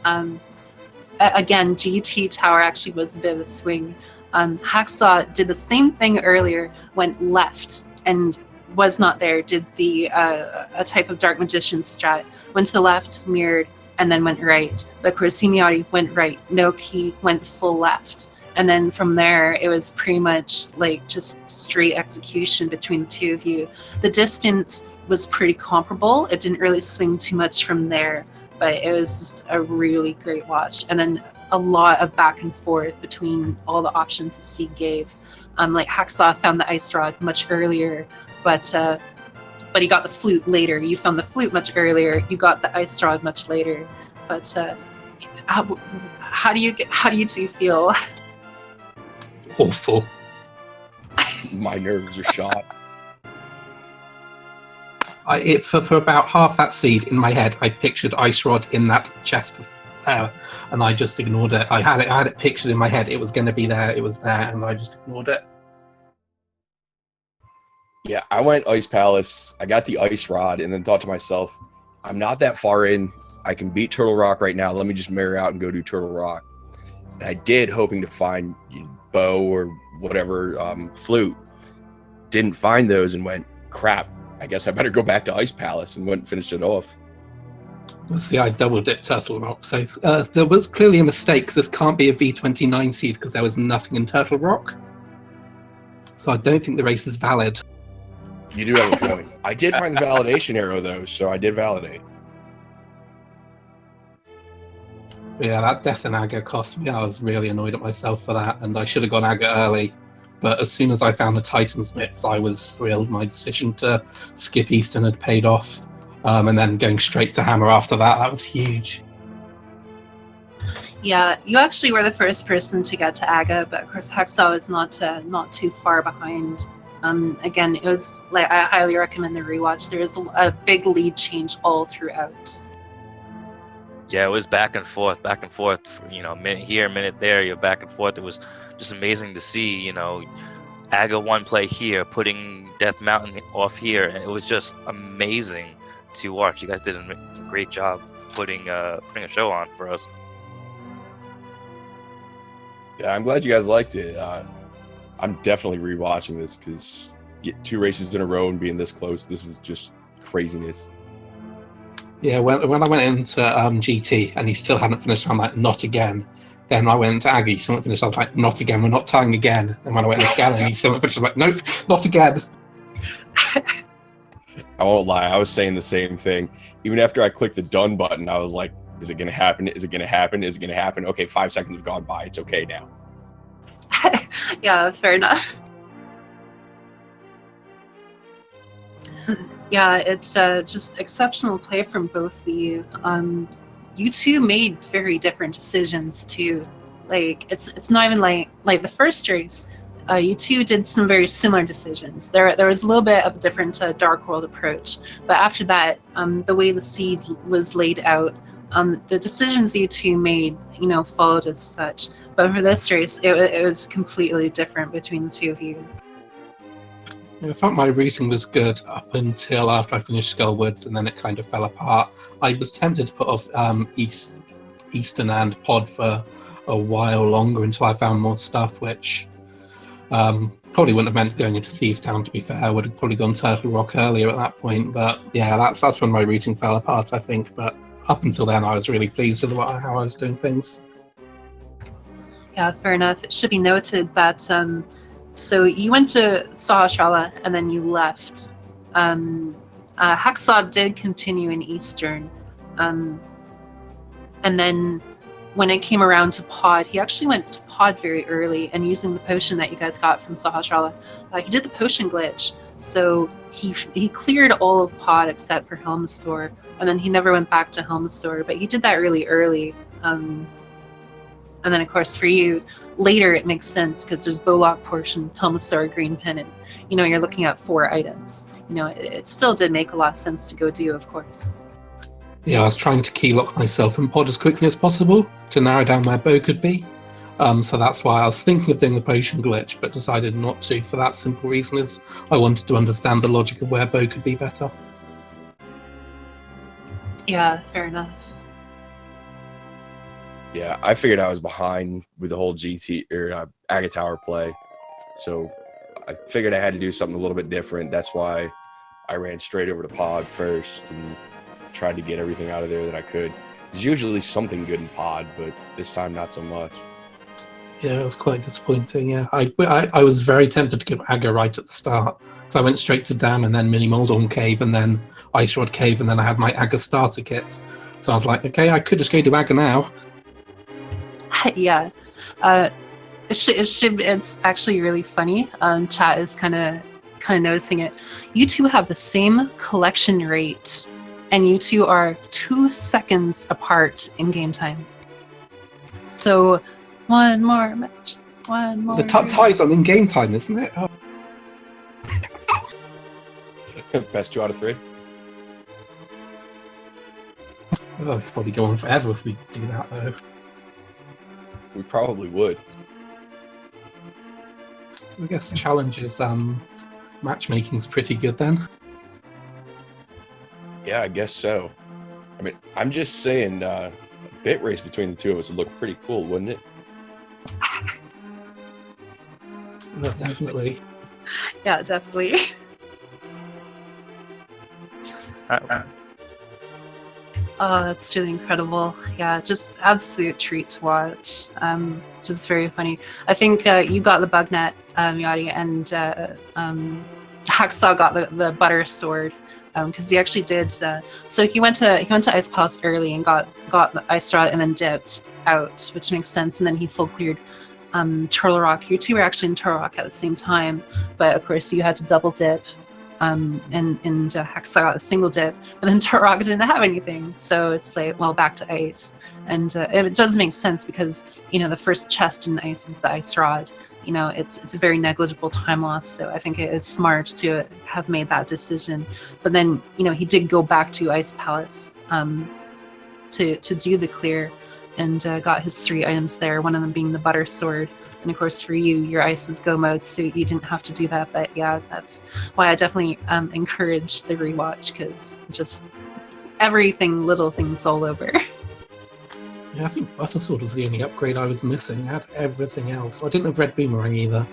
Again, GT Tower actually was a bit of a swing. Hacksaww did the same thing earlier, went left and was not there, did the a type of Dark Magician strat, went to the left, mirrored, and then went right. But of course, Mijati went right, no key, went full left. And then from there, it was pretty much like just straight execution between the two of you. The distance was pretty comparable. It didn't really swing too much from there, but it was just a really great watch. And then a lot of back and forth between all the options the seed gave. Like Hacksaww found the ice rod much earlier, but he got the flute later. You found the flute much earlier. You got the ice rod much later. But how do you two feel? Awful. My nerves are shot. For about half that seed in my head, I pictured Ice Rod in that chest, and I just ignored it. I had it pictured in my head. It was going to be there. It was there, and I just ignored it. Yeah, I went Ice Palace. I got the Ice Rod, and then thought to myself, I'm not that far in. I can beat Turtle Rock right now. Let me just mirror out and go do Turtle Rock. And I did, hoping to find bow or whatever, flute. Didn't find those and went, crap, I guess I better go back to Ice Palace, and went and finished it off. See, I double dipped Turtle Rock, so there was clearly a mistake, because this can't be a V29 seed, because there was nothing in Turtle Rock. So I don't think the race is valid. You do have a point. I did find the validation arrow, though, so I did validate. Yeah, that death in Aga cost me. I was really annoyed at myself for that, and I should have gone Aga early. But as soon as I found the Titan's Mitts, I was thrilled. My decision to skip Eastern had paid off. And then going straight to Hammer after that was huge. Yeah, you actually were the first person to get to Aga, but of course Hacksaww is not too far behind. Again, it was like, I highly recommend the rewatch. There is a big lead change all throughout. Yeah, it was back and forth, minute here, minute there, you're back and forth. It was just amazing to see, Aga one play here, putting Death Mountain off here, and it was just amazing to watch. You guys did a great job putting a show on for us. Yeah, I'm glad you guys liked it. I'm definitely rewatching this, because 2 races in a row and being this close, this is just craziness. Yeah, when I went into GT and he still hadn't finished, I'm like, not again. Then I went to Aggie, he still hadn't finished, I was like, not again, we're not tying again. And when I went to Gallon, he still hadn't finished, I'm like, nope, not again. I won't lie, I was saying the same thing. Even after I clicked the done button, I was like, is it going to happen? Is it going to happen? Is it going to happen? Okay, 5 seconds have gone by. It's okay now. Yeah, fair enough. Yeah, it's just exceptional play from both of you. You two made very different decisions too. Like it's not even like the first race. You two did some very similar decisions. There was a little bit of a different Dark World approach, but after that, the way the seed was laid out, the decisions you two made, followed as such. But for this race, it was completely different between the two of you. I felt my routing was good up until after I finished Skullwoods, and then it kind of fell apart. I was tempted to put off Eastern and Pod for a while longer until I found more stuff, which probably wouldn't have meant going into Thieves Town, to be fair. I would have probably gone Turtle Rock earlier at that point. But yeah, that's when my routing fell apart, I think. But up until then, I was really pleased with how I was doing things. Yeah, fair enough. It should be noted that so you went to Sahasrara and then you left. Hacksaww did continue in Eastern. And then when it came around to Pod, he actually went to Pod very early, and using the potion that you guys got from Sahasrara, he did the potion glitch. So he cleared all of Pod except for Helmstor, and then he never went back to Helmstor, but he did that really early. And then, of course, for you, later it makes sense because there's Bowlock portion, Helmstar, Green Pennant. You're looking at 4 items. It still did make a lot of sense to go do, of course. Yeah, I was trying to key lock myself in pod as quickly as possible to narrow down where bow could be. So that's why I was thinking of doing the potion glitch, but decided not to for that simple reason is I wanted to understand the logic of where bow could be better. Yeah, fair enough. Yeah, I figured I was behind with the whole GT or Aga Tower play, so I figured I had to do something a little bit different. That's why I ran straight over to pod first and tried to get everything out of there that I could. There's usually something good in pod, but this time not so much. Yeah, it was quite disappointing. Yeah, I was very tempted to give Aga right at the start, so I went straight to Dam and then Mini Moldorm Cave and then Ice Rod Cave and then I had my Aga starter kit. So I was like, okay, I could just go to Aga now. Yeah. It's actually really funny. Chat is kind of noticing it. You two have the same collection rate, and you two are 2 seconds apart in game time. So, one more match. One more. The tie's on in game time, isn't it? Oh. Best 2 out of 3. Oh, it could probably go on forever if we do that, though. We probably would. So I guess the challenge is matchmaking's pretty good then. Yeah, I guess so. I mean, I'm just saying, a bit race between the two of us would look pretty cool, wouldn't it? Oh, definitely. Yeah, definitely. Oh, that's really incredible. Yeah, just absolute treat to watch. Just very funny. I think you got the bug net, Mijati, and Hacksaww got the butter sword. Because he actually did. So he went to Ice Palace early and got the Ice Rod and then dipped out, which makes sense. And then he full cleared Turtle Rock. You two were actually in Turtle Rock at the same time, but of course you had to double dip. And Hacksaww got a single dip, but then Turtle Rock didn't have anything. So it's like, well, back to ice. And it does make sense because the first chest in ice is the Ice Rod. It's a very negligible time loss, so I think it is smart to have made that decision. But then, he did go back to Ice Palace to do the clear, and got his 3 items there, one of them being the butter sword. And of course for you, your ice is go mode, so you didn't have to do that. But yeah, that's why I definitely encourage the rewatch, because just everything, little things all over. Yeah, I think Butter Sword was the only upgrade I was missing. I had everything else. I didn't have Red Boomerang either.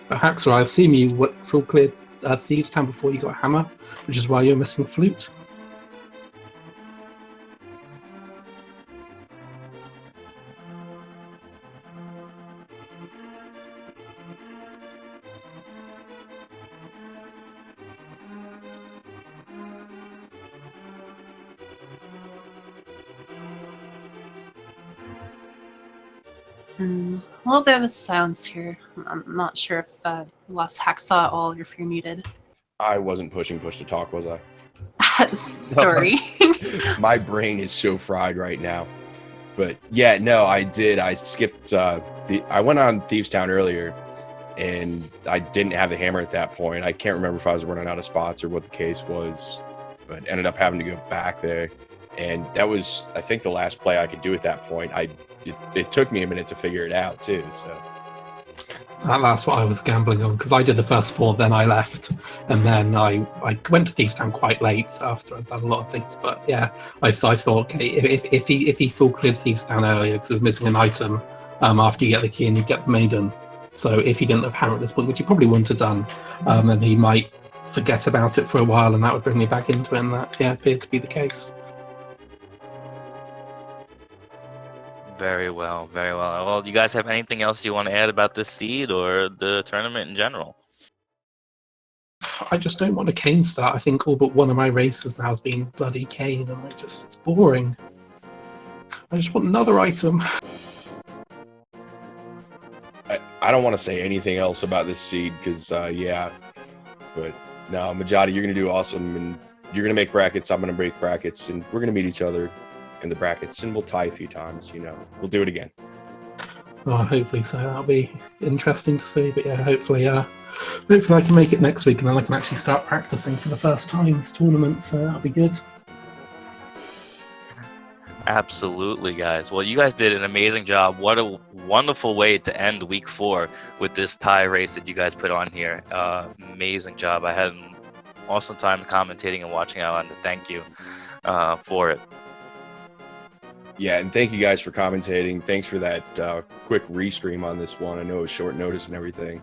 But Hacksaww, I assume you full cleared Thieves' Town before you got Hammer, which is why you're missing Flute. A little bit of a silence here. I'm not sure if you lost Hacksaww at all, or if you're muted. I wasn't pushing push to talk, was I? Sorry. My brain is so fried right now. But yeah, no, I did. I skipped. I went on Thieves' Town earlier, and I didn't have the hammer at that point. I can't remember if I was running out of spots or what the case was, but ended up having to go back there. And that was, I think, the last play I could do at that point. It took me a minute to figure it out too. So that's what I was gambling on, because I did the first 4, then I left, and then I went to Thieves' Town quite late after I'd done a lot of things. But yeah, I thought, okay, if he full cleared Thieves' Town earlier because he was missing an item, after you get the key and you get the maiden. So if he didn't have hammer at this point, which he probably wouldn't have done, then he might forget about it for a while, and that would bring me back into it. And that appeared to be the case. Very well, very well. Well, do you guys have anything else you want to add about this seed or the tournament in general? I just don't want a Kane start. I think all but one of my races now has been bloody Kane, and it's boring. I just want another item. I don't want to say anything else about this seed because, yeah. But no, Mijati, you're going to do awesome, and you're going to make brackets. I'm going to break brackets, and we're going to meet each other in the brackets, and we'll tie a few times. We'll do it again. Oh, hopefully so. That'll be interesting to see. But yeah, hopefully I can make it next week, and then I can actually start practicing for the first time this tournament. So that'll be good. Absolutely, guys. Well, you guys did an amazing job. What a wonderful way to end week 4 with this tie race that you guys put on here. Amazing job. I had an awesome time commentating and watching. I wanted to thank you for it. Yeah, and thank you guys for commentating. Thanks for that quick restream on this one. I know it was short notice and everything.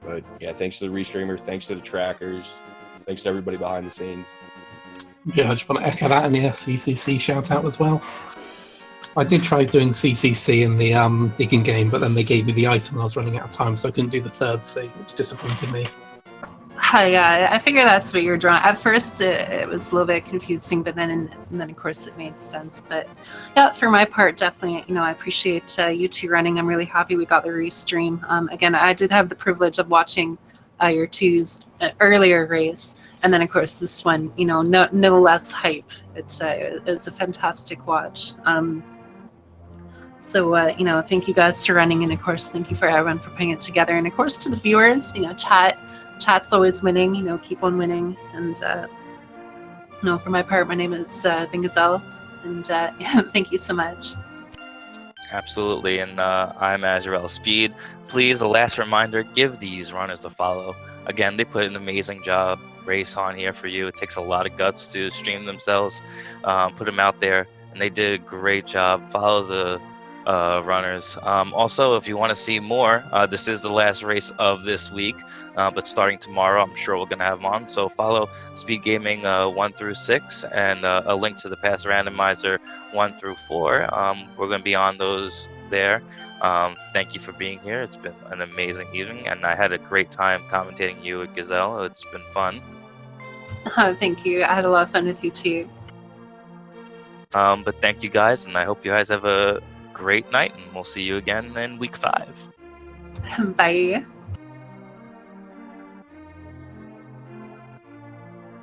But yeah, thanks to the restreamer. Thanks to the trackers. Thanks to everybody behind the scenes. Yeah, I just want to echo that and the CCC shout out as well. I did try doing CCC in the digging game, but then they gave me the item and I was running out of time, so I couldn't do the third C, which disappointed me. Yeah, I figure that's what you're drawing. At first, it was a little bit confusing, but then of course it made sense. But yeah, for my part, definitely, I appreciate you two running. I'm really happy we got the restream. Again, I did have the privilege of watching your two's earlier race, and then of course this one, no less hype. It's a fantastic watch. So thank you guys for running, and of course thank you for everyone for putting it together, and of course to the viewers, chat's always winning, keep on winning. And for my part, my name is Bingazelle, and thank you so much. Absolutely, and I'm Azrael Speed. Please, a last reminder, give these runners a follow. Again, they put an amazing job race on here for you. It takes a lot of guts to stream themselves, put them out there, and they did a great job. Follow the runners. Also, if you want to see more, this is the last race of this week, but starting tomorrow, I'm sure we're going to have them on. So follow Speed Gaming 1 through 6 and a link to the past randomizer 1 through 4. We're going to be on those there. Thank you for being here. It's been an amazing evening, and I had a great time commentating you at Gazelle. It's been fun. Thank you. I had a lot of fun with you too. But thank you guys, and I hope you guys have a great night, and we'll see you again in week 5. Bye.